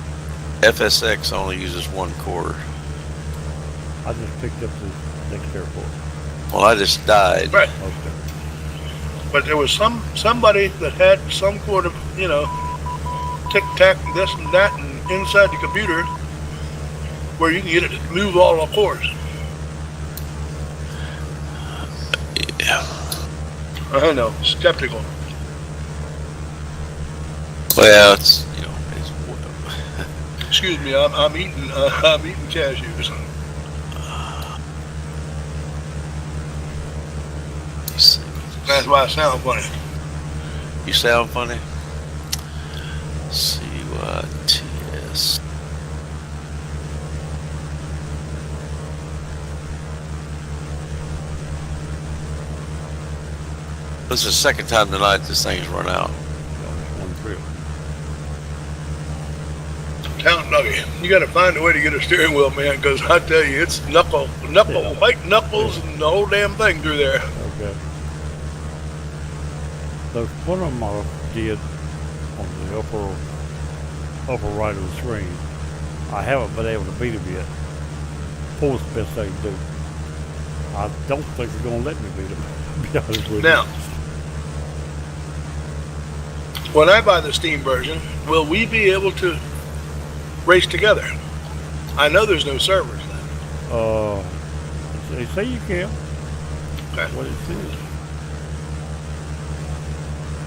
FSX only uses one core. I just picked up the next airport. Well, I just died. Right. Okay. But there was somebody that had some sort of, tic tac, this and that, and inside the computer where you can get it to move all the cores. Yeah. I know, skeptical. Well, it's Excuse me, I'm eating cashews. let's see. That's why I sound funny. You sound funny. CYTS. This is the second time tonight this thing's run out. One trip. Town Nugget, you got to find a way to get a steering wheel, man, because I tell you, it's white knuckles, and the whole damn thing through there. Okay. So one of them I did on the upper right of the screen. I haven't been able to beat him yet. Four's the best thing to do. I don't think they're gonna let me beat him. To be honest with Now, you. when I buy the Steam version, will we be able to race together? I know there's no servers now. They say you can. Okay. What it says.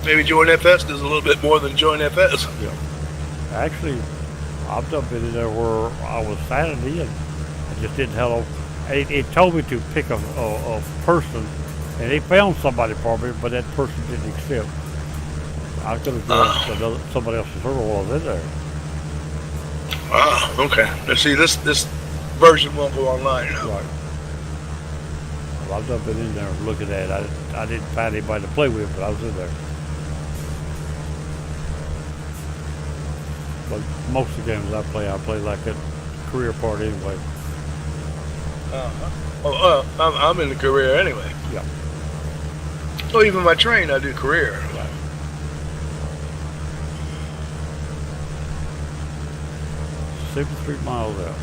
Maybe Join FS does a little bit more than Join FS. Yeah. Actually, I've done been in there where I was Saturday and I just didn't have. It told me to pick a person, and they found somebody for me, but that person didn't accept. I could have done somebody else's server while I was in there. Ah, okay. Now see, this version won't go online. Right. Well, I've done been in there looking at it. I didn't find anybody to play with, but I was in there. But most of the games I play like a career part anyway. I'm in the career anyway. Yeah. So even my train, I do career. Right. 73 miles out.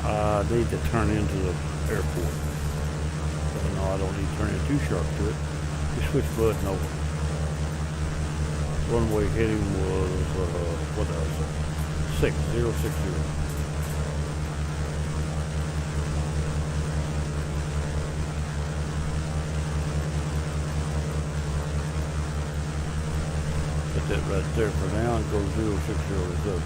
I need to turn into the airport. But no, I don't need to turn in too sharp to it. You switch button over. Runway heading was, what did I say? 6060. Put that right there for now and go 060.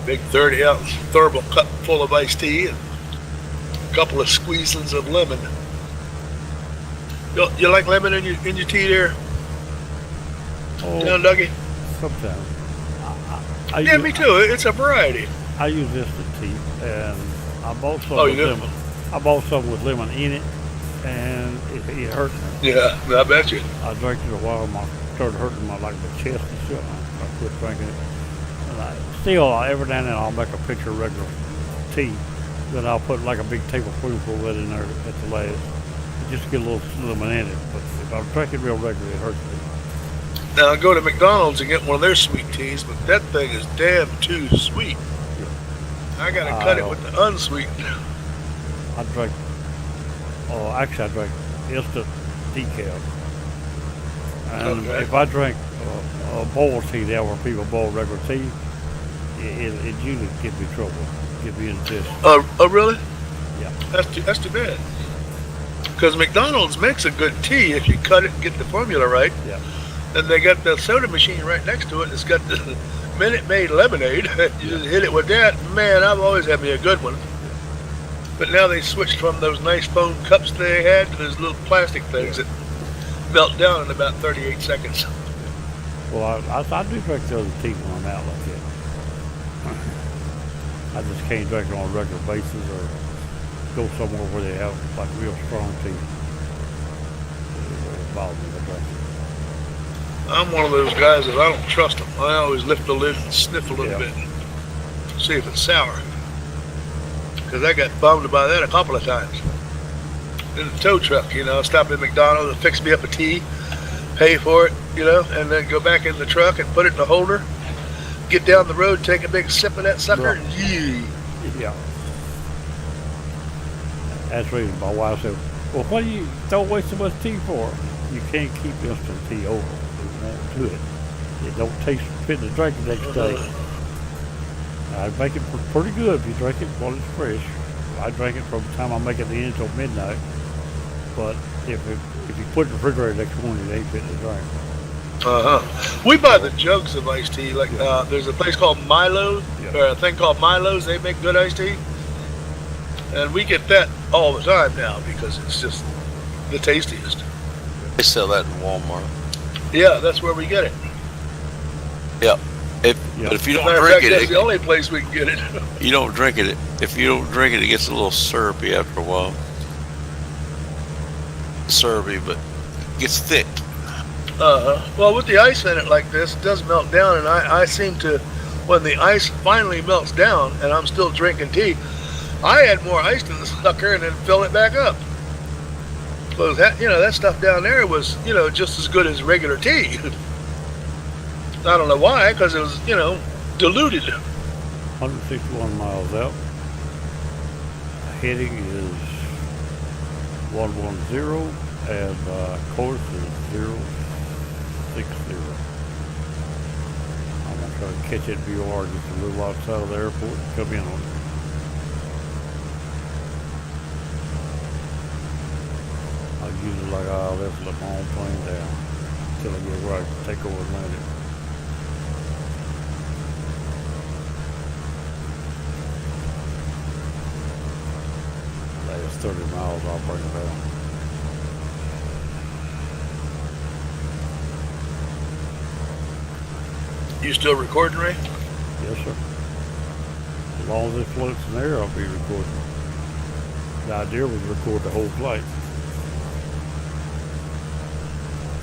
Big 30-ounce thermal cup full of iced tea and a couple of squeezings of lemon. You like lemon in your tea there, Down Dougie? Sometimes. Yeah, me too. It's a variety. I use instant tea, and I bought some Oh, with you do? lemon. I bought some with lemon in it, and it hurt me. Yeah, I bet you. I drank it a while, started hurting my chest and shit. I quit drinking it. And every now and then I'll make a pitcher of regular tea. Then I'll put like a big tablespoonful of it in there at the last. Just to get a little lemon in it. But if I drink it real regularly, it hurts me. Now I go to McDonald's and get one of their sweet teas, but that thing is damn too sweet. I gotta cut it with the unsweetened. I drank instant decaf. And Okay. if I drink a boiled tea there where people boil regular tea, it usually gives me trouble. Give me indigestion. Oh really? Yeah. That's too bad. Because McDonald's makes a good tea if you cut it and get the formula right. Yeah. And they got the soda machine right next to it. It's got the Minute Maid lemonade. You just hit it with that. Man, I've always had me a good one. But now they switched from those nice foam cups they had to those little plastic things that melt down in about 38 seconds. Well, I do drink the other tea when I'm out like that. I just can't drink it on a regular basis or go somewhere where they have like real strong tea. It bothers me to drink it. I'm one of those guys that I don't trust them. I always lift the lid and sniff a little bit and see if it's sour. Because I got bummed by that a couple of times. In the tow truck, stop at McDonald's and fix me up a tea, pay for it, and then go back in the truck and put it in the holder, get down the road, take a big sip of that sucker, and yee. Yeah. That's the reason my wife said, well, what do you don't waste so much tea for? You can't keep instant tea over. It won't do it. It don't taste fit to drink the next day. I make it pretty good if you drink it while it's fresh. I drink it from the time I make it in until midnight. But if you put it in the refrigerator next morning, it ain't fit to drink. We buy the jugs of iced tea. Like there's a place called Milo, or a thing called Milo's. They make good iced tea, and we get that all the time now because it's just the tastiest. They sell that in Walmart. Yeah, that's where we get it. Yeah. But if you don't Matter of drink fact, that's it, the only place we can get it. you don't drink it. If you don't drink it, it gets a little syrupy after a while. Syrupy, but it gets thick. Well, with the ice in it like this, it does melt down, and I seem to, when the ice finally melts down, and I'm still drinking tea, I add more ice to the sucker and then fill it back up. Because that stuff down there was, just as good as regular tea. I don't know why, because it was, diluted. 161 miles out. Heading is 110, and course is 060. I'm gonna try to catch it VOR just a little outside of the airport and come in on it. I'll use it like, let's let my own plane down until I get where I can take over and land it. Last 30 miles, I'll bring it down. You still recording, Ray? Yes, sir. As long as it floats in there, I'll be recording. The idea was to record the whole flight.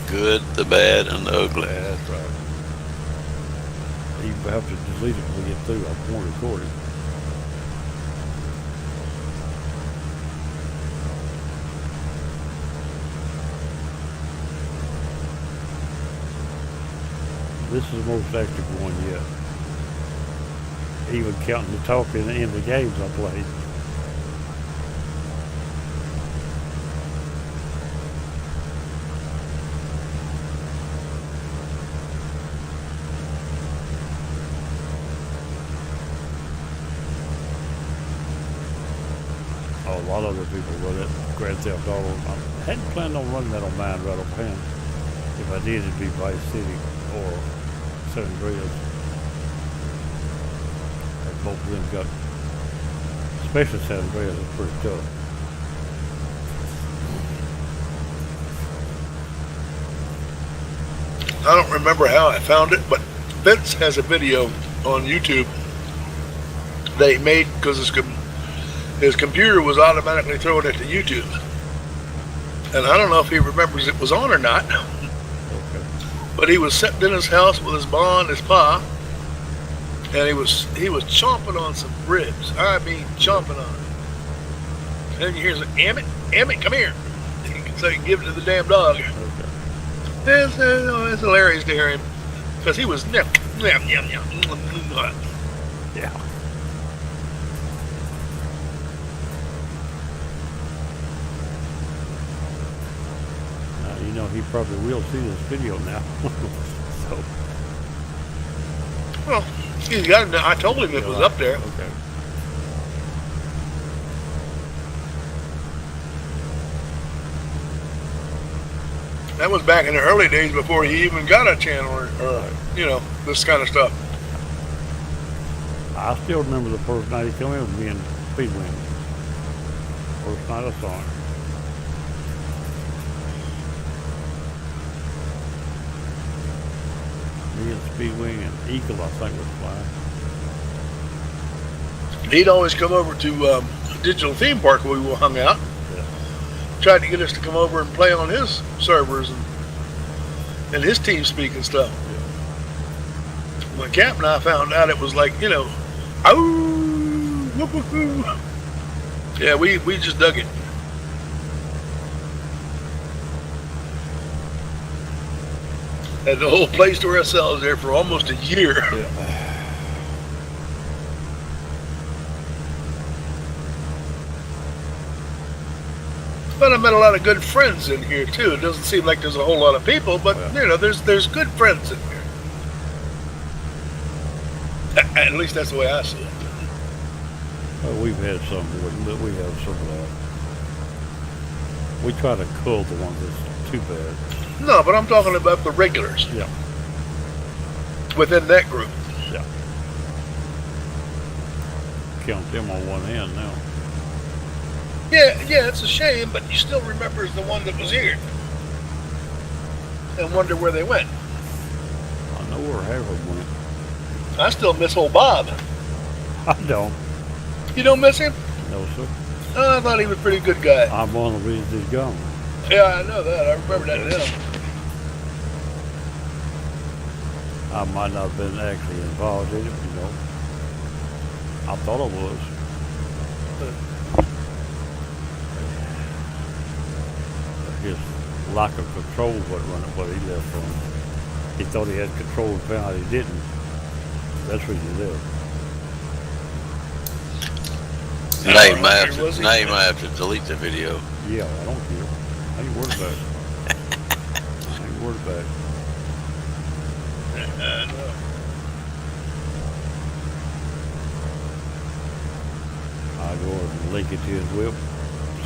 Good, the bad, and the ugly. Yeah, that's right. You have to delete it when we get through. I won't record it. This is the most active one yet. Even counting the talking in the games I played. A lot of other people run it. Grand Theft Auto. I hadn't planned on running that on mine right offhand. If I did, it'd be Vice City or San Andreas. And both of them got, especially San Andreas, is pretty tough. I don't remember how I found it, but Vince has a video on YouTube they made because his computer was automatically throwing it to YouTube. And I don't know if he remembers it was on or not. Okay. But he was sitting in his house with his ma and his pa, and he was chomping on some ribs. I mean, chomping on it. And you hear him say, Emmett, come here. So he can give it to the damn dog. Okay. It's hilarious to hear him, because he was Yeah. He probably will see this video now. So. Well, he's got it. I told him it was up there. Okay. That was back in the early days before he even got a channel or this kind of stuff. I still remember the first night he came in with me in Speedwing. First night I saw him. Me and Speedwing and Eagle, I think, was flying. He'd always come over to Digital Theme Park where we hung out. Yeah. Tried to get us to come over and play on his servers and his team speak and stuff. Yeah. When Cap and I found out, it was like, ow, whoop, whoop, whoop. Yeah, we just dug it. Had the whole place to ourselves there for almost a year. Yeah. But I met a lot of good friends in here too. It doesn't seem like there's a whole lot of people, but there's good friends in here. At least that's the way I see it. We've had some. We have some of that. We try to cull the ones that's too bad. No, but I'm talking about the regulars. Yeah. Within that group. Yeah. Count them on one hand now. Yeah, it's a shame, but you still remember the one that was here. And wonder where they went. I know where half of them went. I still miss old Bob. I don't. You don't miss him? No, sir. Oh, I thought he was a pretty good guy. I'm one of the reasons he's gone. Yeah, I know that. I remember that now. I might not have been actually involved in it, you know. I thought I was. His lack of control what he left from. He thought he had control and found out he didn't. That's what he did. Now you might have to delete the video. Yeah, I don't care. I ain't worried about it. I ain't worried about it. I go and link it to his whip.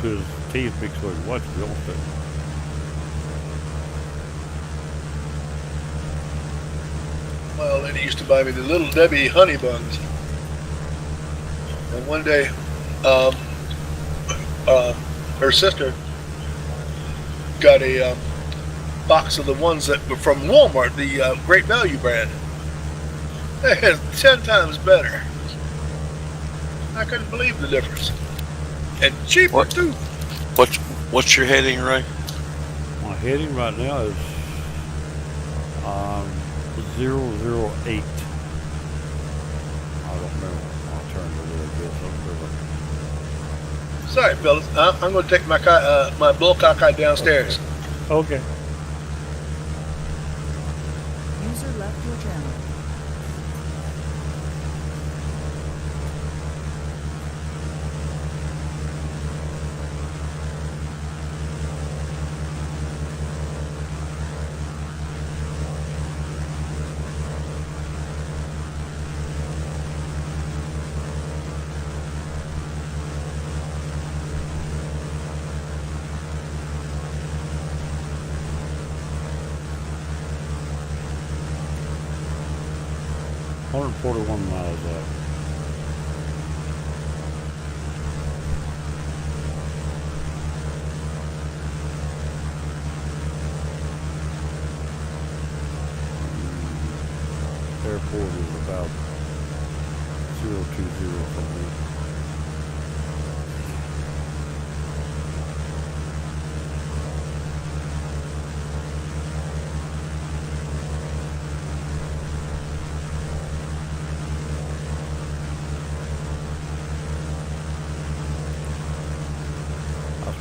To his teeth mixed so he can watch it. Don't say. Well, then he used to buy me the Little Debbie honey buns. And one day, her sister got a box of the ones that were from Walmart, the Great Value brand. They had 10 times better. I couldn't believe the difference. And cheaper, too. What's your heading, Ray? My heading right now is 008. I don't remember. I'll turn it a little bit. Sorry, fellas. I'm going to take my my bull cockeye downstairs. Okay. User left your channel. Hundred 41 miles out. Airport is about 020 from me.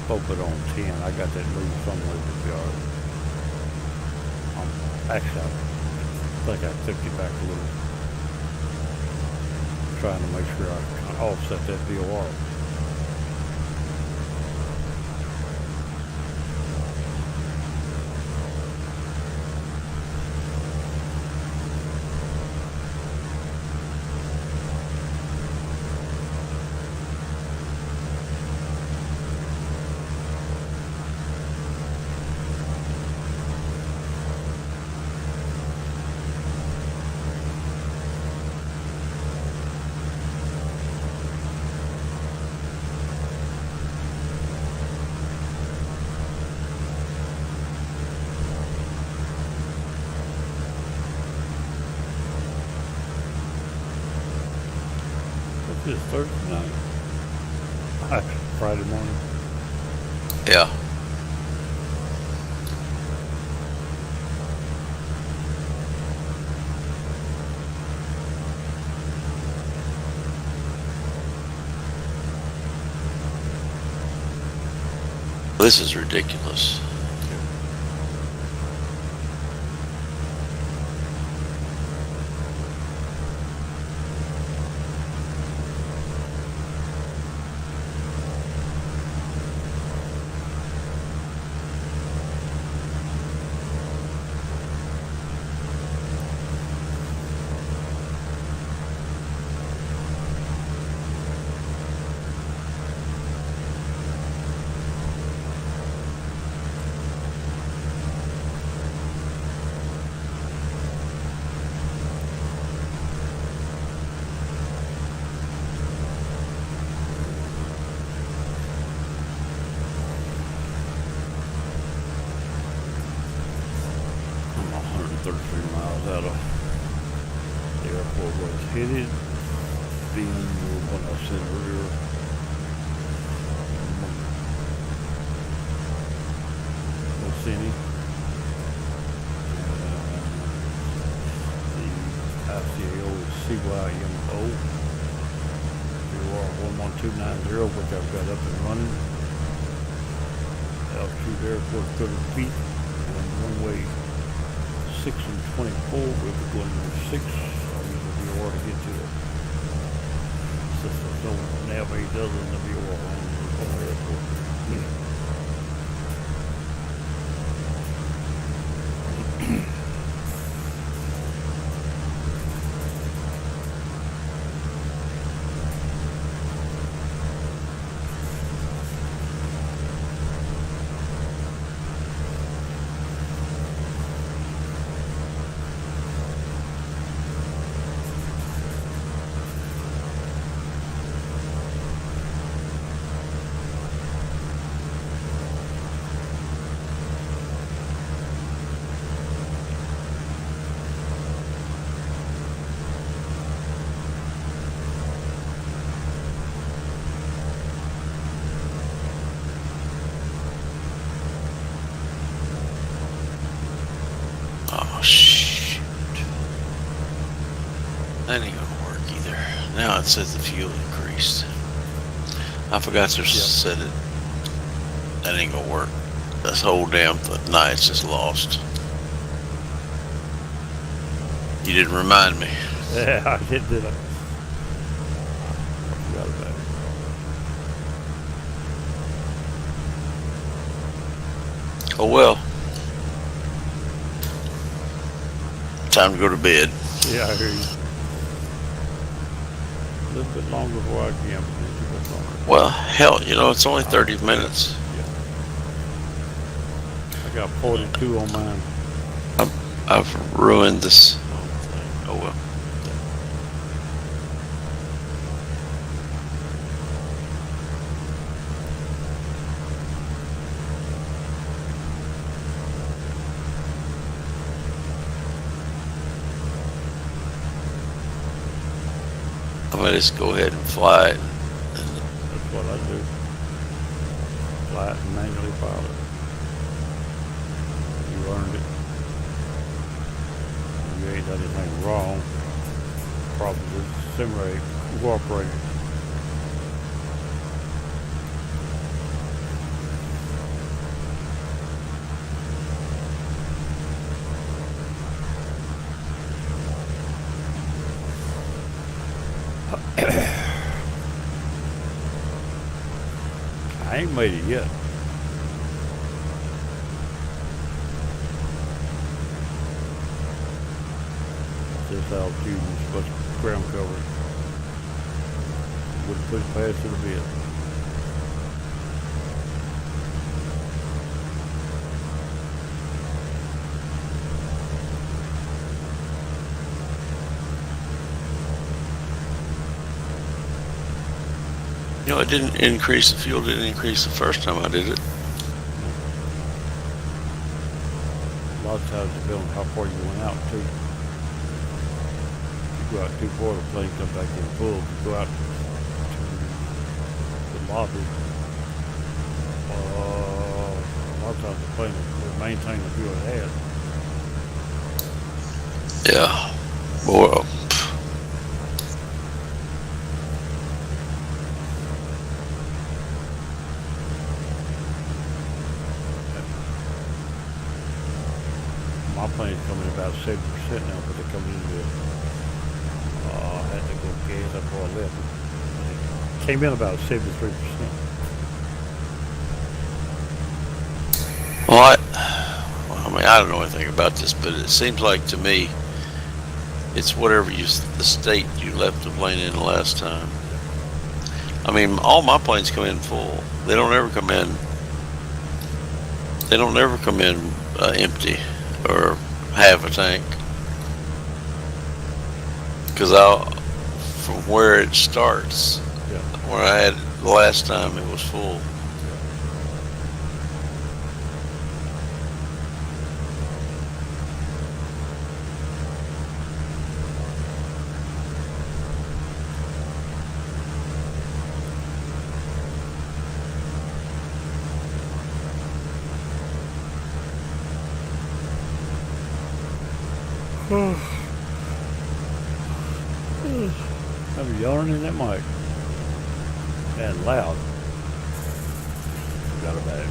Spoke it on 10. I got that moved somewhere in the yard. Actually, I think I took it back a little. Trying to make sure I kind of offset that VOR. It's Thursday night. Friday morning. Yeah. This is ridiculous. 33 miles out of the airport where it's headed. Then when I said earlier, Moosonee, the ICAO is CYMO, VOR 11290, which I've got up and running. Altitude airport 30 feet, and runway 6 and 24, we'll be going to 6. I'll use the VOR to get to it. Since there's no navigate other than the VOR on the airport. Oh, shoot. That ain't gonna work either. Now it says the fuel increased. I forgot to set it. That ain't gonna work. This whole damn night's just lost. You didn't remind me. Yeah, I did I? I forgot about it. Oh well. Time to go to bed. Yeah, I hear you. A little bit longer before I can, but a little bit longer. Well, hell, it's only 30 minutes. Yeah. I got 42 on mine. I've ruined this whole thing. Oh well. I might just go ahead and fly it. That's what I do. Fly it and manually file it. You earned it. You ain't done anything wrong. Probably simulate, cooperate. I ain't made it yet. This altitude is supposed to ground cover. Wouldn't put it past it a bit. It didn't increase, the fuel didn't increase the first time I did it. A lot of times depending on how far you went out too. You go out too far, the plane come back in full. You go out to the lobby. A lot of times the plane will maintain the fuel it had. Yeah. Boy. My plane's coming about 70% now, but they're coming in with, I had to go gas up before I left. It came in about 73%. Well, I don't know anything about this, but it seems like to me, it's whatever the state you left the plane in the last time. I mean, all my planes come in full. They don't ever come in. They don't ever come in empty or half a tank. Because from where it starts, where I had the last time, it was full. I'm yawning in that mic. And loud. Got a bag.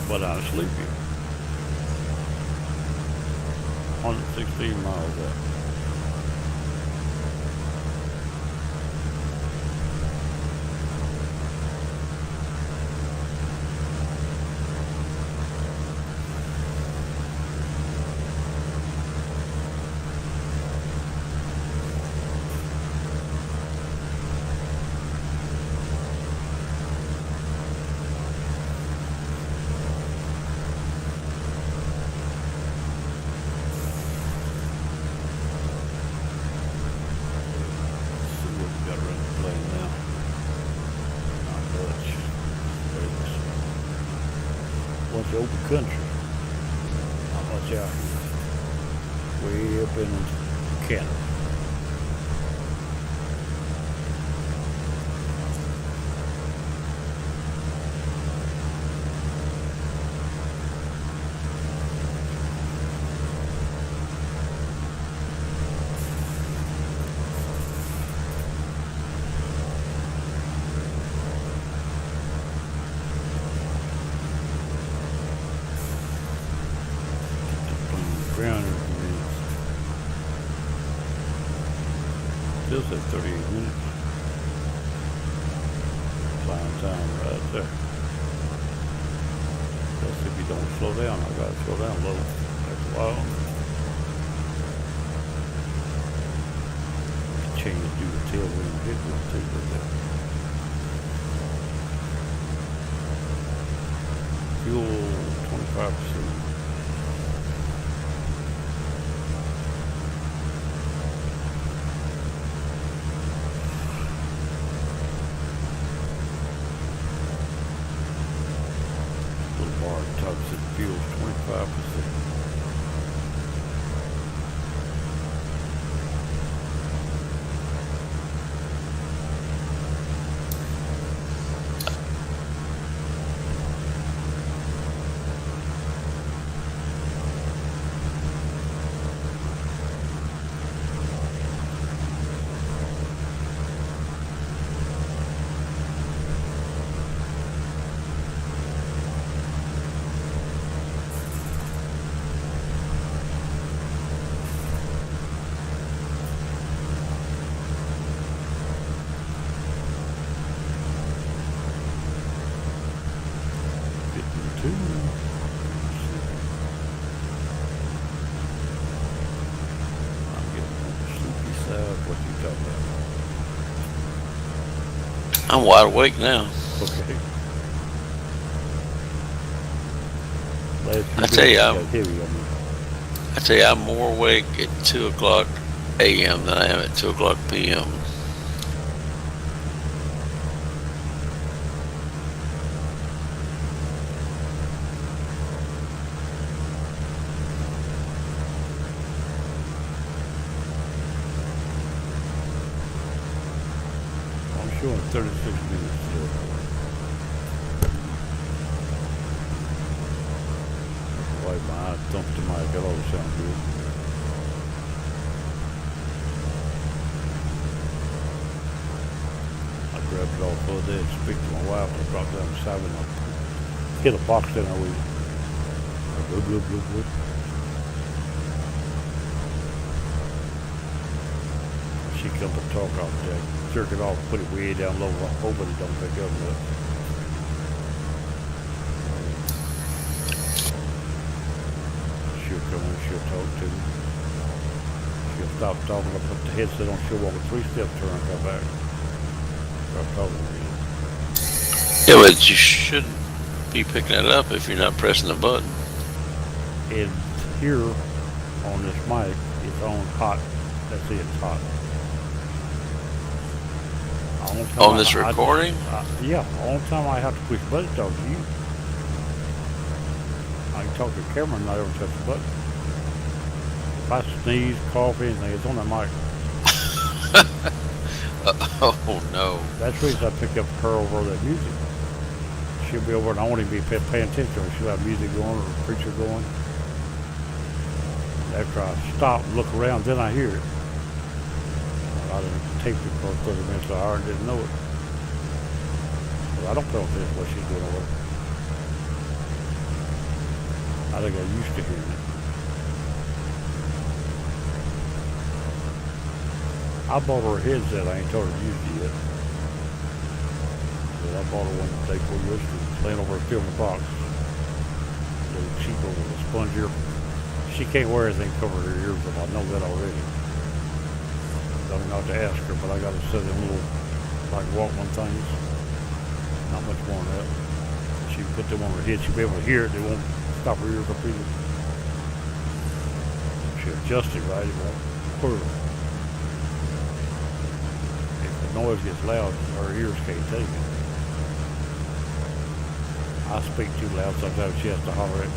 But I'm sleepy. 116 miles up. Open country. Not much out here. Way up in Canada. Still said 38 minutes. Flying time right there. Let's see if you don't slow down. I gotta slow down a little. That's a while. Change to do the tailwind headwind too with that. Fuel 25%. Toxic fuel 25%. I'm wide awake now. Okay. I tell you, I'm more awake at 2 o'clock a.m. than I am at 2 o'clock p.m. I'm showing 36 minutes. Wipe my eyes, dump the mic, that always sounds good. I grabbed it off the other day and speak to my wife. I dropped down beside me and I hit a box in there with good, good, good, good. She comes to talk off there, jerk it off, put it way down low, hoping it don't pick up much. She'll come in, she'll talk to me. She'll stop talking, I'll put the headset on, she'll walk a 3-step turn and come back. Start talking to me. Yeah, but you shouldn't be picking it up if you're not pressing the button. And here on this mic, it's on hot. That's it, it's hot. On this recording? Yeah, all the time I have to push the button to talk to you. I can talk to the camera and not ever touch the button. If I sneeze, cough, anything, it's on that mic. Oh no. That's the reason I pick up her over that music. she'll be over and I won't even be paying attention to her. She'll have music going or a preacher going. After I stop and look around, then I hear it. I didn't tape it for 30 minutes an hour and didn't know it. But I don't pay attention to what she's doing over there. I think I'm used to hearing it. I bought her a headset. I ain't told her to use it yet. But I bought her one the day before yesterday. It's laying over a filming box. A little cheap over the sponge ear. She can't wear anything to cover her ears, but I know that already. Don't know to ask her, but I got to set them little, like Walkman things. Not much more than that. She put them on her head. She'll be able to hear it. They won't stop her ears up either. She adjusts it right. It won't quiver. If the noise gets loud, her ears can't take it. I speak too loud sometimes. She has to holler at me.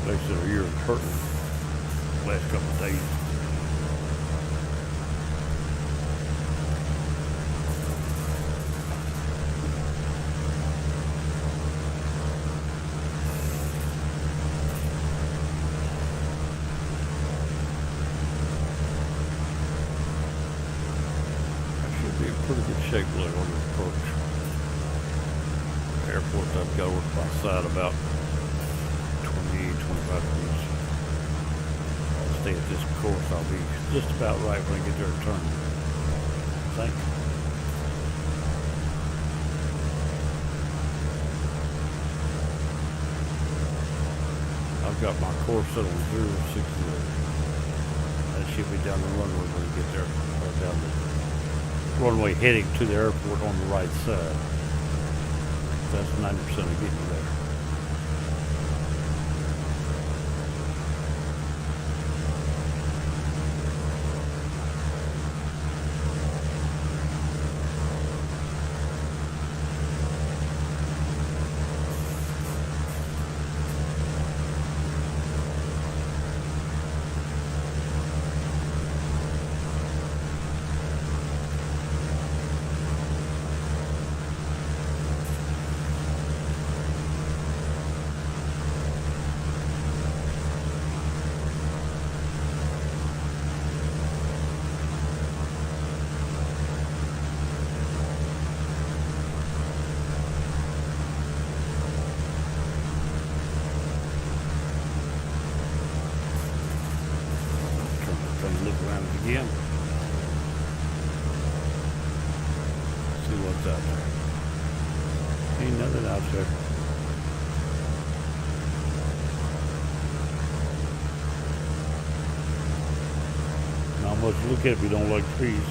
They said her ears hurting the last couple of days. I should be in pretty good shape later on this approach. Airport, I've got to work by side about 25 minutes. I'll stay at this course. I'll be just about right when I get there to turn. I think. I've got my course set on 060. That should be down the runway when we get there. Or down the runway heading to the airport on the right side. That's 90% of getting you there. Again. See what's out there. Ain't nothing out there. Not much to look at if you don't like trees.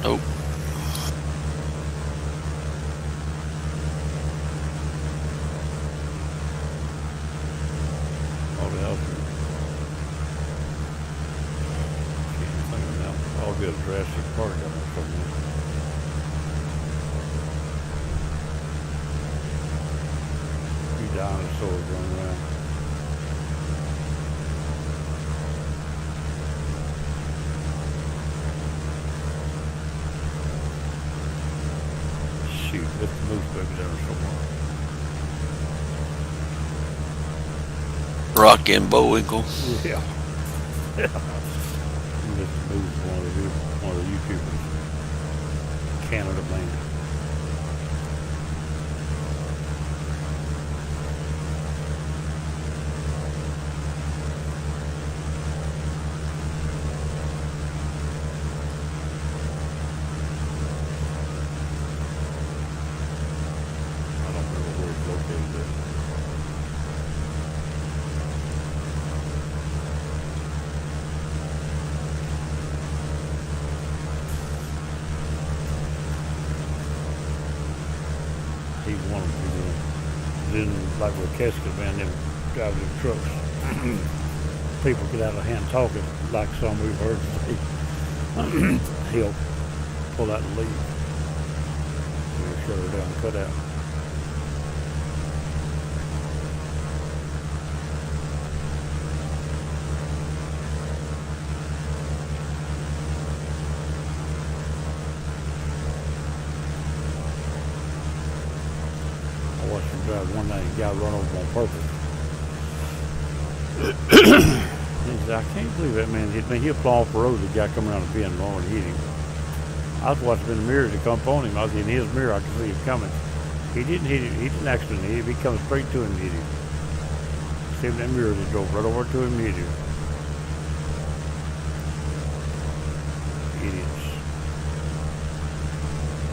Nope. All the houses. I'll get a Jurassic Park down there somewhere. A few dinosaurs running around. Shoot, lift the moose baby down there somewhere. Rock and Bullwinkle. Yeah. This is one of the YouTubers. Canada man. I don't remember where it's located at. He's one of them. Then, like with Casket Man, them driving them trucks. People get out of hand talking, like some we've heard today. he'll pull out and leave. We'll shut her down, cut out. I watched him drive one night and the guy run over on purpose. He said, I can't believe that man hit me. He'll plow off the road, the guy coming around the bend and run and hit him. I was watching in the mirror as he come upon him. I was in his mirror, I could see him coming. He didn't hit him, he didn't actually hit him. He come straight to him and hit him. See him in that mirror, he drove right over to him and hit him. Idiots.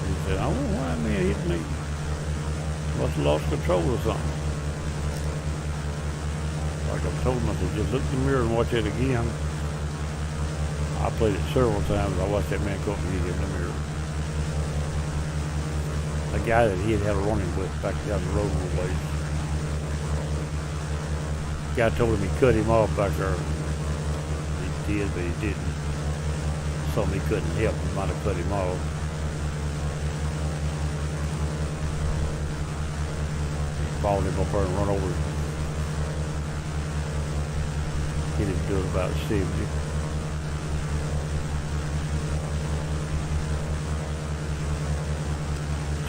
He said, I don't know why that man hit me. Must have lost control or something. Like I told him, I said, just look in the mirror and watch it again. I played it several times. I watched that man go up and hit him in the mirror. A guy that he had a running with back down the road a little ways. The guy told him he cut him off back there. He did, but he didn't. Something he couldn't help. He might have cut him off. He followed him up there and run over him. He didn't do it about 70.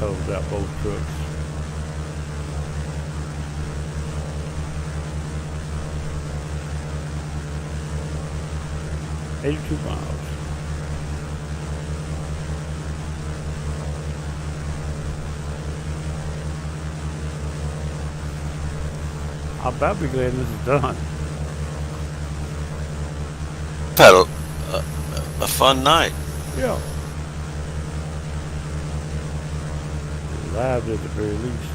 Totaled out both trucks. $82 miles. I'll about be glad this is done. Had a fun night. Yeah. Live at the very least.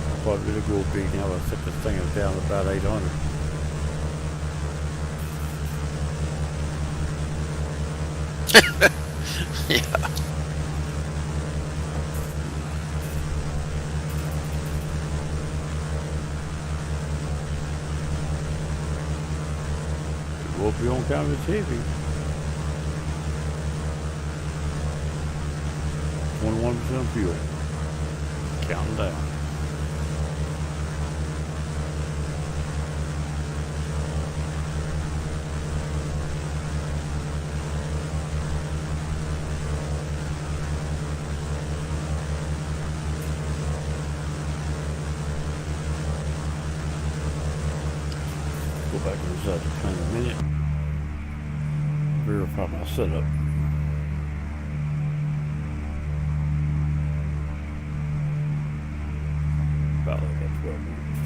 I'll probably really go big now. I set this thing down to about 800. Yeah. We'll be on county TV. 21% fuel. Counting down. Go back inside the plane a minute. Verify my setup. About like that 12 minutes.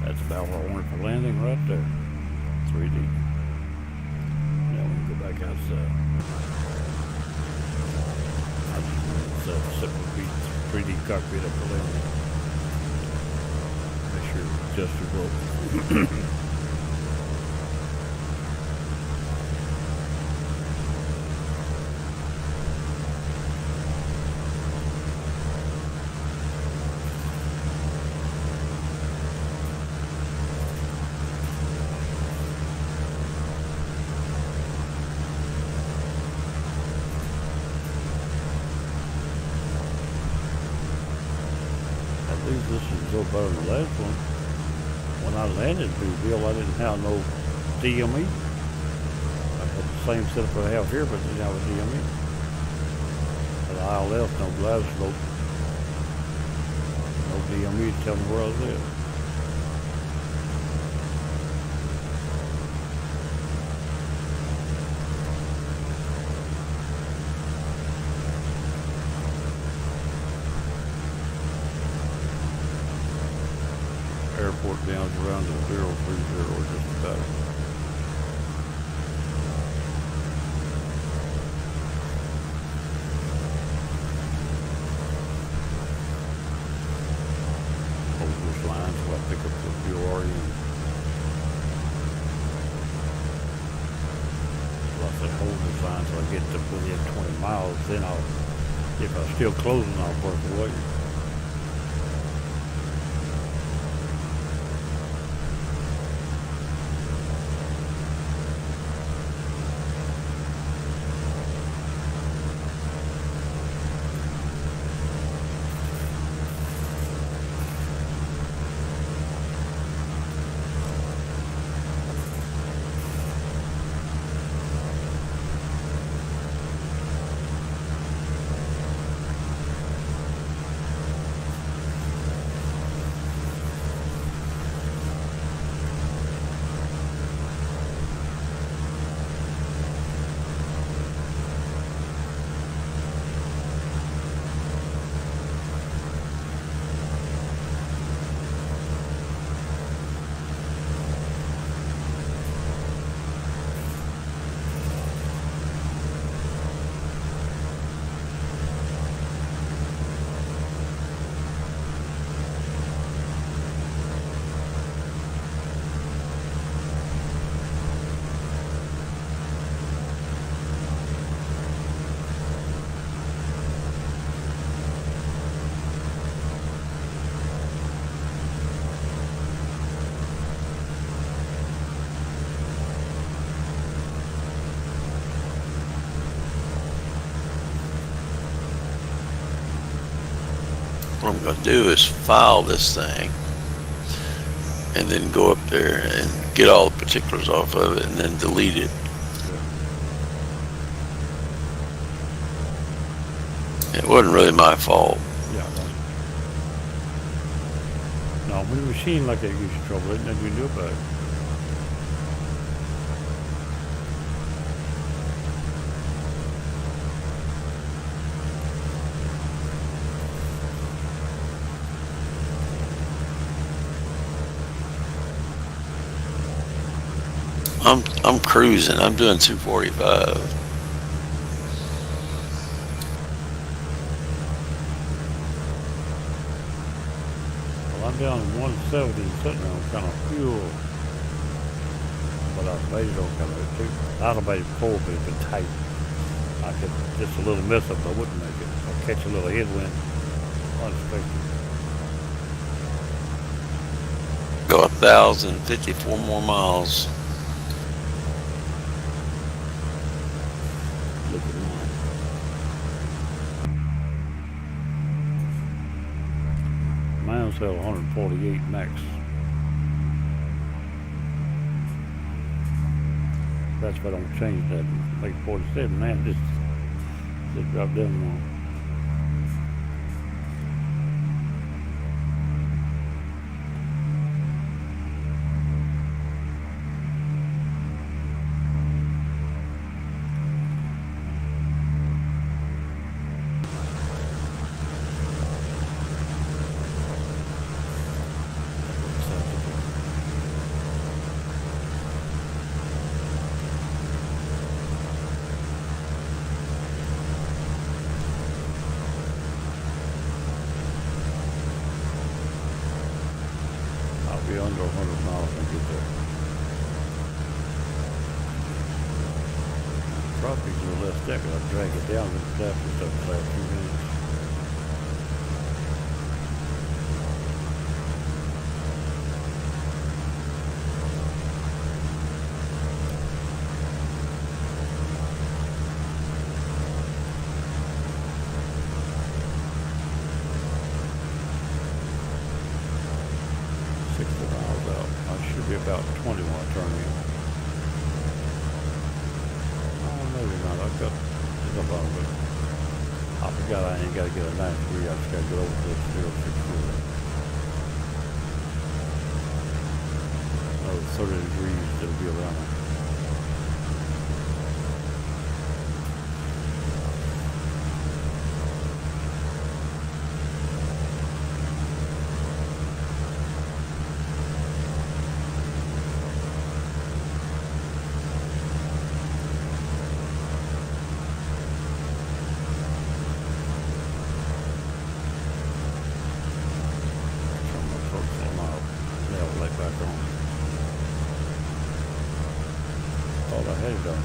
That's about where I wanted for landing right there. 3D. Now we can go back outside. I just wanted to set my feet 3D cockpit up for landing. Make sure it's just as well. At least this is a little better than the last one. When I landed in Meadville, I didn't have no DME. I had the same setup I have here, but didn't have a DME. Had ILS, no glass smoke. No DME to tell me where I was at. Airport down around to 030, just about. Hold this line so I pick up the BORE. I said, hold the sign till I get to within 20 miles. Then if I'm still closing, I'll break away. What I'm going to do is file this thing and then go up there and get all the particulars off of it and then delete it. It wasn't really my fault. Yeah. No, when a machine like that gives you trouble, there's nothing you can do about it. I'm cruising. I'm doing 245. Well, I'm down in 170 sitting on kind of fuel, but I made it on kind of too. I'd have made it forward, but it's been tight. I could just a little miss up, I wouldn't make it. I'll catch a little headwind unexpected. Go 1,054 more miles. Look at mine. Mine's held 148 max. That's if I don't change that. Make 47 now. Just drop down more. Be under 100 miles when I get there. Probably a little less that, but I'll drag it down and stuff and stuff the last few minutes. About 20 when I turn in. Oh, maybe not. I've got about it. I forgot I ain't got to get a 93. I just got to get over to this 064. Another 30 degrees, it'll be around. Thought I had it done.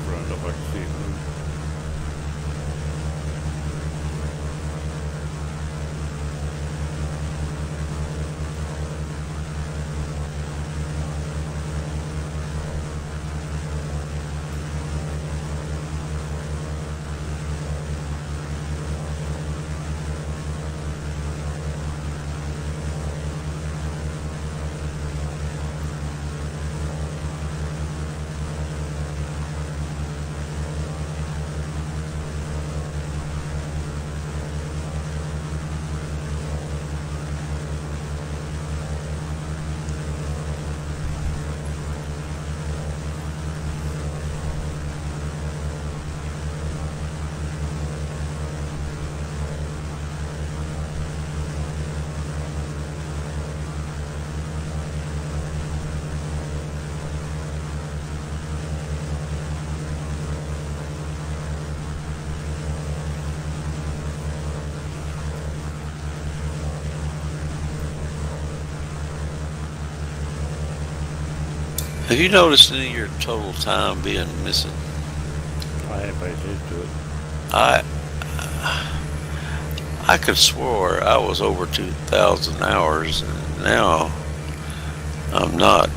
bumper end up. I can see it move. Have you noticed any of your total time being missing? I ain't paid attention to it. I I could swore I was over 2,000 hours, and now I'm not.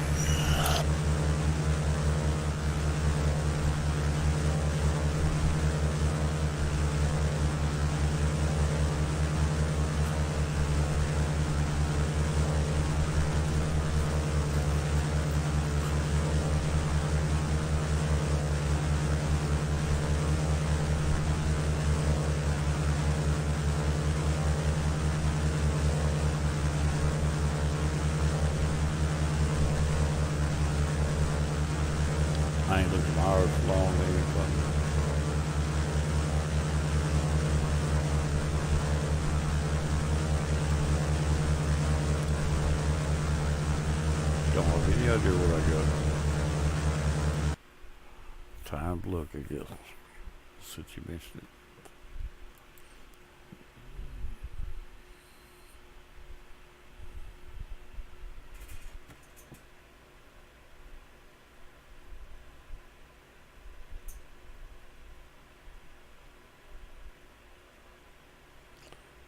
I ain't looked at my hours for long, maybe, but don't have any idea what I got. Time to look, I guess. Since you mentioned it.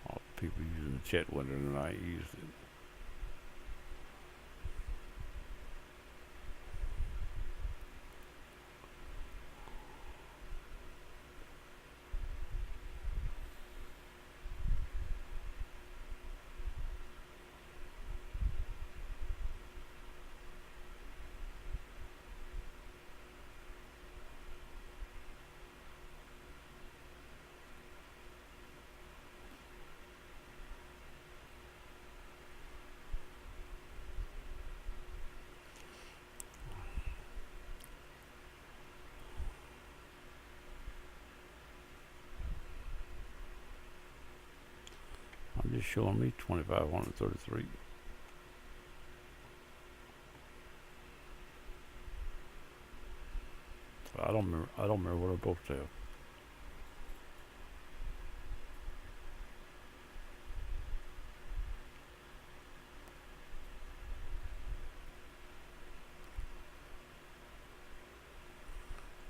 All the people using the chat window and I ain't used it. I'm just showing me 2,533. I don't remember what I both have.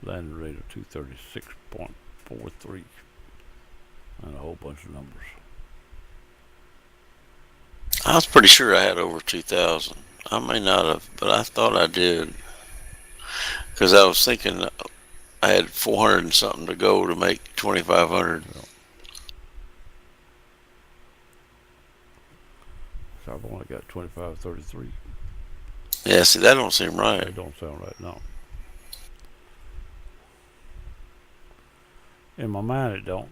Landing rate of 236.43 and a whole bunch of numbers. I was pretty sure I had over 2,000. I may not have, but I thought I did. Because I was thinking I had 400 and something to go to make 2,500. So I've only got 2,533. Yeah, see, that don't seem right. That don't sound right, no. In my mind, it don't.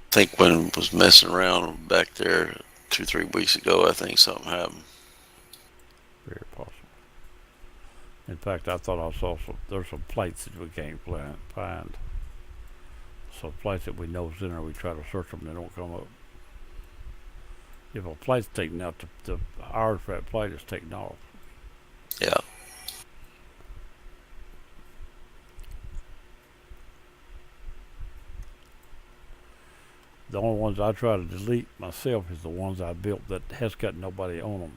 I think when I was messing around back there 2-3 weeks ago, I think something happened. Very possible. In fact, I thought I saw there's some plates that we can't find. Some plates that we notice in there, we try to search them, they don't come up. If a plate's taken out, the hours for that plate is taken off. Yeah. The only ones I try to delete myself is the ones I built that has got nobody on them.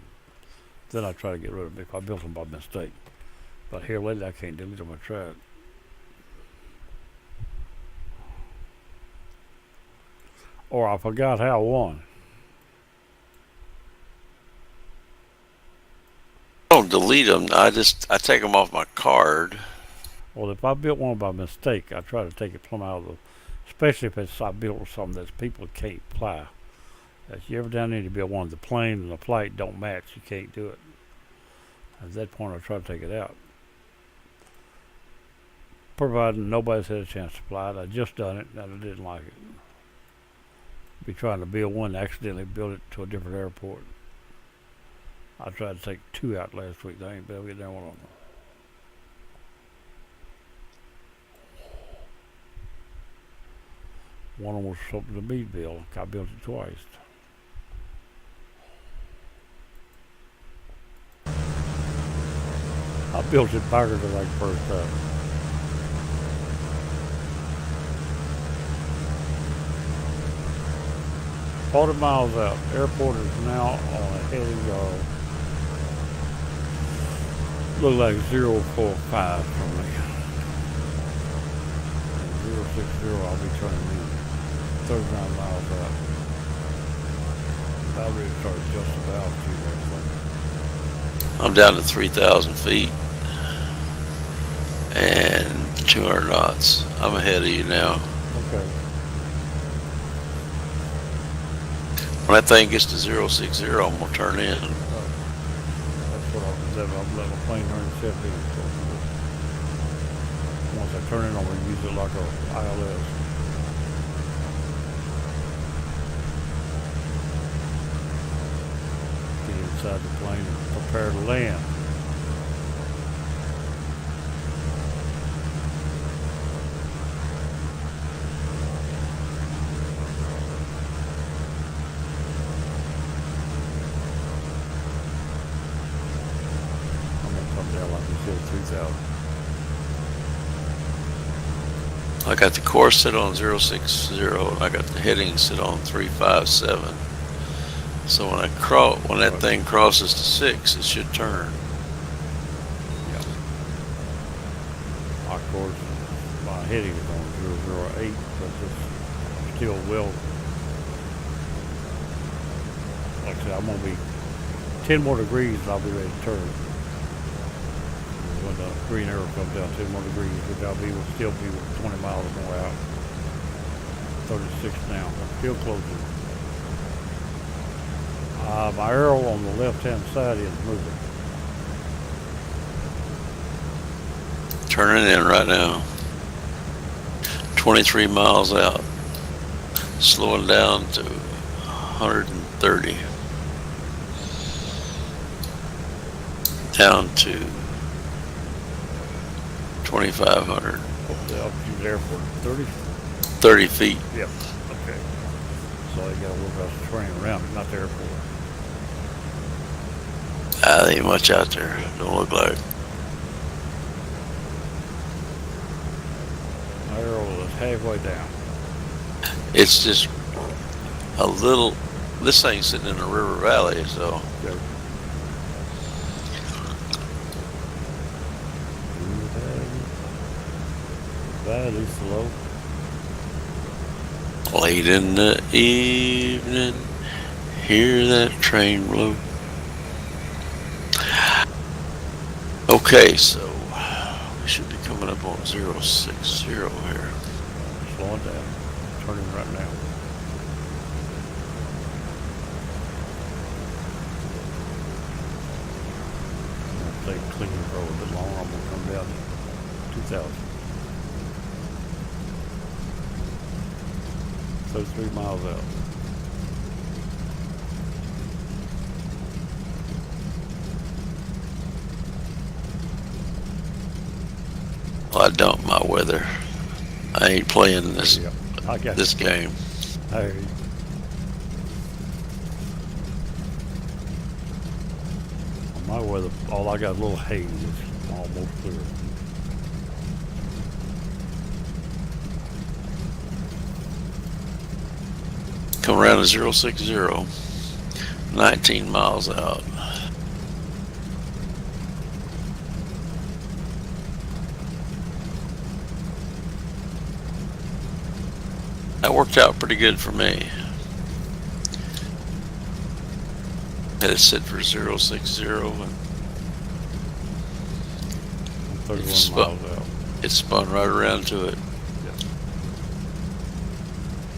Then I try to get rid of them if I built them by mistake. But here lately I can't delete them. I tried. Or I forgot how one. I don't delete them. I take them off my card. Well, if I built one by mistake, I try to take it plumb out of the, especially if it's I built something that people can't fly. If you ever down there to build one, the plane and the flight don't match, you can't do it. At that point, I try to take it out. Providing nobody's had a chance to fly it. I just done it and I didn't like it. Be trying to build one, accidentally build it to a different airport. I tried to take 2 out last week. I ain't been able to get down one of them. One of them was something to Meadville. I built it twice. I built it bigger than like first time. $40 miles out. Airport is now on a heading look like 045 from me. 060 I'll be turning in 39 miles out. I'll really start just about to that. I'm down to 3,000 feet and 200 knots. I'm ahead of you now. Okay. When that thing gets to 060, I'm gonna turn in. That's what I'm letting a plane turn 70. Once I turn it, I'm going to use it like a ILS. Get inside the plane and prepare to land. I'm going to come down like you said, 3,000. I got the course set on 060 and I got the heading set on 357. So when that thing crosses to 6, it should turn. Yeah. Of course, my heading is on 008, but it's still well. Like I said, I'm going to be 10 more degrees and I'll be ready to turn. When the green arrow comes down 10 more degrees, which I'll still be 20 miles more out. 36 now, I'm still closing. My arrow on the left-hand side is moving. Turning in right now. 23 miles out. Slowing down to 130. Down to 2,500. The altitude airport, 30? 30 feet. Yep. Okay. So I got to work out the terrain around it, not the airport. There ain't much out there. Don't look like. My arrow is halfway down. It's just a little. This thing's sitting in a river valley, so. Okay. Valley slow. Late in the evening, hear that train blow. Okay, so we should be coming up on 060 here. Slowing down. Turning right now. I'm going to stay clean for a little bit longer. I'm going to come down to 2,000. So 3 miles out. Well, I dumped my weather. I ain't playing this Yep. I got this game. I hear you. On my weather, all I got a little haze. It's almost clear. Come around to 060, 19 miles out. That worked out pretty good for me. Had it set for 060 and 31 miles out. it spun right around to it.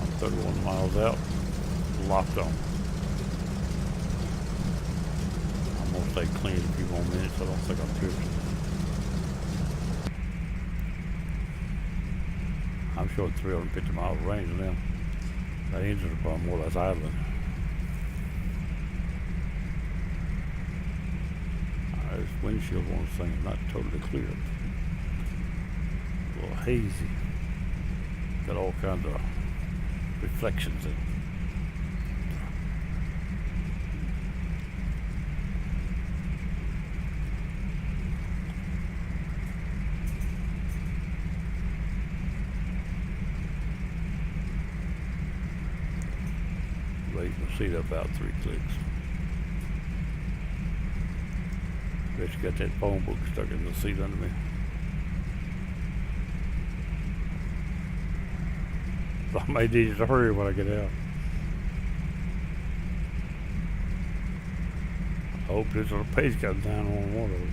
I'm 31 miles out, locked on. I'm gonna stay clean a few more minutes. I don't think I'm drifting. I'm showing 350 miles range now. That engine's probably more or less idling. This windshield on this thing is not totally clear. A little hazy. Got all kinds of reflections in it. Raising the seat up about 3 clicks. Bet you got that phone book stuck in the seat under me. So I may need to hurry when I get out. I hope this little pace comes down on one of them.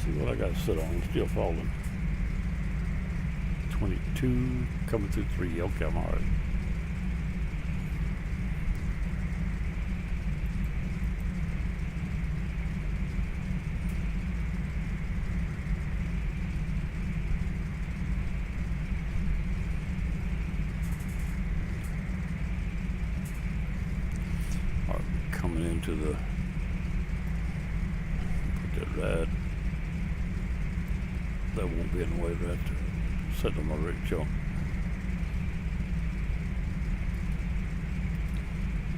See what I got to sit on. I'm still falling. 22 coming through 3. Okay, I'm all right. Coming into the, put that right, that won't be in the way right there. Sitting on my rig jump.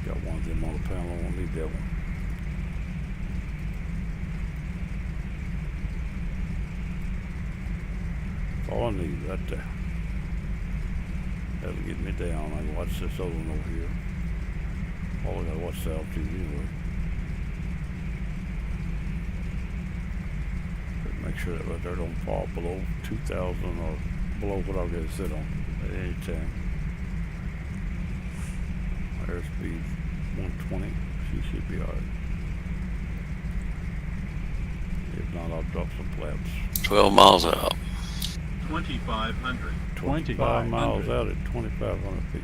Got one of them on the panel, I won't need that one. That's all I need right there. That'll get me down. I can watch this other one over here. All I gotta watch the altitude anyway. But make sure that right there don't fall below 2,000 or below what I've got to sit on at any time. Airspeed 120. She should be alright. If not, I'll drop some flaps. 12 miles out. 2,500. 25 miles out at 2,500 feet.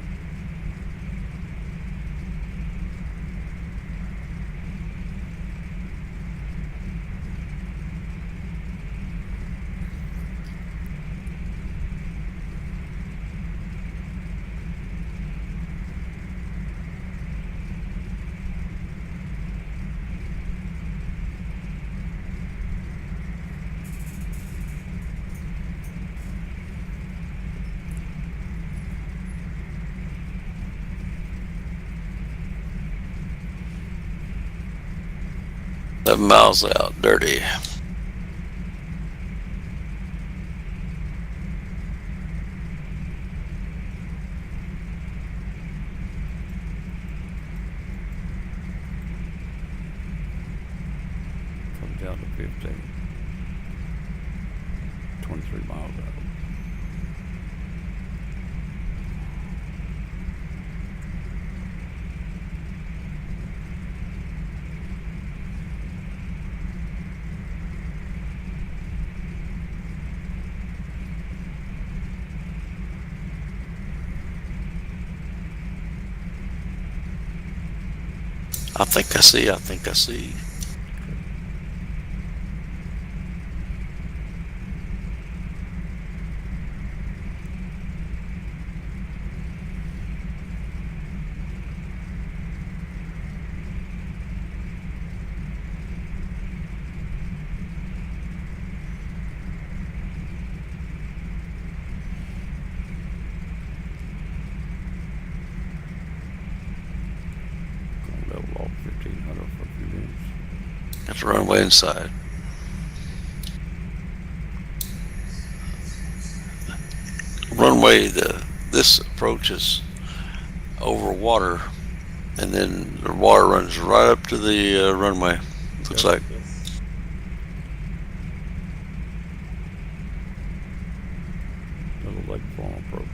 Miles out, dirty. Comes down to 15. 23 miles out. I think I see. Gonna level off 50. Got the runway inside. Runway, this approach is over water, and then the water runs right up to the runway. Looks like. Little lake form approach.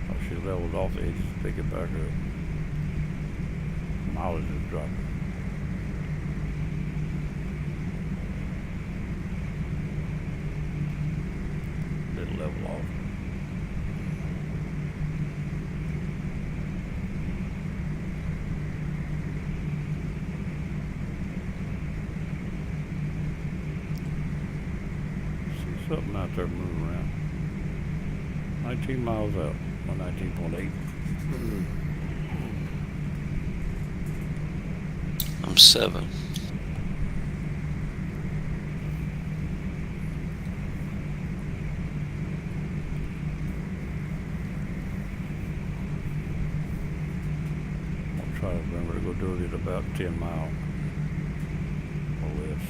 Oh, she leveled off the edges to pick it back up. Mileage is dropping. Didn't level off. See something out there moving around. 19 miles out. 19.8. I'm 7. I'll try to remember to go do it at about 10 miles or less.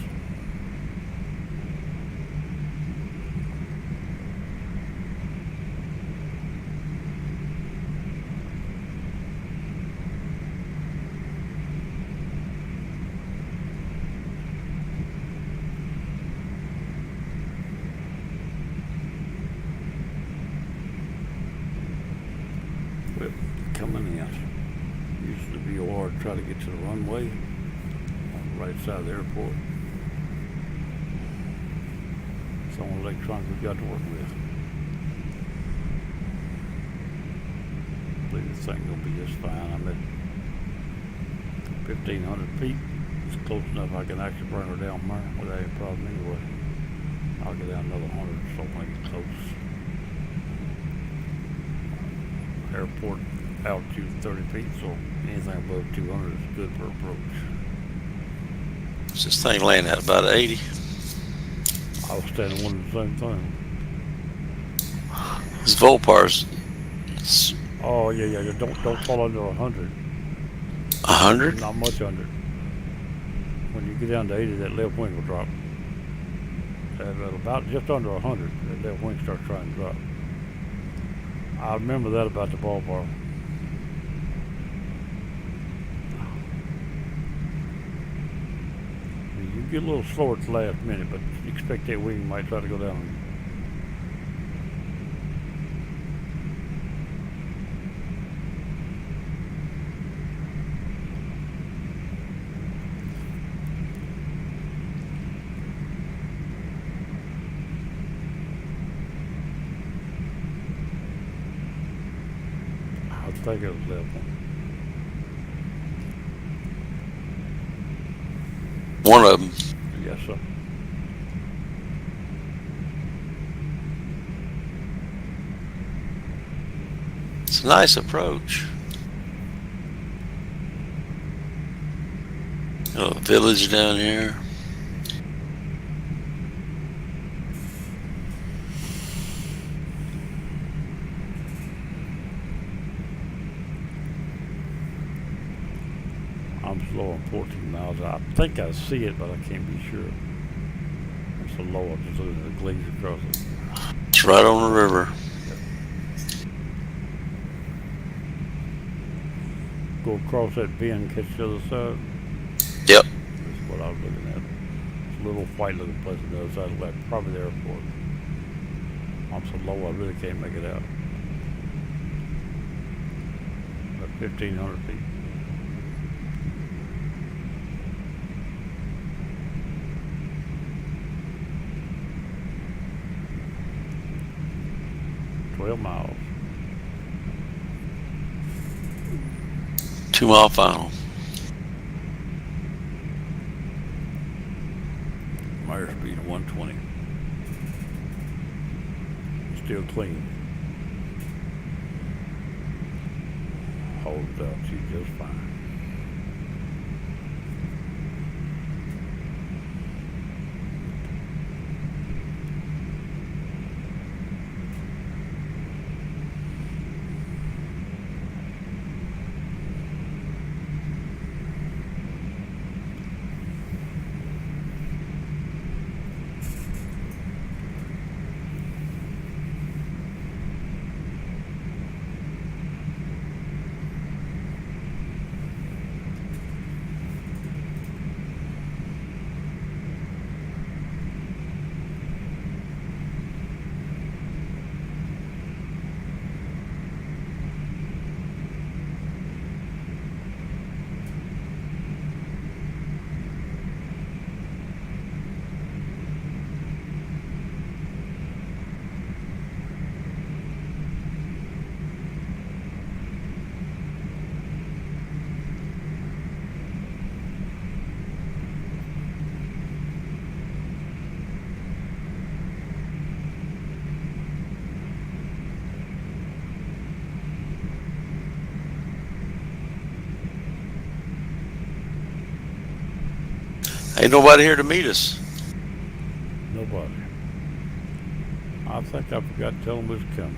Whip coming in. Used the VOR to try to get to the runway on the right side of the airport. It's the only electronic we've got to work with. I believe this thing will be just fine. I'm at 1,500 feet. It's close enough I can actually bring her down there without any problem anyway. I'll get down another 100 so make it close. Airport altitude 30 feet, so anything above 200 is good for approach. This thing laying at about 80. I was standing wondering the same thing. This Volpar's Oh yeah. Don't fall under 100. 100. Not much under. When you get down to 80, that left wing will drop. At about just under 100, that left wing starts trying to drop. I remember that about the ballpark. You get a little slower at the last minute, but you expect that wing might try to go down. I think it was left one. One of them. Yes, sir. It's a nice approach. Oh, a village down here. I'm slow on 14 miles. I think I see it, but I can't be sure. It's so low, I'm just looking at the glaze across it. It's right on the river. Go across that bend, catch the other side. Yep. That's what I was looking at. It's a little white looking place on the other side of the left, probably the airport. I'm so low I really can't make it out. About 1,500 feet. Miles. 2 mile final. Meyer speed of 120. Still clean. Holds up, she's just fine. Ain't nobody here to meet us. Nobody. I think I forgot to tell them we was coming.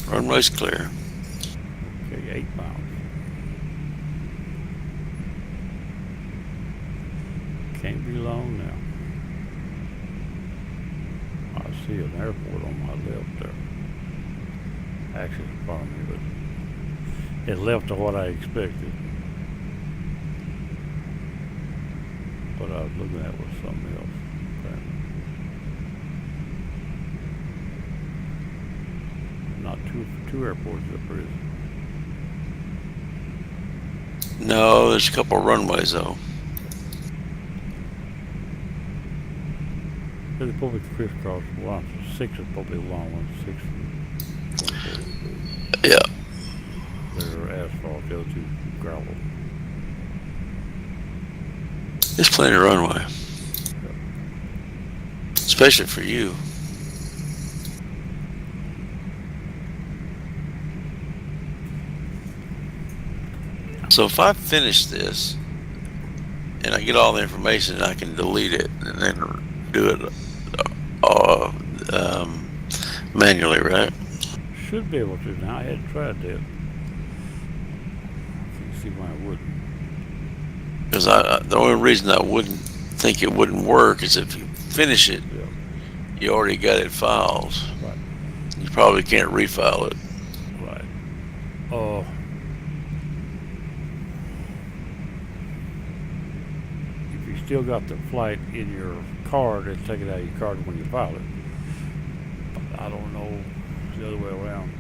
Runway's clear. Okay, 8 miles. Can't be long now. I see an airport on my left there. Actually, it's far me, but it left to what I expected. What I was looking at was something else. Apparently. Not two airports up there, is it? No, there's a couple of runways though. They're probably crisscross ones. 6 is probably the long one. 6 and 24. Yeah. They're asphalt, the other 2 gravel. There's plenty of runway. Especially for you. So if I finish this and I get all the information, I can delete it and then do it manually, right? Should be able to now. I hadn't tried that. Can't see why I wouldn't. Because the only reason I wouldn't think it wouldn't work is if you finish it, Yeah. you already got it filed. Right. You probably can't refile it. Right. If you still got the flight in your card, it's take it out of your card when you file it. But I don't know the other way around.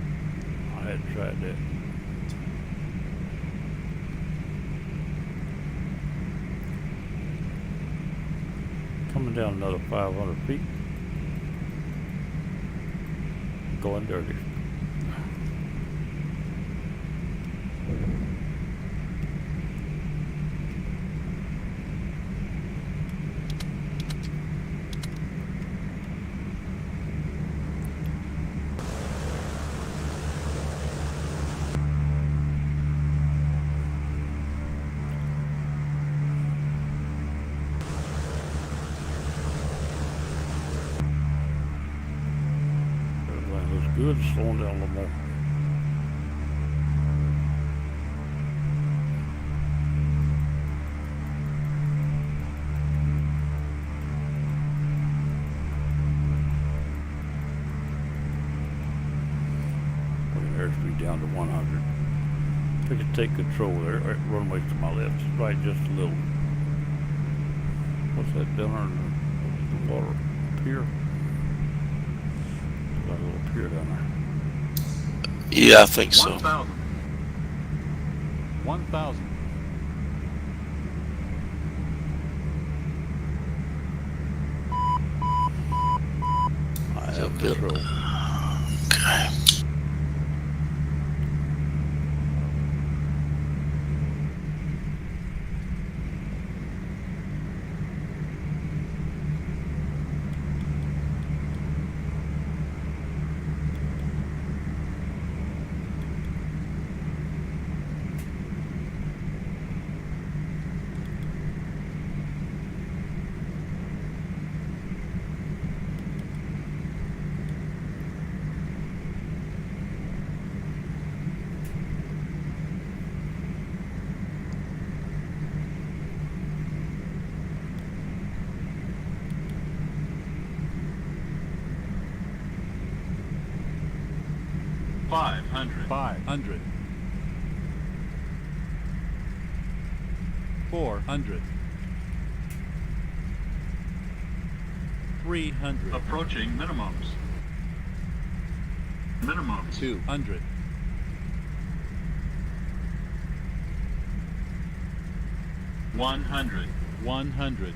I hadn't tried that. Coming down another 500 feet. Going dirty. Everything looks good, slowing down a little more. Bring airspeed down to 100. We can take control there. Runway to my left, right just a little. What's that down there in the water? Pier? Like a little pier down there. Yeah, I think so. 1,000. 1,000. I have control. Okay. Five hundred. 400. 300. Approaching minimums. 200. 100. 100.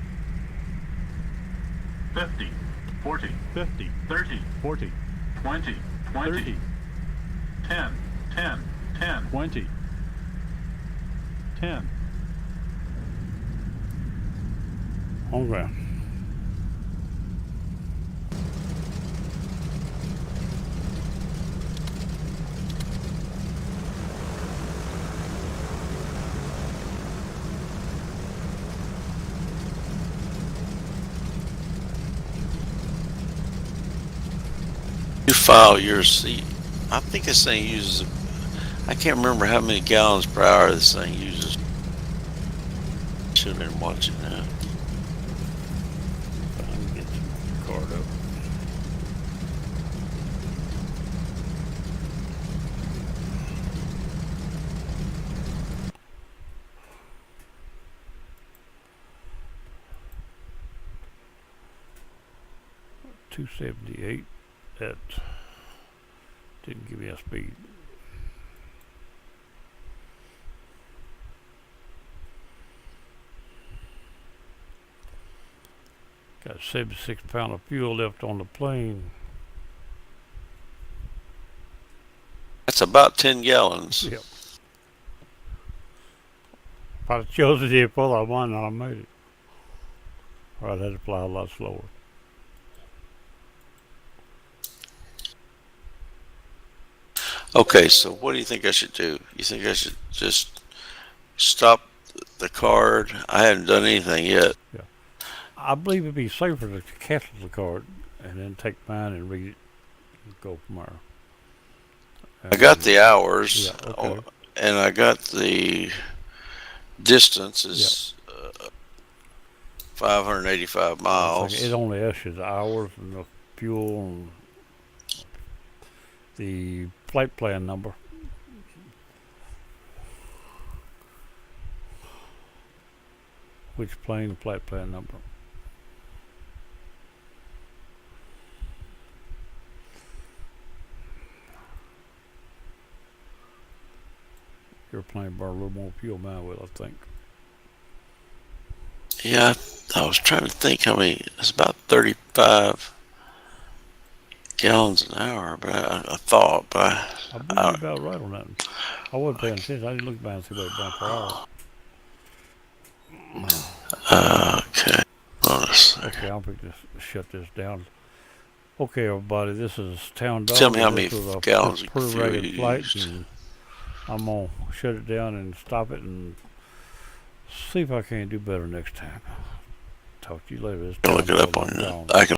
50. 40. 50. 30. 40. 20. 20. 10. 10. 10. 20. 10. On ground. file your seat. I think this thing uses, I can't remember how many gallons per hour this thing uses. Should have been watching that. I can get the card up. $278. That didn't give me a speed. Got 76 pounds of fuel left on the plane. That's about 10 gallons. Yep. If I'd chosen to pull, I might not have made it. Or I'd had to fly a lot slower. Okay, so what do you think I should do? You think I should just stop the card? I haven't done anything yet. I believe it'd be safer to cancel the card and then take mine and read it and go from there. I got the hours, Yeah, okay. and I got the distance is 585 miles. It only asks you the hours and the fuel and the flight plan number. Which plane, flight plan number. Your plane burned a little more fuel than mine will, I think. Yeah, I was trying to think how many. It's about 35 gallons an hour, but I thought, but I believe you're about right on that. I wasn't paying attention. I didn't look back and see what it burned per hour. okay. Okay, I'm going to shut this down. Okay, everybody, this is Town Dog. Tell me how many This was a gallons of pretty fuel regular you flight, used. and I'm going to shut it down and stop it and see if I can do better next time. Talk to you later. This Look Town it up Dog, on I'm gone. I can